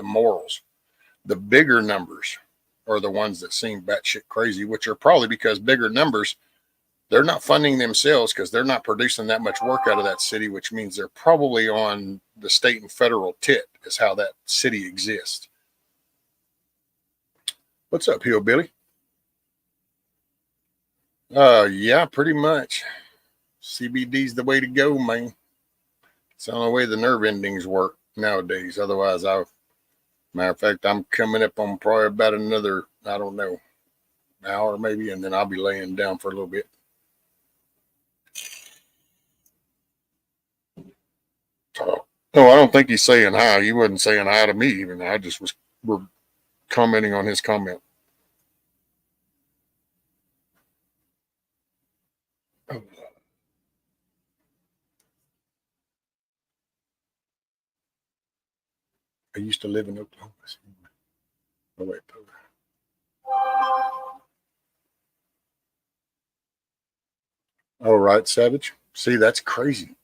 morals. The bigger numbers are the ones that seem batshit crazy, which are probably because bigger numbers, they're not funding themselves because they're not producing that much work out of that city, which means they're probably on the state and federal tit is how that city exists. What's up, Hillbilly? Yeah, pretty much. CBD's the way to go, man. It's the only way the nerve endings work nowadays. Otherwise, matter of fact, I'm coming up on probably about another, I don't know, hour maybe, and then I'll be laying down for a little bit. Oh, no, I don't think he's saying hi. He wasn't saying hi to me even. I just we're commenting on his comment. Oh. I used to live in Oklahoma. Oh, wait. All right, Savage. See, that's crazy.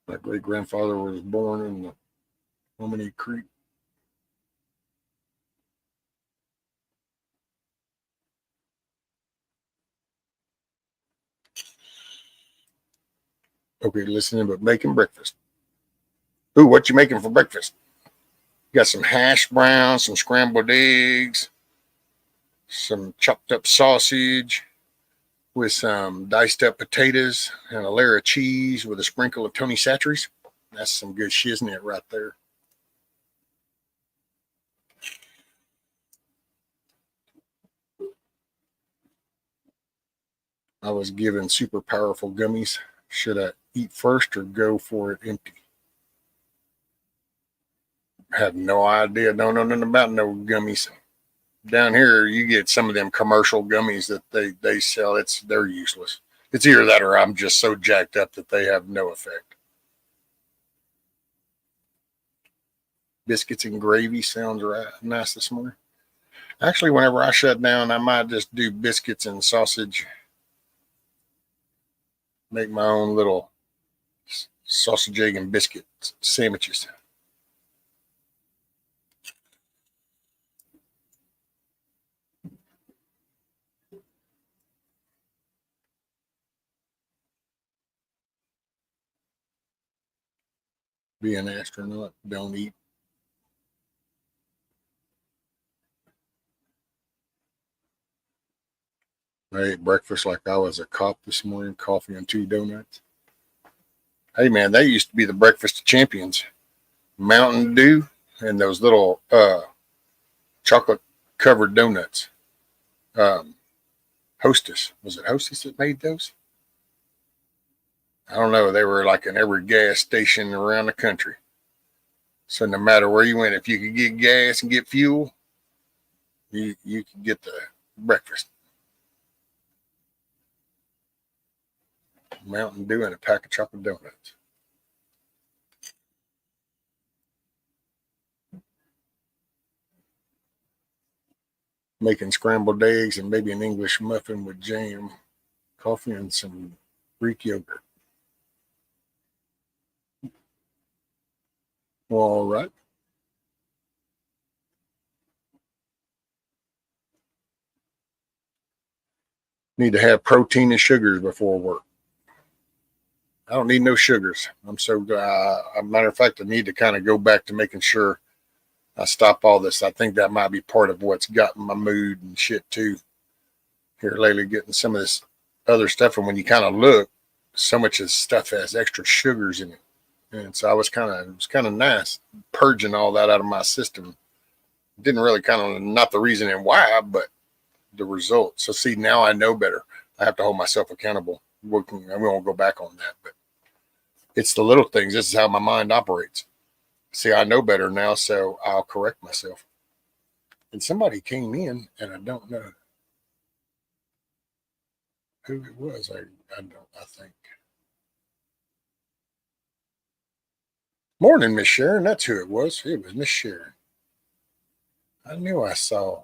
My great grandfather was born in the Hominy Creek. Okay, listening, but making breakfast. Ooh, what you making for breakfast? You got some hash browns, some scrambled eggs, some chopped up sausage with some diced up potatoes and a layer of cheese with a sprinkle of Tony Chachere's. That's some good shiznit right there. I was given super powerful gummies. Should I eat first or go for it empty? Have no idea. Don't know nothing about no gummies. Down here, you get some of them commercial gummies that they sell. They're useless. It's either that or I'm just so jacked up that they have no effect. Biscuits and gravy sounds right nice this morning. Actually, whenever I shut down, I might just do biscuits and sausage. Make my own little sausage, egg, and biscuit sandwiches. Be an astronaut, don't eat. I ate breakfast like I was a cop this morning, coffee and 2 donuts. Hey man, they used to be the breakfast of champions. Mountain Dew and those little chocolate covered donuts. Hostess. Was it Hostess that made those? I don't know. They were like in every gas station around the country. So no matter where you went, if you could get gas and get fuel, you could get the breakfast. Mountain Dew and a pack of chocolate donuts. Making scrambled eggs and maybe an English muffin with jam, coffee, and some Greek yogurt. All right. Need to have protein and sugars before work. I don't need no sugars. I'm so a matter of fact, I need to kind of go back to making sure I stop all this. I think that might be part of what's gotten my mood and shit too. Here lately, getting some of this other stuff, and when you kind of look, so much of this stuff has extra sugars in it, and so it was kind of nice purging all that out of my system. Didn't really kind of not the reason and why, but the results. So see, now I know better. I have to hold myself accountable. We won't go back on that, but it's the little things. This is how my mind operates. See, I know better now, so I'll correct myself. And somebody came in, and I don't know who it was. I think. Morning, Miss Sharon. That's who it was. It was Miss Sharon. I knew I saw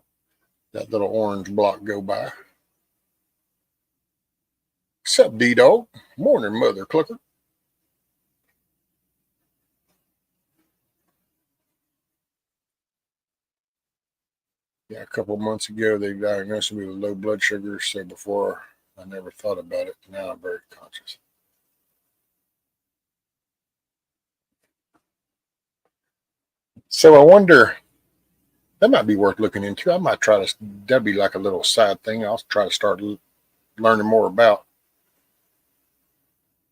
that little orange block go by. Sup, D-Dog? Morning, Mother Clucker. Yeah, a couple of months ago, they diagnosed me with low blood sugar. So before, I never thought about it. Now I'm very conscious. So I wonder, that might be worth looking into. I might try to, that'd be like a little side thing. I'll try to start learning more about.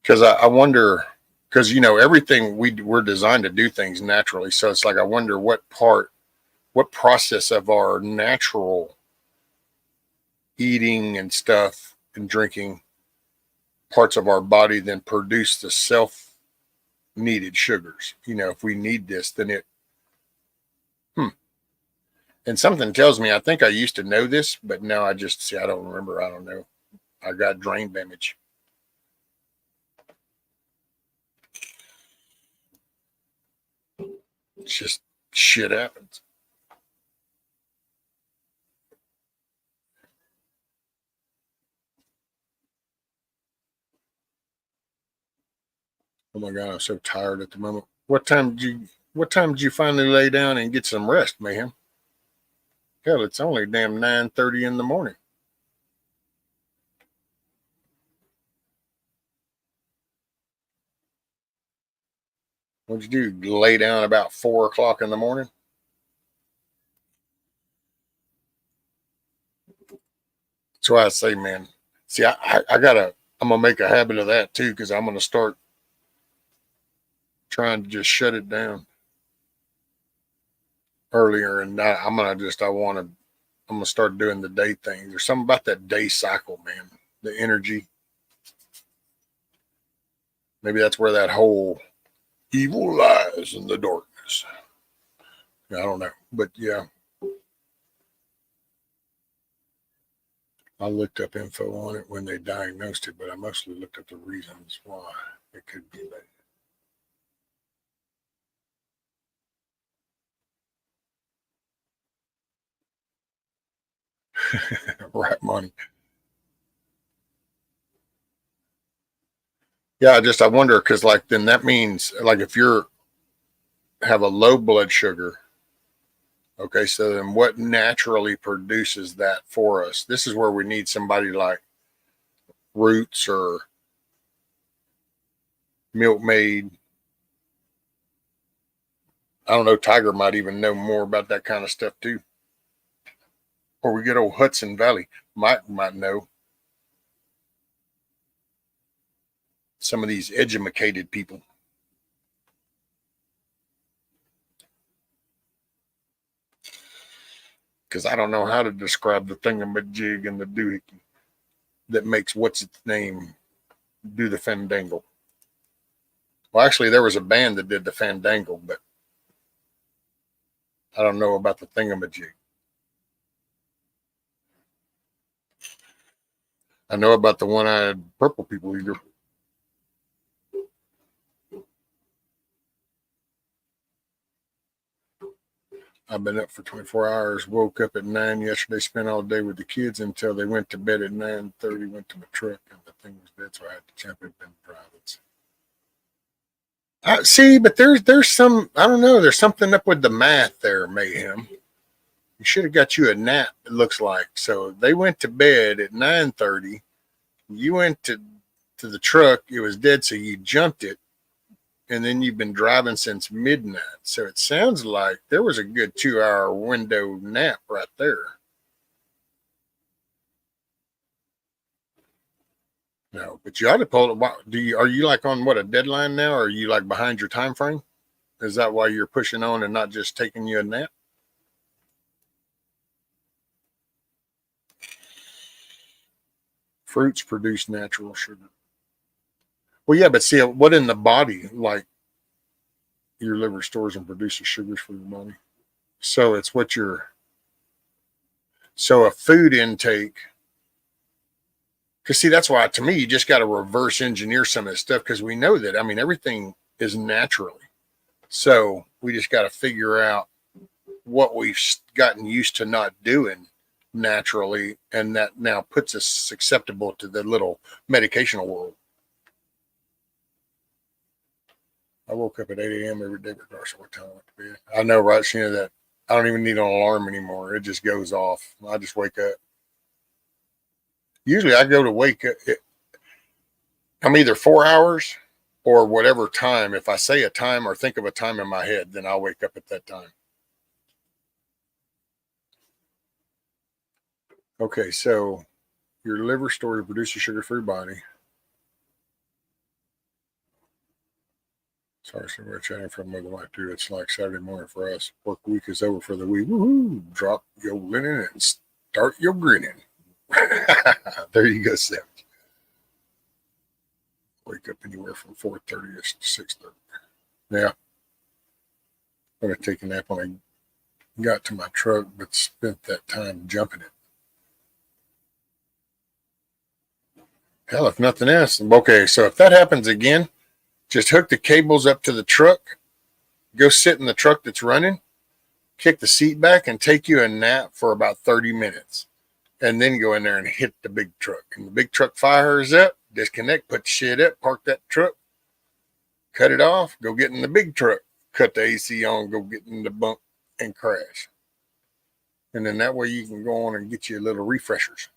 Because I wonder, because, everything we're designed to do things naturally. So it's like, I wonder what process of our natural eating and stuff and drinking parts of our body then produce the self needed sugars. If we need this, then and something tells me, I think I used to know this, but now I don't remember. I don't know. I got brain damage. It's just shit happens. Oh my God, I'm so tired at the moment. What time did you finally lay down and get some rest, Mayhem? Hell, it's only damn 9:30 in the morning. What'd you do? Lay down about 4 o'clock in the morning? That's why I say, man. See, I'm gonna make a habit of that too, because I'm gonna start trying to just shut it down earlier, and I'm gonna start doing the day thing. There's something about that day cycle, man. The energy. Maybe that's where that whole evil lies in the darkness. I don't know, but yeah, I looked up info on it when they diagnosed it, but I mostly looked up the reasons why it could be bad. Right, money. Yeah, I wonder, because like then that means, like, if you're have a low blood sugar, okay, so then what naturally produces that for us? This is where we need somebody like Roots or Milkmaid. I don't know, Tiger might even know more about that kind of stuff too. Or we get old Hudson Valley might know. Some of these educated people. Because I don't know how to describe the thingamajig and the doohickey that makes what's its name do the fandangle. Well, actually, there was a band that did the fandangle, but I don't know about the thingamajig. I know about the one-eyed purple people eater. I've been up for 24 hours, woke up at 9 yesterday, spent all day with the kids until they went to bed at 9:30, went to my truck, and the thing was dead, so I had to jump in and drive it. See, but there's some, I don't know, there's something up with the math there, Mayhem. You should have got you a nap, it looks like. So they went to bed at 9:30. You went to the truck, it was dead, so you jumped it, and then you've been driving since midnight. So it sounds like there was a good 2-hour window nap right there. No, but you ought to pull it. Are you like on a deadline now? Or are you like behind your time frame? Is that why you're pushing on and not just taking you a nap? Fruits produce natural sugar. Well, yeah, but see, what in the body, like your liver stores and produces sugars for your body. So it's what so a food intake, because see, that's why to me, you just got to reverse engineer some of this stuff because we know that, I mean, everything is naturally. So we just got to figure out what we've gotten used to not doing naturally, and that now puts us susceptible to the little medicational world. I woke up at 8 a.m. every day, regardless of what time I went to bed. I know, right, Sheena, that I don't even need an alarm anymore. It just goes off. I just wake up. Usually I go to wake up. I'm either 4 hours or whatever time. If I say a time or think of a time in my head, then I'll wake up at that time. Okay, so your liver stores produces sugar for your body. Sorry, so we're chatting from Mother Life too. It's like Saturday morning for us. Work week is over for the week. Woohoo! Drop your linen and start your grinning. There you go, Sam. Wake up anywhere from 4:30 to 6:30. Yeah, I'm gonna take a nap when I got to my truck, but spent that time jumping it. Hell, if nothing else, okay. So if that happens again, just hook the cables up to the truck, go sit in the truck that's running, kick the seat back, and take you a nap for about 30 minutes. And then go in there and hit the big truck. And the big truck fires up, disconnect, put the shit up, park that truck, cut it off, go get in the big truck, cut the AC on, go get in the bunk and crash. And then that way you can go on and get you a little refreshers.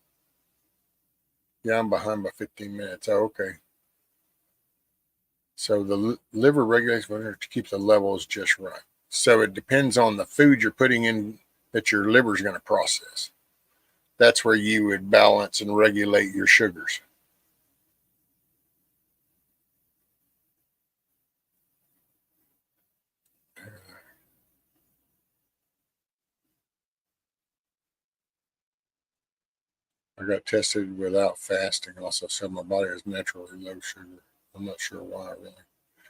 Yeah, I'm behind by 15 minutes. Oh, okay. So the liver regulates whether to keep the levels just right. So it depends on the food you're putting in that your liver is going to process. That's where you would balance and regulate your sugars. I got tested without fasting. Also said my body has naturally low sugar. I'm not sure why, really.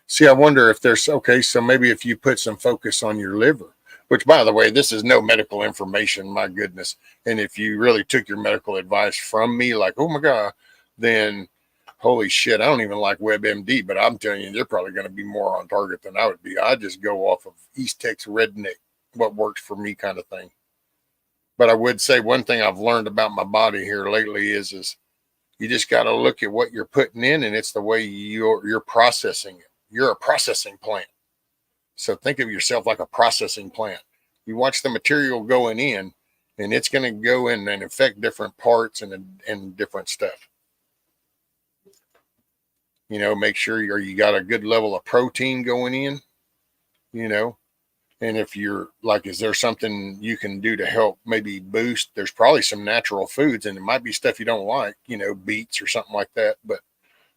See, I wonder if there's, okay, so maybe if you put some focus on your liver, which, by the way, this is no medical information, my goodness. And if you really took your medical advice from me, like, oh my God, then holy shit, I don't even like WebMD, but I'm telling you, they're probably going to be more on target than I would be. I just go off of East Texas redneck, what works for me kind of thing. But I would say one thing I've learned about my body here lately is you just got to look at what you're putting in, and it's the way you're processing it. You're a processing plant. So think of yourself like a processing plant. You watch the material going in, and it's going to go in and affect different parts and different stuff. You know, make sure you got a good level of protein going in, you know. And if you're like, is there something you can do to help maybe boost? There's probably some natural foods, and it might be stuff you don't like, you know, beets or something like that. But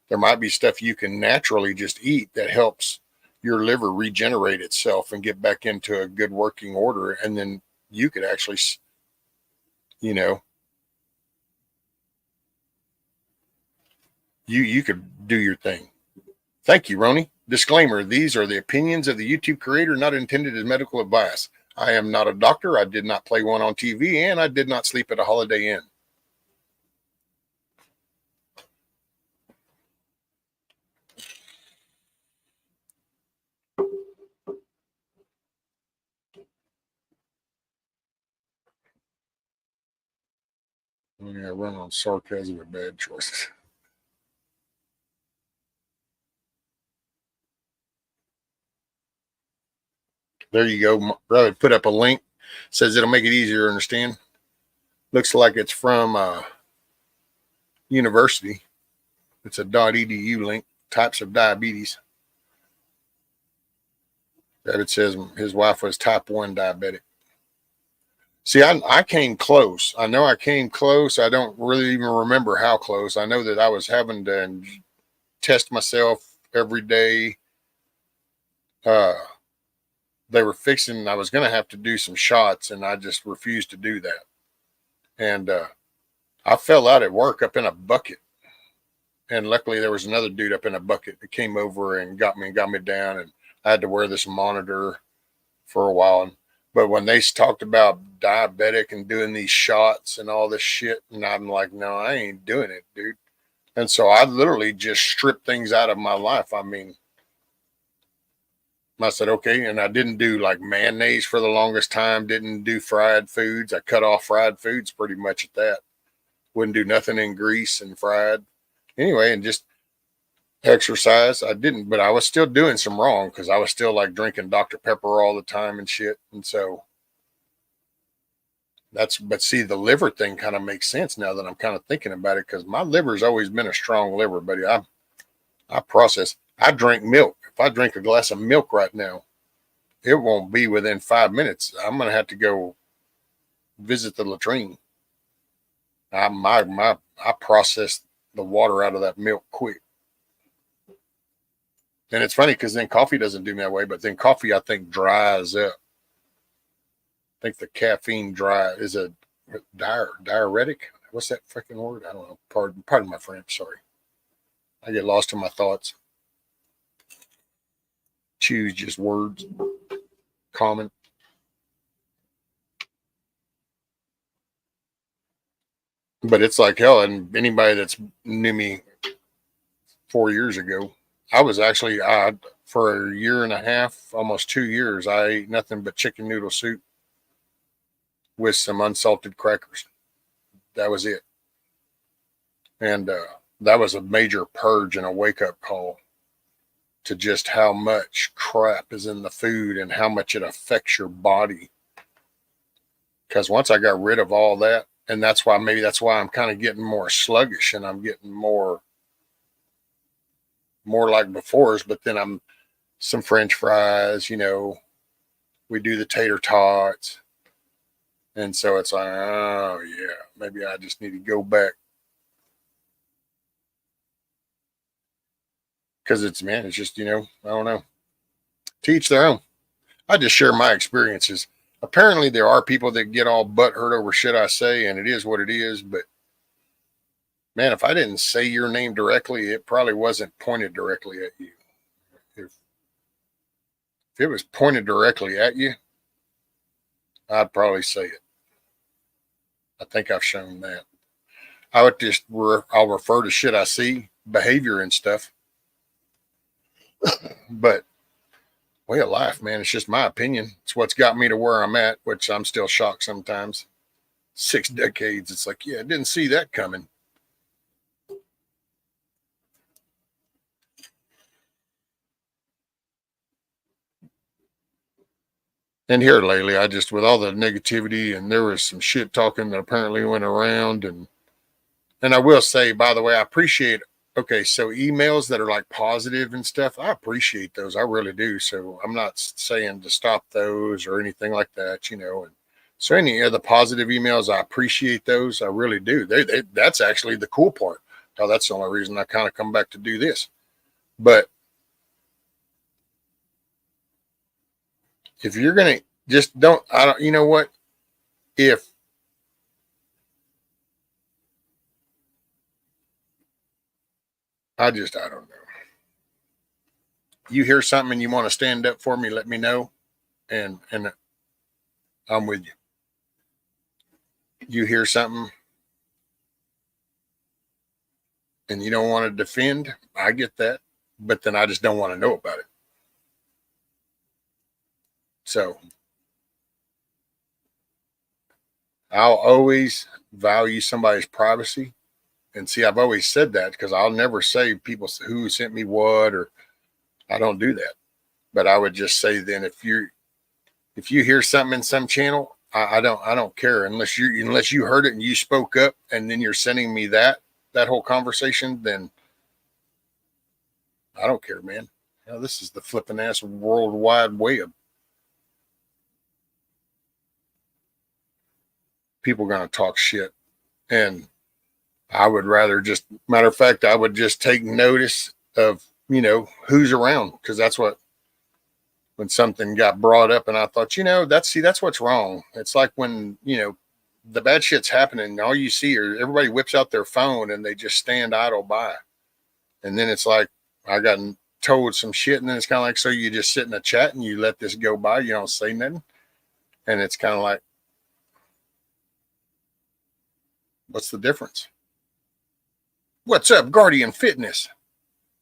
there might be stuff you can naturally just eat that helps your liver regenerate itself and get back into a good working order. And then you could actually, you know, you could do your thing. Thank you, Roni. Disclaimer, these are the opinions of the YouTube creator, not intended as medical advice. I am not a doctor. I did not play one on TV, and I did not sleep at a Holiday Inn. Yeah, run on sarcasm and bad choices. There you go. Brother put up a link. Says it'll make it easier to understand. Looks like it's from university. It's a .edu link. Types of diabetes. David says his wife was type 1 diabetic. See, I came close. I know I came close. I don't really even remember how close. I know that I was having to test myself every day. They were fixing, I was going to have to do some shots, and I just refused to do that. And I fell out at work up in a bucket. And luckily there was another dude up in a bucket that came over and got me down. And I had to wear this monitor for a while. But when they talked about diabetic and doing these shots and all this shit, and I'm like, no, I ain't doing it, dude. And so I literally just stripped things out of my life. I mean, I said, okay. And I didn't do like mayonnaise for the longest time, didn't do fried foods. I cut off fried foods pretty much at that. Wouldn't do nothing in grease and fried. Anyway, and just exercise. I didn't, but I was still doing some wrong because I was still like drinking Dr. Pepper all the time and shit. And so but see, the liver thing kind of makes sense now that I'm kind of thinking about it, because my liver's always been a strong liver, buddy. I process. I drink milk. If I drink a glass of milk right now, it won't be within 5 minutes. I'm going to have to go visit the latrine. I process the water out of that milk quick. And it's funny because then coffee doesn't do me that way, but then coffee, I think, dries up. I think the caffeine is a diuretic. What's that freaking word? I don't know. Pardon my French. Sorry. I get lost in my thoughts. Choose just words. Common. But it's like hell. And anybody that's knew me 4 years ago, I was actually, for a year and a half, almost 2 years, I ate nothing but chicken noodle soup with some unsalted crackers. That was it. And that was a major purge and a wake-up call to just how much crap is in the food and how much it affects your body. Because once I got rid of all that, and that's why I'm kind of getting more sluggish and I'm getting more like before's, but then I'm some French fries, we do the tater tots. And so it's like, oh yeah, maybe I just need to go back. Because it's just, I don't know. To each their own. I just share my experiences. Apparently there are people that get all butthurt over shit I say, and it is what it is. But man, if I didn't say your name directly, it probably wasn't pointed directly at you. If it was pointed directly at you, I'd probably say it. I think I've shown that. I would just, I'll refer to shit I see, behavior and stuff. But way of life, man, it's just my opinion. It's what's got me to where I'm at, which I'm still shocked sometimes. 6 decades. It's like, yeah, I didn't see that coming. And here lately, I just, with all the negativity, and there was some shit talking that apparently went around. And I will say, by the way, I appreciate, okay, so emails that are like positive and stuff, I appreciate those. I really do. So I'm not saying to stop those or anything like that, And so any of the positive emails, I appreciate those. I really do. That's actually the cool part. Now, that's the only reason I kind of come back to do this. But if you're going to just don't, you know what? If I don't know. You hear something and you want to stand up for me, let me know. And I'm with you. You hear something and you don't want to defend, I get that. But then I just don't want to know about it. So I'll always value somebody's privacy. And see, I've always said that because I'll never say people who sent me what, or I don't do that. But I would just say then if you hear something in some channel, I don't care unless you heard it and you spoke up and then you're sending me that whole conversation, then I don't care, man. This is the flipping ass World Wide Web. People are going to talk shit. And I would rather just, matter of fact, I would just take notice of, who's around. Because that's when something got brought up and I thought, that's what's wrong. It's like when, the bad shit's happening. And all you see are everybody whips out their phone and they just stand idle by. And then it's like, I got told some shit. And then it's kind of like, so you just sit in a chat and you let this go by. You don't say nothing. And it's kind of like, what's the difference? What's up, Guardian Fitness?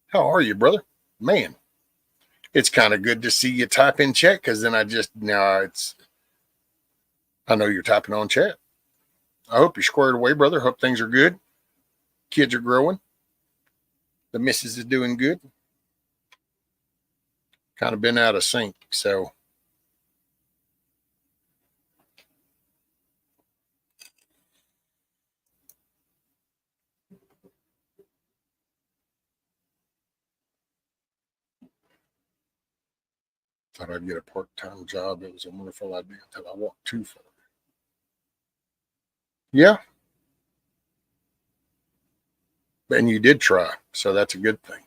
How are you, brother? Man, it's kind of good to see you type in chat, because then I know you're typing on chat. I hope you're squared away, brother. Hope things are good. Kids are growing. The missus is doing good. Kind of been out of sync, so. Thought I'd get a part-time job. It was a wonderful idea until I walked too far. Yeah. And you did try, so that's a good thing.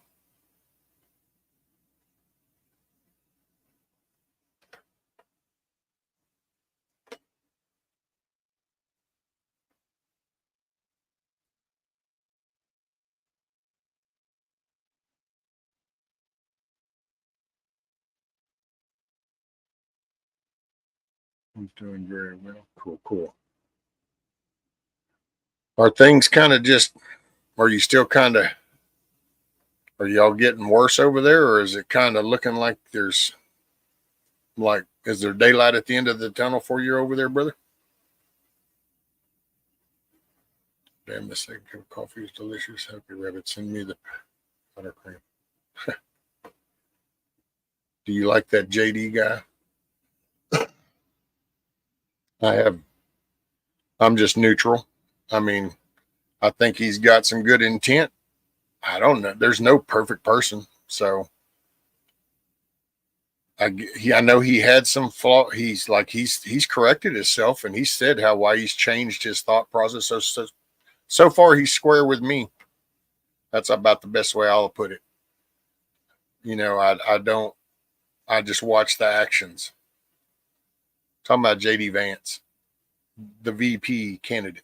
I'm doing very well. Cool, cool. Are things kind of just, are you still kind of, are y'all getting worse over there, or is it kind of looking like there's, like, is there daylight at the end of the tunnel for you over there, brother? Damn, this second cup of coffee is delicious. Happy rabbit, send me the buttercream. Do you like that JD guy? I'm just neutral. I mean, I think he's got some good intent. I don't know. There's no perfect person. So I know he had some flaw. He's corrected himself, and he said why he's changed his thought process. So far he's square with me. That's about the best way I'll put it. You know, I just watch the actions. Talking about JD Vance, the VP candidate.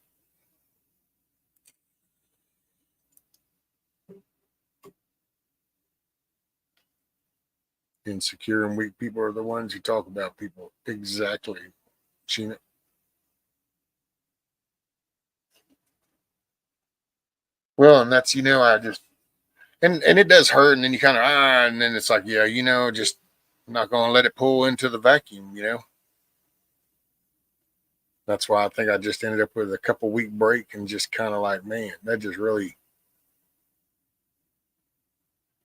Insecure and weak people are the ones who talk about people. Exactly. Seen it. Well, and that's, I just, and it does hurt. And then you kind of, and then it's like, yeah, just not going to let it pull into the vacuum, That's why I think I just ended up with a couple week break and just kind of like, man, that just really.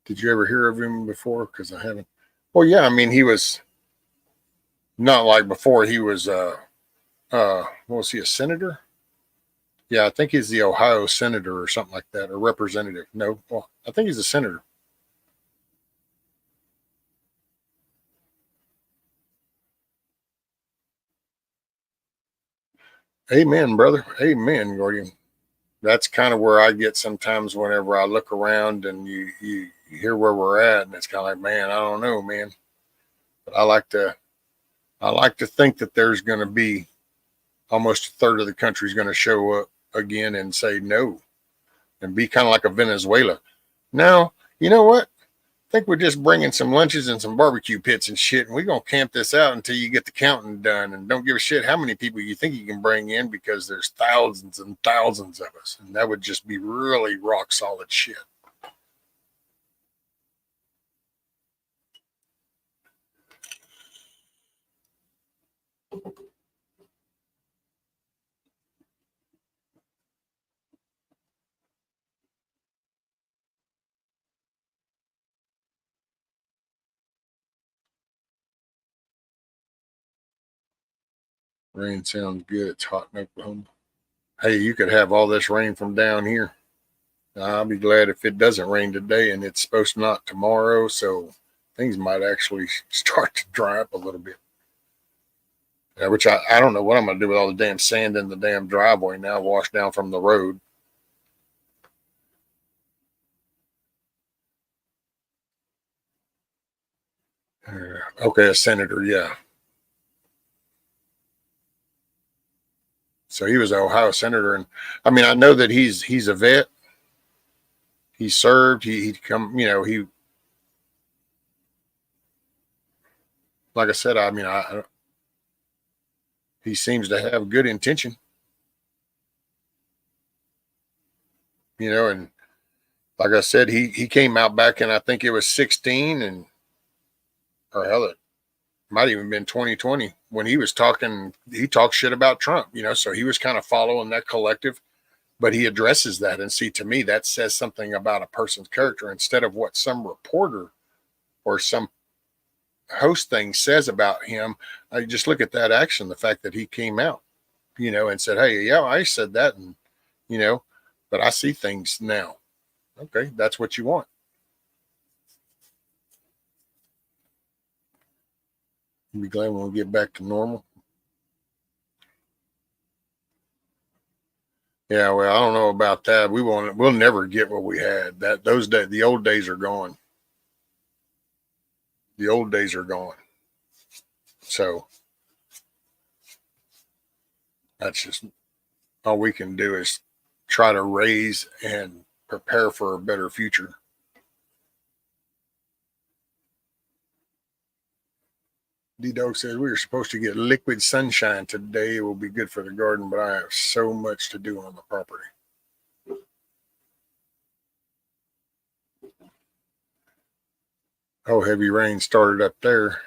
Did you ever hear of him before? Because I haven't. Well, yeah, I mean, he was not like before. He was, what was he, a senator? Yeah, I think he's the Ohio senator or something like that, or representative. No, well, I think he's a senator. Amen, brother. Amen, Gordian. That's kind of where I get sometimes whenever I look around and you hear where we're at, and it's kind of like, man, I don't know, man. But I like to think that there's going to be almost a third of the country is going to show up again and say no, and be kind of like a Venezuela. Now, you know what? I think we're just bringing some lunches and some barbecue pits and shit, and we're going to camp this out until you get the counting done, and don't give a shit how many people you think you can bring in, because there's thousands and thousands of us, and that would just be really rock solid shit. Rain sounds good. It's hot in Oklahoma. Hey, you could have all this rain from down here. I'll be glad if it doesn't rain today, and it's supposed to not tomorrow, so things might actually start to dry up a little bit. Which I don't know what I'm going to do with all the damn sand in the damn driveway now, washed down from the road. Okay, a senator, yeah. So he was an Ohio senator, and I mean, I know that he's a vet. He served. He'd come. He, like I said, I mean, he seems to have good intention. And like I said, he came out back in, I think it was 16, and or hell, it might even been 2020 when he talked shit about Trump. So he was kind of following that collective. But he addresses that, and see, to me, that says something about a person's character instead of what some reporter or some host thing says about him. I just look at that action, the fact that he came out, and said, "Hey, yeah, I said that," and but I see things now. Okay, that's what you want. I'll be glad when we get back to normal. Yeah, well, I don't know about that. We'll never get what we had. The old days are gone. The old days are gone. So that's just all we can do is try to raise and prepare for a better future. D-Dog says we were supposed to get liquid sunshine today. It will be good for the garden, but I have so much to do on the property. Oh, heavy rain started up there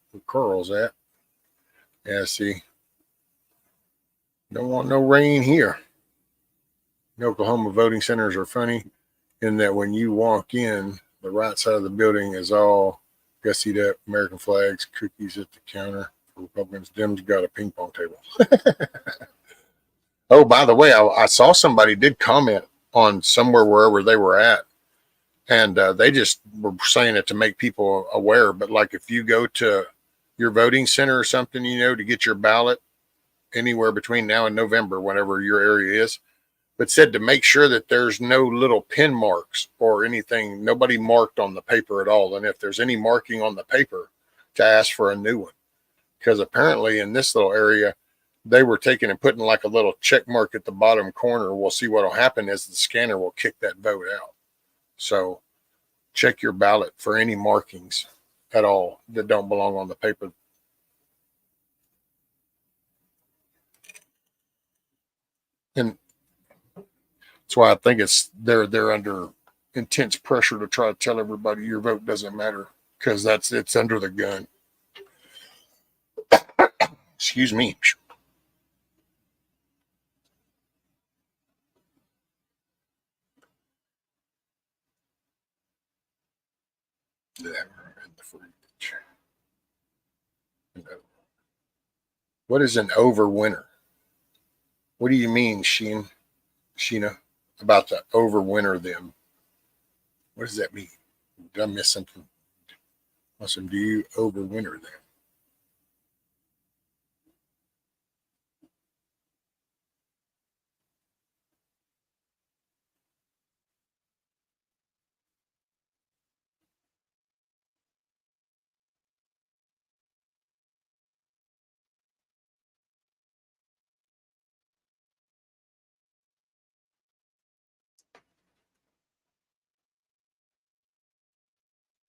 where Carl's at. Yeah, see. Don't want no rain here. The Oklahoma voting centers are funny in that when you walk in, the right side of the building is all gussied up, American flags, cookies at the counter for Republicans. Dems got a ping pong table. Oh, by the way, I saw somebody did comment on somewhere wherever they were at, and they just were saying it to make people aware. But like if you go to your voting center or something, to get your ballot anywhere between now and November, whatever your area is, but said to make sure that there's no little pin marks or anything, nobody marked on the paper at all. And if there's any marking on the paper, to ask for a new one. Because apparently in this little area, they were taking and putting like a little check mark at the bottom corner. We'll see what will happen is the scanner will kick that vote out. So check your ballot for any markings at all that don't belong on the paper. And that's why I think they're under intense pressure to try to tell everybody your vote doesn't matter, because it's under the gun. Excuse me. Yeah, in the fridge. What is an overwinter? What do you mean, Sheena, about the overwinter them? What does that mean? Did I miss something? Awesome. Do you overwinter them?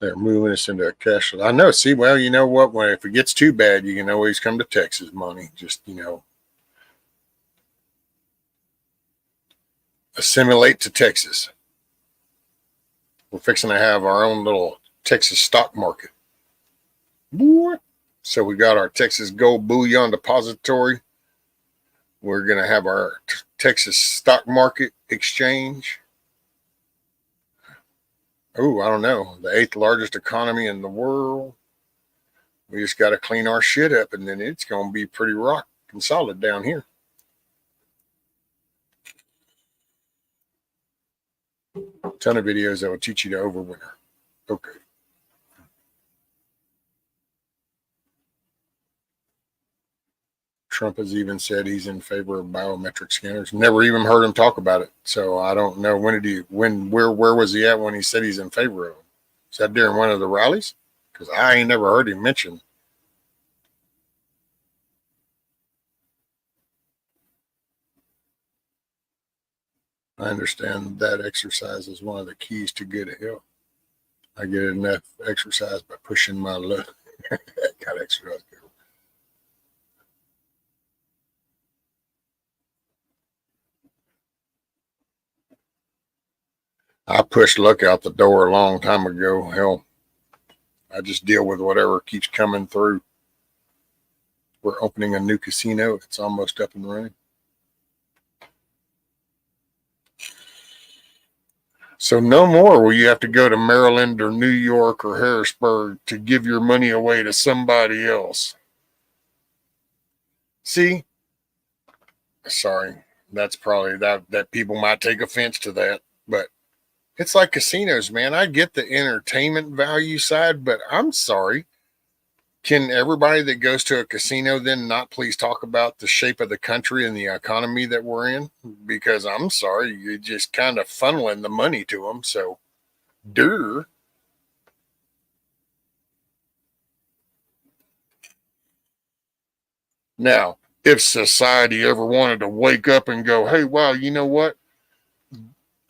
They're moving us into a cash. I know. See, well, you know what? If it gets too bad, you can always come to Texas, money. Just, assimilate to Texas. We're fixing to have our own little Texas stock market. So we got our Texas Gold Bullion Depository. We're going to have our Texas stock market exchange. Oh, I don't know. The 8th largest economy in the world. We just got to clean our shit up, and then it's going to be pretty rock and solid down here. A ton of videos that will teach you to overwinter. Okay. Trump has even said he's in favor of biometric scanners. Never even heard him talk about it. So I don't know where was he at when he said he's in favor of them? Is that during one of the rallies? Because I ain't never heard him mention. I understand that exercise is one of the keys to good health. I get enough exercise by pushing my luck. Got exercise. I pushed luck out the door a long time ago. Hell, I just deal with whatever keeps coming through. We're opening a new casino. It's almost up and running. So no more will you have to go to Maryland or New York or Harrisburg to give your money away to somebody else. See? Sorry. That's probably that people might take offense to that, but it's like casinos, man. I get the entertainment value side, but I'm sorry. Can everybody that goes to a casino then not please talk about the shape of the country and the economy that we're in? Because I'm sorry, you're just kind of funneling the money to them. So, duh. Now, if society ever wanted to wake up and go, hey, wow, you know what?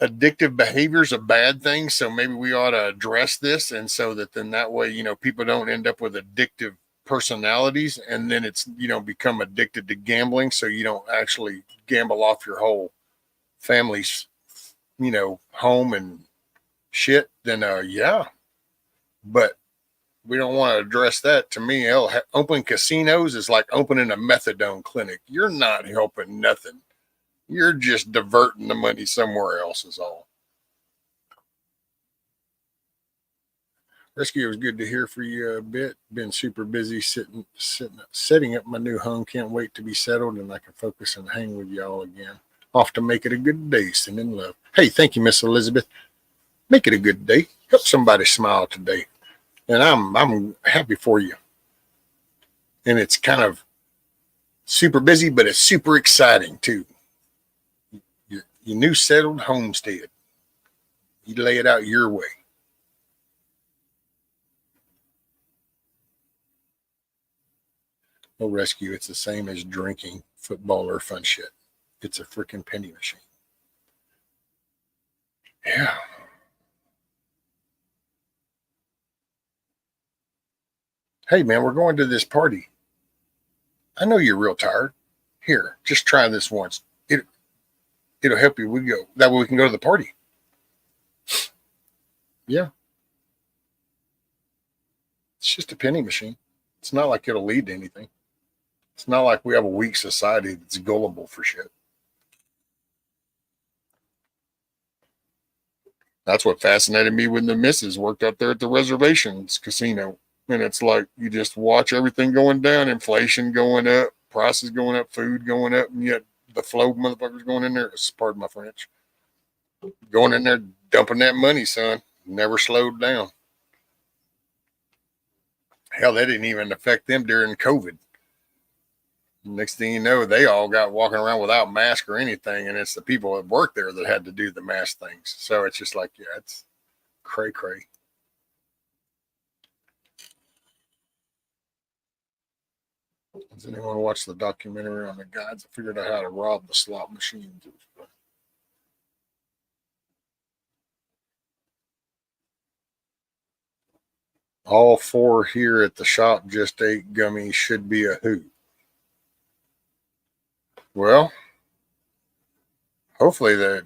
Addictive behavior is a bad thing. So maybe we ought to address this. And so that then that way, people don't end up with addictive personalities and then it's, become addicted to gambling. So you don't actually gamble off your whole family's, home and shit. Then, yeah. But we don't want to address that. To me, opening casinos is like opening a methadone clinic. You're not helping nothing. You're just diverting the money somewhere else is all. Rescue, it was good to hear for you a bit. Been super busy setting up my new home. Can't wait to be settled and I can focus and hang with y'all again. Off to make it a good day. Sending love. Hey, thank you, Miss Elizabeth. Make it a good day. Help somebody smile today. And I'm happy for you. And it's kind of super busy, but it's super exciting too. Your new settled homestead. You lay it out your way. No rescue. It's the same as drinking, football, or fun shit. It's a freaking penny machine. Yeah. Hey, man, we're going to this party. I know you're real tired. Here, just try this once. It'll help you. We go. That way we can go to the party. Yeah. It's just a penny machine. It's not like it'll lead to anything. It's not like we have a weak society that's gullible for shit. That's what fascinated me when the missus worked up there at the reservations casino. And it's like you just watch everything going down, inflation going up, prices going up, food going up, and yet the flow motherfuckers going in there, pardon my French, going in there dumping that money, son. Never slowed down. Hell, that didn't even affect them during COVID. Next thing you know, they all got walking around without mask or anything, and it's the people that work there that had to do the mask things. So it's just like, yeah, it's cray cray. Does anyone watch the documentary on the guides that figured out how to rob the slot machines? All four here at the shop just ate gummies. Should be a hoot. Well, hopefully I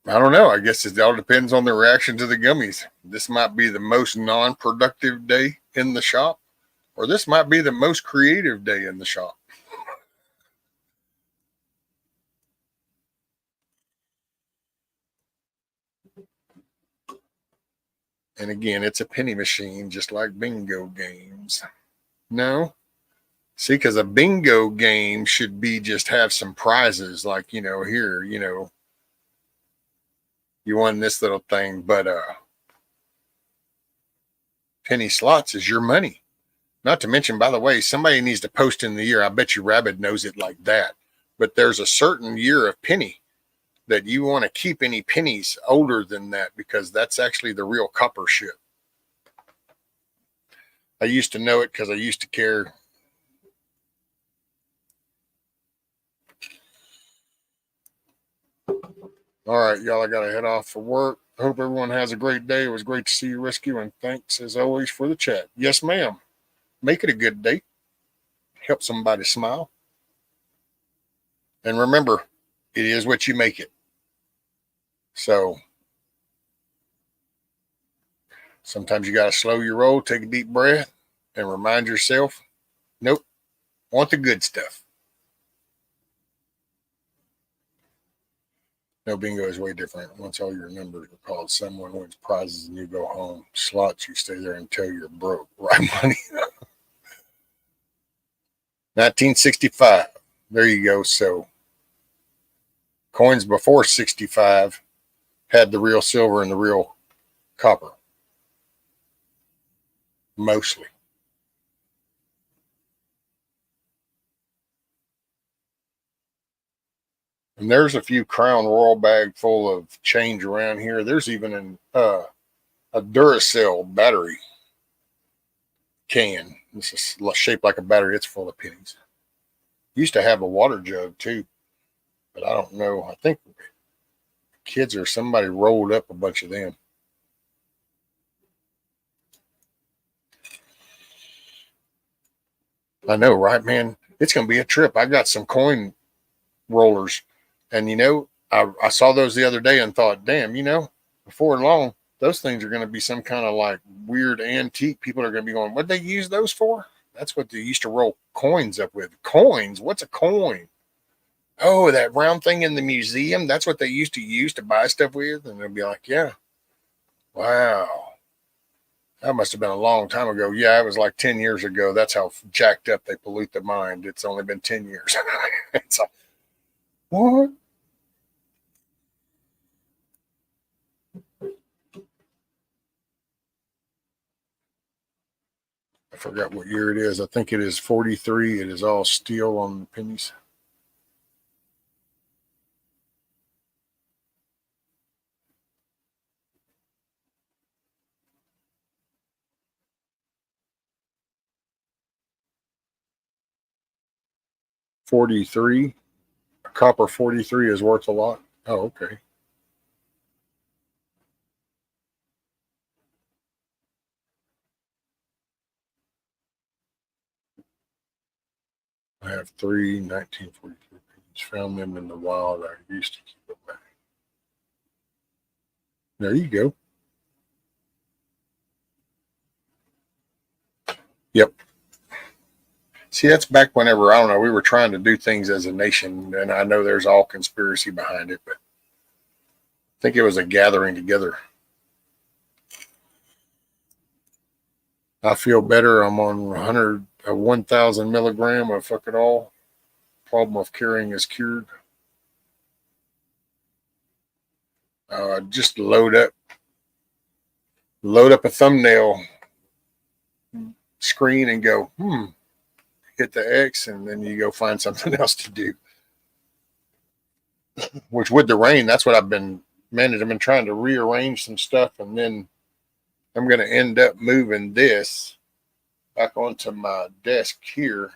don't know. I guess it all depends on the reaction to the gummies. This might be the most non-productive day in the shop, or this might be the most creative day in the shop. And again, it's a penny machine, just like bingo games. No? See, because a bingo game should be just have some prizes, like, here, you won this little thing, but penny slots is your money. Not to mention, by the way, somebody needs to post in the year. I bet you Rabbit knows it like that. But there's a certain year of penny that you want to keep any pennies older than that because that's actually the real copper shit. I used to know it because I used to care. All right, y'all, I got to head off for work. Hope everyone has a great day. It was great to see you, Rescue, and thanks as always for the chat. Yes, ma'am. Make it a good day. Help somebody smile. And remember, it is what you make it. So sometimes you got to slow your roll, take a deep breath, and remind yourself, nope, want the good stuff. No, bingo is way different. Once all your numbers are called, someone wins prizes and you go home. Slots, you stay there until you're broke. Right money. 1965. There you go. So coins before 65 had the real silver and the real copper. Mostly. And there's a few Crown Royal bag full of change around here. There's even a Duracell battery can. This is shaped like a battery. It's full of pennies. Used to have a water jug too, but I don't know. I think kids or somebody rolled up a bunch of them. I know, right, man? It's going to be a trip. I got some coin rollers, and I saw those the other day and thought, damn, before long, those things are going to be some kind of like weird antique. People are going to be going, what'd they use those for? That's what they used to roll coins up with. Coins? What's a coin? Oh, that round thing in the museum? That's what they used to buy stuff with? And they'll be like, yeah. Wow. That must have been a long time ago. Yeah, it was like 10 years ago. That's how jacked up they pollute the mind. It's only been 10 years. It's like, what? I forgot what year it is. I think it is 43. It is all steel on the pennies. $43. A copper 43 is worth a lot. Oh, okay. I have three 1943 pennies. Found them in the wild. I used to keep them back. There you go. Yep. See, that's back whenever, I don't know, we were trying to do things as a nation, and I know there's all conspiracy behind it, but I think it was a gathering together. I feel better. I'm on 1,000 milligram of fuck it all. Problem of carrying is cured. Just load up a thumbnail screen and go, hit the X, and then you go find something else to do. Which with the rain, that's what I've been managing. I've been trying to rearrange some stuff, and then I'm going to end up moving this back onto my desk here.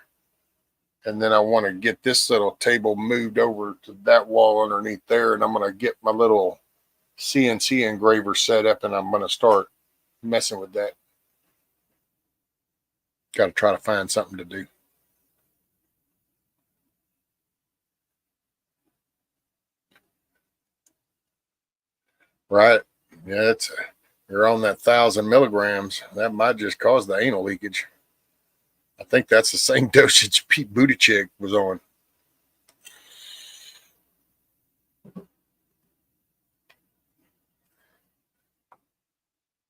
And then I want to get this little table moved over to that wall underneath there. And I'm going to get my little CNC engraver set up, and I'm going to start messing with that. Got to try to find something to do. Right. Yeah, you're on that 1,000 milligrams. That might just cause the anal leakage. I think that's the same dosage Pete Buttigieg was on.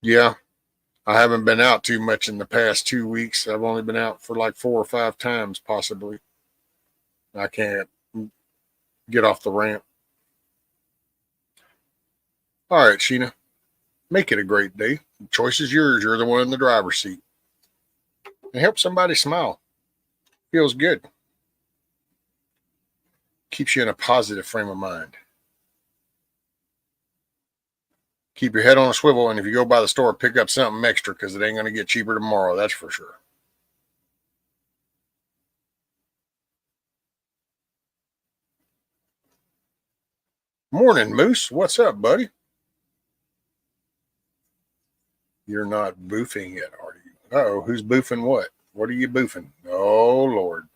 Yeah, I haven't been out too much in the past 2 weeks. I've only been out for like 4 or 5 times, possibly. I can't get off the ramp. All right, Sheena, make it a great day. The choice is yours. You're the one in the driver's seat. And help somebody smile. Feels good. Keeps you in a positive frame of mind. Keep your head on a swivel, and if you go by the store, pick up something extra, because it ain't going to get cheaper tomorrow. That's for sure. Morning, Moose. What's up, buddy? You're not boofing yet, are you? Uh-oh, who's boofing what? What are you boofing? Oh, Lord.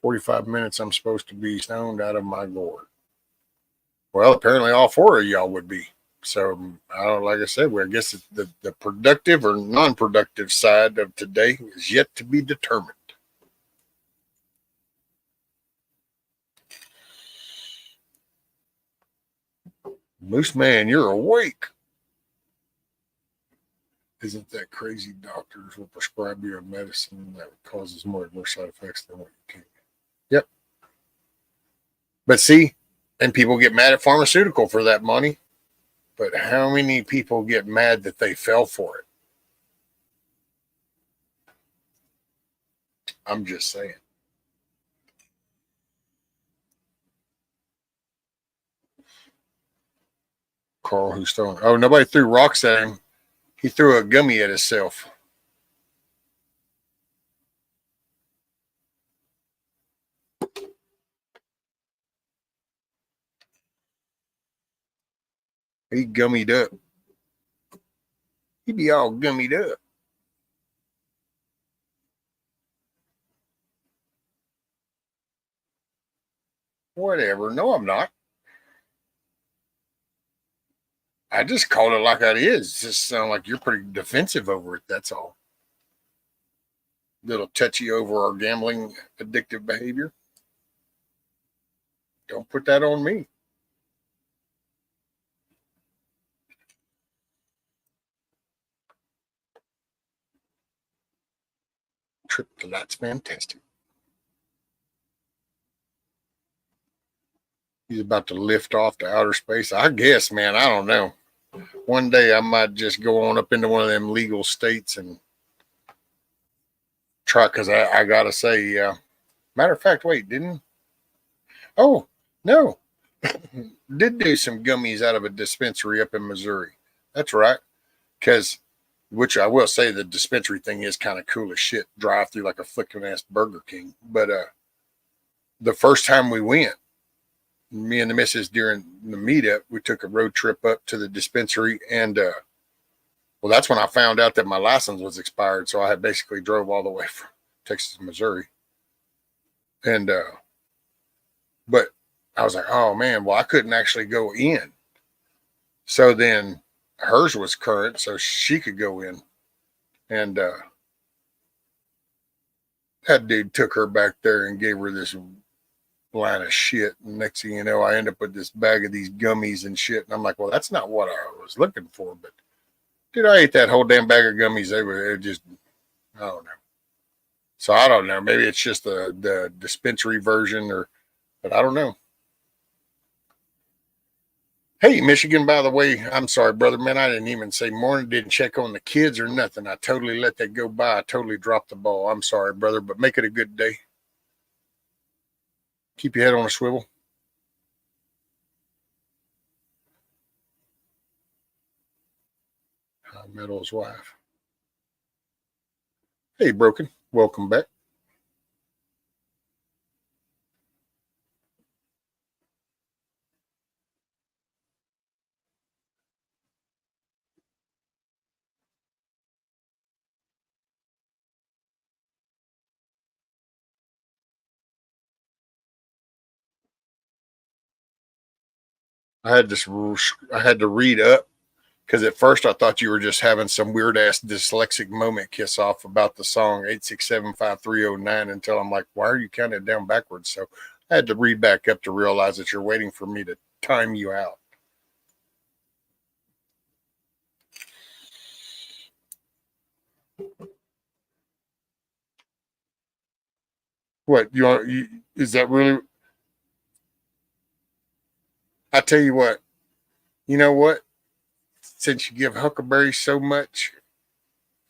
45 minutes I'm supposed to be stoned out of my gourd. Well, apparently all four of y'all would be. So, I don't, like I said, well, I guess the productive or non-productive side of today is yet to be determined. Moose man, you're awake. Isn't that crazy? Doctors will prescribe you a medicine that causes more adverse side effects than what you can. Yep. But see, and people get mad at pharmaceutical for that money. But how many people get mad that they fell for it? I'm just saying. Carl who's throwing. Oh, nobody threw rocks at him. He threw a gummy at himself. He gummied up. He be all gummied up. Whatever. No, I'm not. I just called it like it is. It just sounds like you're pretty defensive over it. That's all. Little touchy over our gambling addictive behavior. Don't put that on me. Trip to that's fantastic. He's about to lift off to outer space. I guess, man, I don't know. One day I might just go on up into one of them legal states and try, because I got to say, matter of fact, wait, didn't? Oh, no. Did do some gummies out of a dispensary up in Missouri. That's right. Because, which I will say, the dispensary thing is kind of cool as shit. Drive through like a flicking ass Burger King. But the first time we went, me and the missus during the meetup, we took a road trip up to the dispensary, and well, that's when I found out that my license was expired. So I had basically drove all the way from Texas to Missouri, and but I was like, oh man, well I couldn't actually go in. So then hers was current, so she could go in, and that dude took her back there and gave her this line of shit. And next thing you know, I end up with this bag of these gummies and shit. And I'm like, well, that's not what I was looking for. But dude, I ate that whole damn bag of gummies. They were just, I don't know. So I don't know. Maybe it's just the dispensary version, but I don't know. Hey, Michigan, by the way, I'm sorry, brother, man. I didn't even say morning, didn't check on the kids or nothing. I totally let that go by. I totally dropped the ball. I'm sorry, brother, but make it a good day. Keep your head on a swivel. Metal's wife. Hey, Broken. Welcome back. I had to read up because at first I thought you were just having some weird ass dyslexic moment kiss off about the song 8675309 until I'm like, why are you counting it down backwards? So I had to read back up to realize that you're waiting for me to time you out. What is that really? I tell you what, you know what? Since you give Huckleberry so much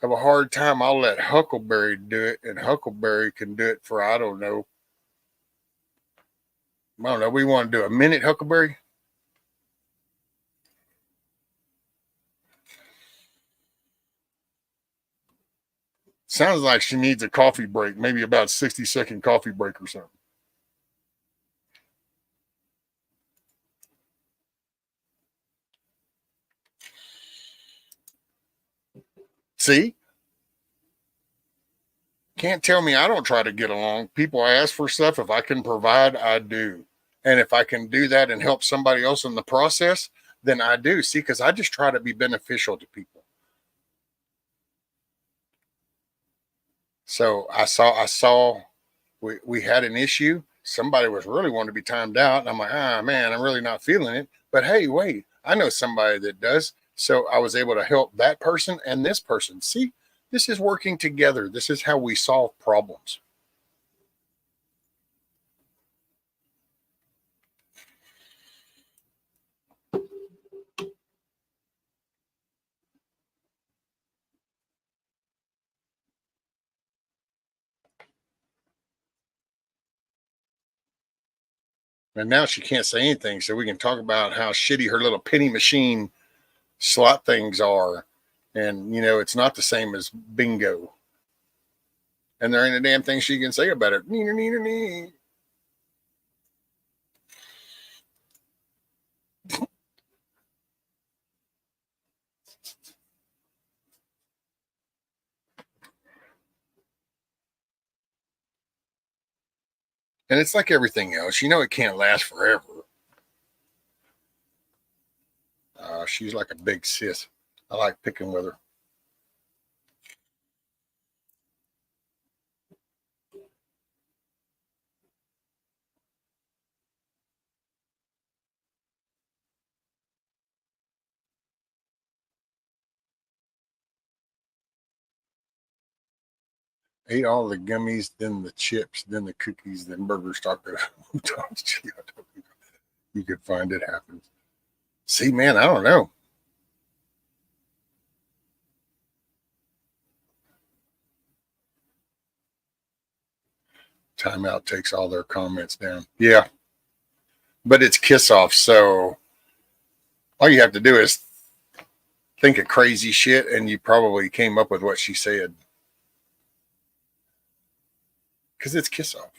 of a hard time, I'll let Huckleberry do it, and Huckleberry can do it for, I don't know. We want to do a minute, Huckleberry. Sounds like she needs a coffee break, maybe about 60-second coffee break or something. See? Can't tell me I don't try to get along. People ask for stuff. If I can provide, I do. And if I can do that and help somebody else in the process, then I do. See, because I just try to be beneficial to people. So I saw we had an issue. Somebody was really wanting to be timed out. And I'm like, man, I'm really not feeling it. But hey, wait, I know somebody that does. So I was able to help that person and this person. See, this is working together. This is how we solve problems. And now she can't say anything. So we can talk about how shitty her little penny machine slot things are. And, you know, it's not the same as bingo. And there ain't a damn thing she can say about it. Neener, neener, nee. And it's like everything else. You know, it can't last forever. She's like a big sis. I like picking with her. Ate all the gummies, then the chips, then the cookies, then burgers, tacos, you could find it happens. See, man, I don't know. Timeout takes all their comments down. Yeah, but it's kiss off. So all you have to do is think of crazy shit, and you probably came up with what she said. Because it's kiss off.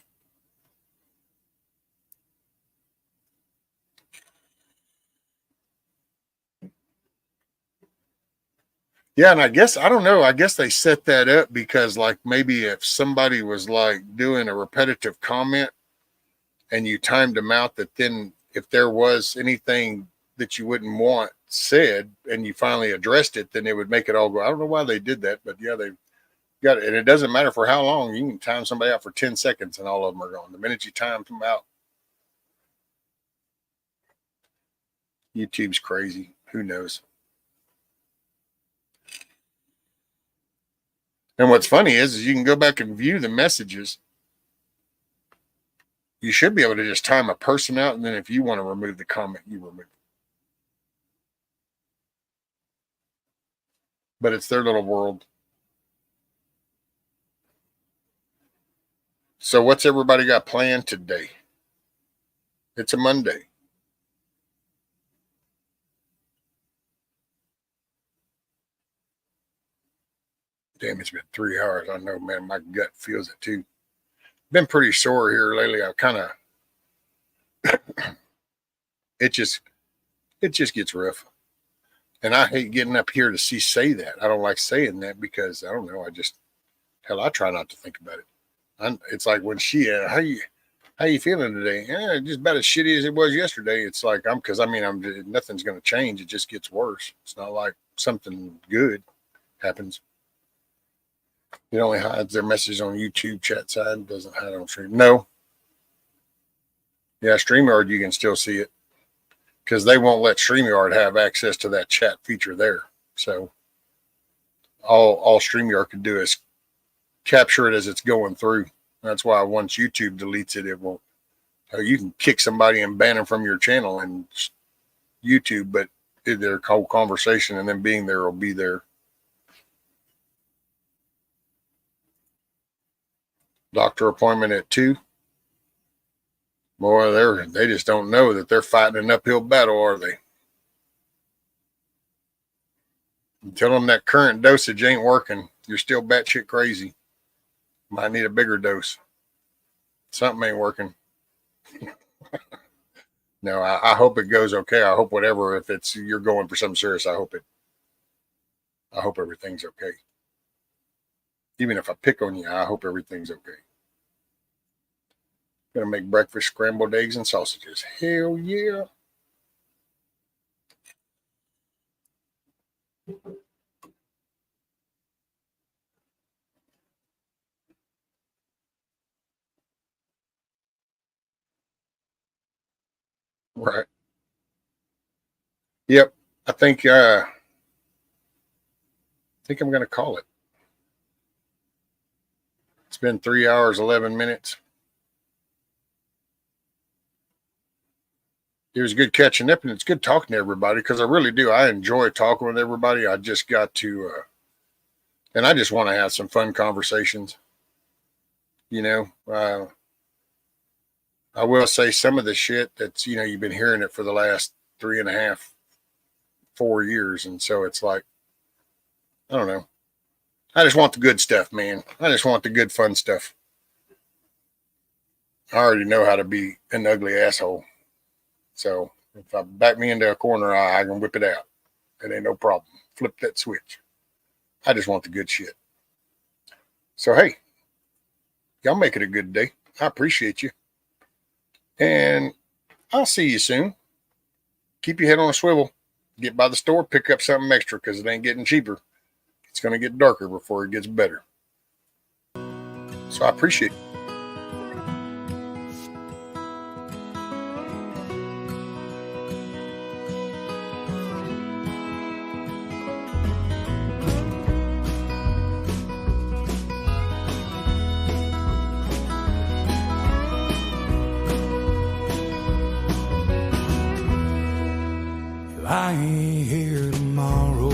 Yeah, and I guess I don't know. I guess they set that up because, like, maybe if somebody was like doing a repetitive comment and you timed them out, that then if there was anything that you wouldn't want said and you finally addressed it, then it would make it all go. I don't know why they did that, but yeah, they got it. And it doesn't matter for how long. You can time somebody out for 10 seconds and all of them are gone. The minute you time them out, YouTube's crazy. Who knows? And what's funny is you can go back and view the messages. You should be able to just time a person out, and then if you want to remove the comment, you remove it. But it's their little world. So what's everybody got planned today? It's a Monday. Damn, it's been 3 hours. I know, man, my gut feels it too. Been pretty sore here lately. I kind of it just gets rough. And I hate getting up here to say that. I don't like saying that because I don't know. I try not to think about it. It's like when she, how you feeling today? Yeah, just about as shitty as it was yesterday. It's like nothing's going to change. It just gets worse. It's not like something good happens. It only hides their message on YouTube chat side. Doesn't hide on stream. No. Yeah, StreamYard, you can still see it because they won't let StreamYard have access to that chat feature there. So all StreamYard can do is capture it as it's going through. That's why once YouTube deletes it, it won't. You can kick somebody and ban them from your channel and YouTube, but their whole conversation and then being there will be there. Doctor appointment at 2. Boy, they just don't know that they're fighting an uphill battle, are they? You tell them that current dosage ain't working. You're still batshit crazy. Might need a bigger dose. Something ain't working. No, I hope it goes okay. I hope whatever, if you're going for something serious, I hope everything's okay. Even if I pick on you, I hope everything's okay. Gonna make breakfast scrambled eggs and sausages. Hell yeah. Right. Yep. I think I'm gonna call it. It's been 3 hours, 11 minutes. It was good catching up, and it's good talking to everybody because I really do. I enjoy talking with everybody. I just got to, and I just want to have some fun conversations. You know, I will say some of the shit that's, you've been hearing it for the last 3.5, 4 years. And so it's like, I don't know. I just want the good stuff, man. I just want the good, fun stuff. I already know how to be an ugly asshole. So if I back me into a corner, I can whip it out. It ain't no problem. Flip that switch. I just want the good shit. So, hey, y'all make it a good day. I appreciate you. And I'll see you soon. Keep your head on a swivel. Get by the store, pick up something extra because it ain't getting cheaper. It's going to get darker before it gets better. So I appreciate it. I ain't here tomorrow.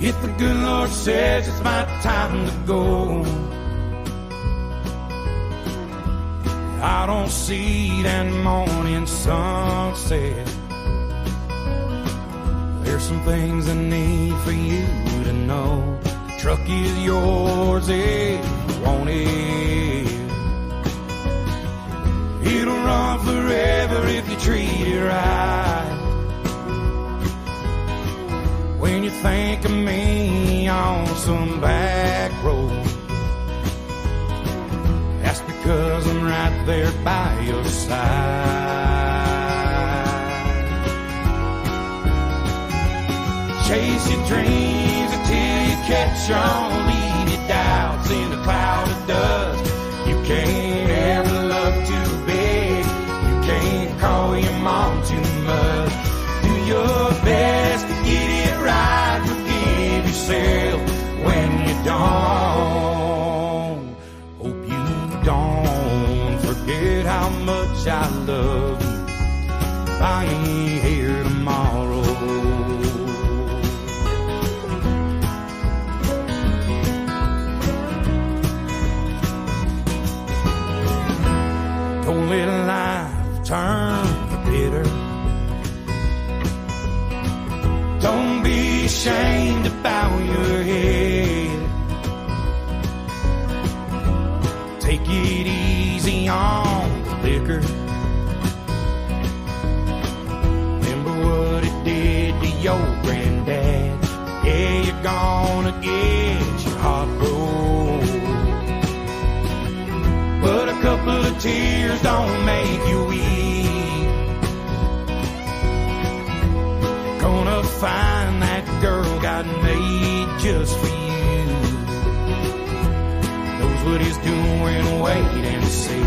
If the good Lord says it's my time to go, I don't see that morning sunset. There's some things I need for you to know. The truck is yours if you want it. It'll run forever if you treat it right. When you think of me on some back road, that's because I'm right there by your side. Chase your dreams until you catch on. Leave your doubts in a cloud of dust. You can't ever love too big. You can't call your mom too much. Do your best to get it right. Forgive yourself when you don't. Hope you don't forget how much I love you. I ain't here tomorrow. Don't let life turn you bitter. Don't be ashamed about your head. Take it easy on the liquor. Remember what it did to your granddad. Yeah, you're gonna get your heart broke, but a couple of tears don't make you weak. Gonna find that girl God made just for you. Knows what he's doing, wait and see.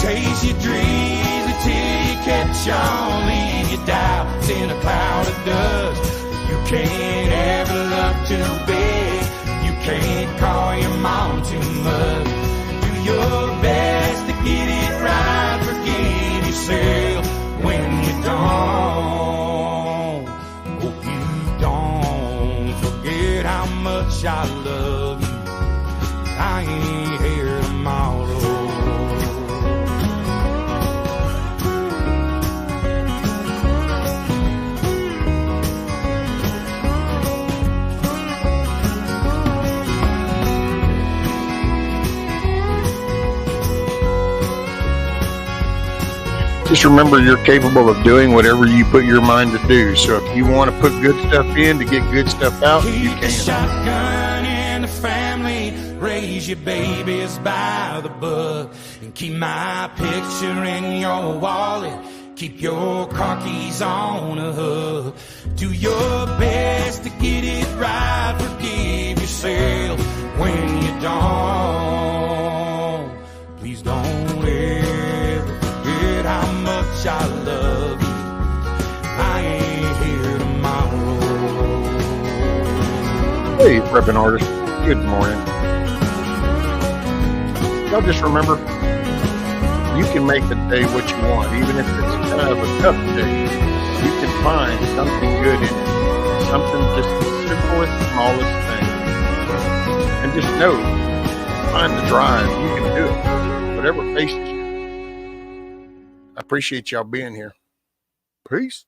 Chase your dreams until you catch on. Leave your doubts in a cloud of dust. You can't ever love too big. You can't call your mom too much. Do your best to get it right. Forgive yourself when you don't. Hope you don't forget how much I love you. I ain't here tomorrow. Just remember you're capable of doing whatever you put your mind to do. So if you want to put good stuff in to get good stuff out, you Keep the can. shotgun in the family, raise your babies by the book, and keep my picture in your wallet. Keep your car keys on a hook. Do your best to get it right. Forgive yourself when you don't. Please don't ever forget how much I love you. I ain't here tomorrow. Hey, prepping artist. Good morning. Y'all just remember, you can make the day what you want, even if it's kind of a tough day. You can find something good in it, something just the simplest, smallest thing. And just know, find the drive. You can do it, whatever faces you. I appreciate y'all being here. Peace.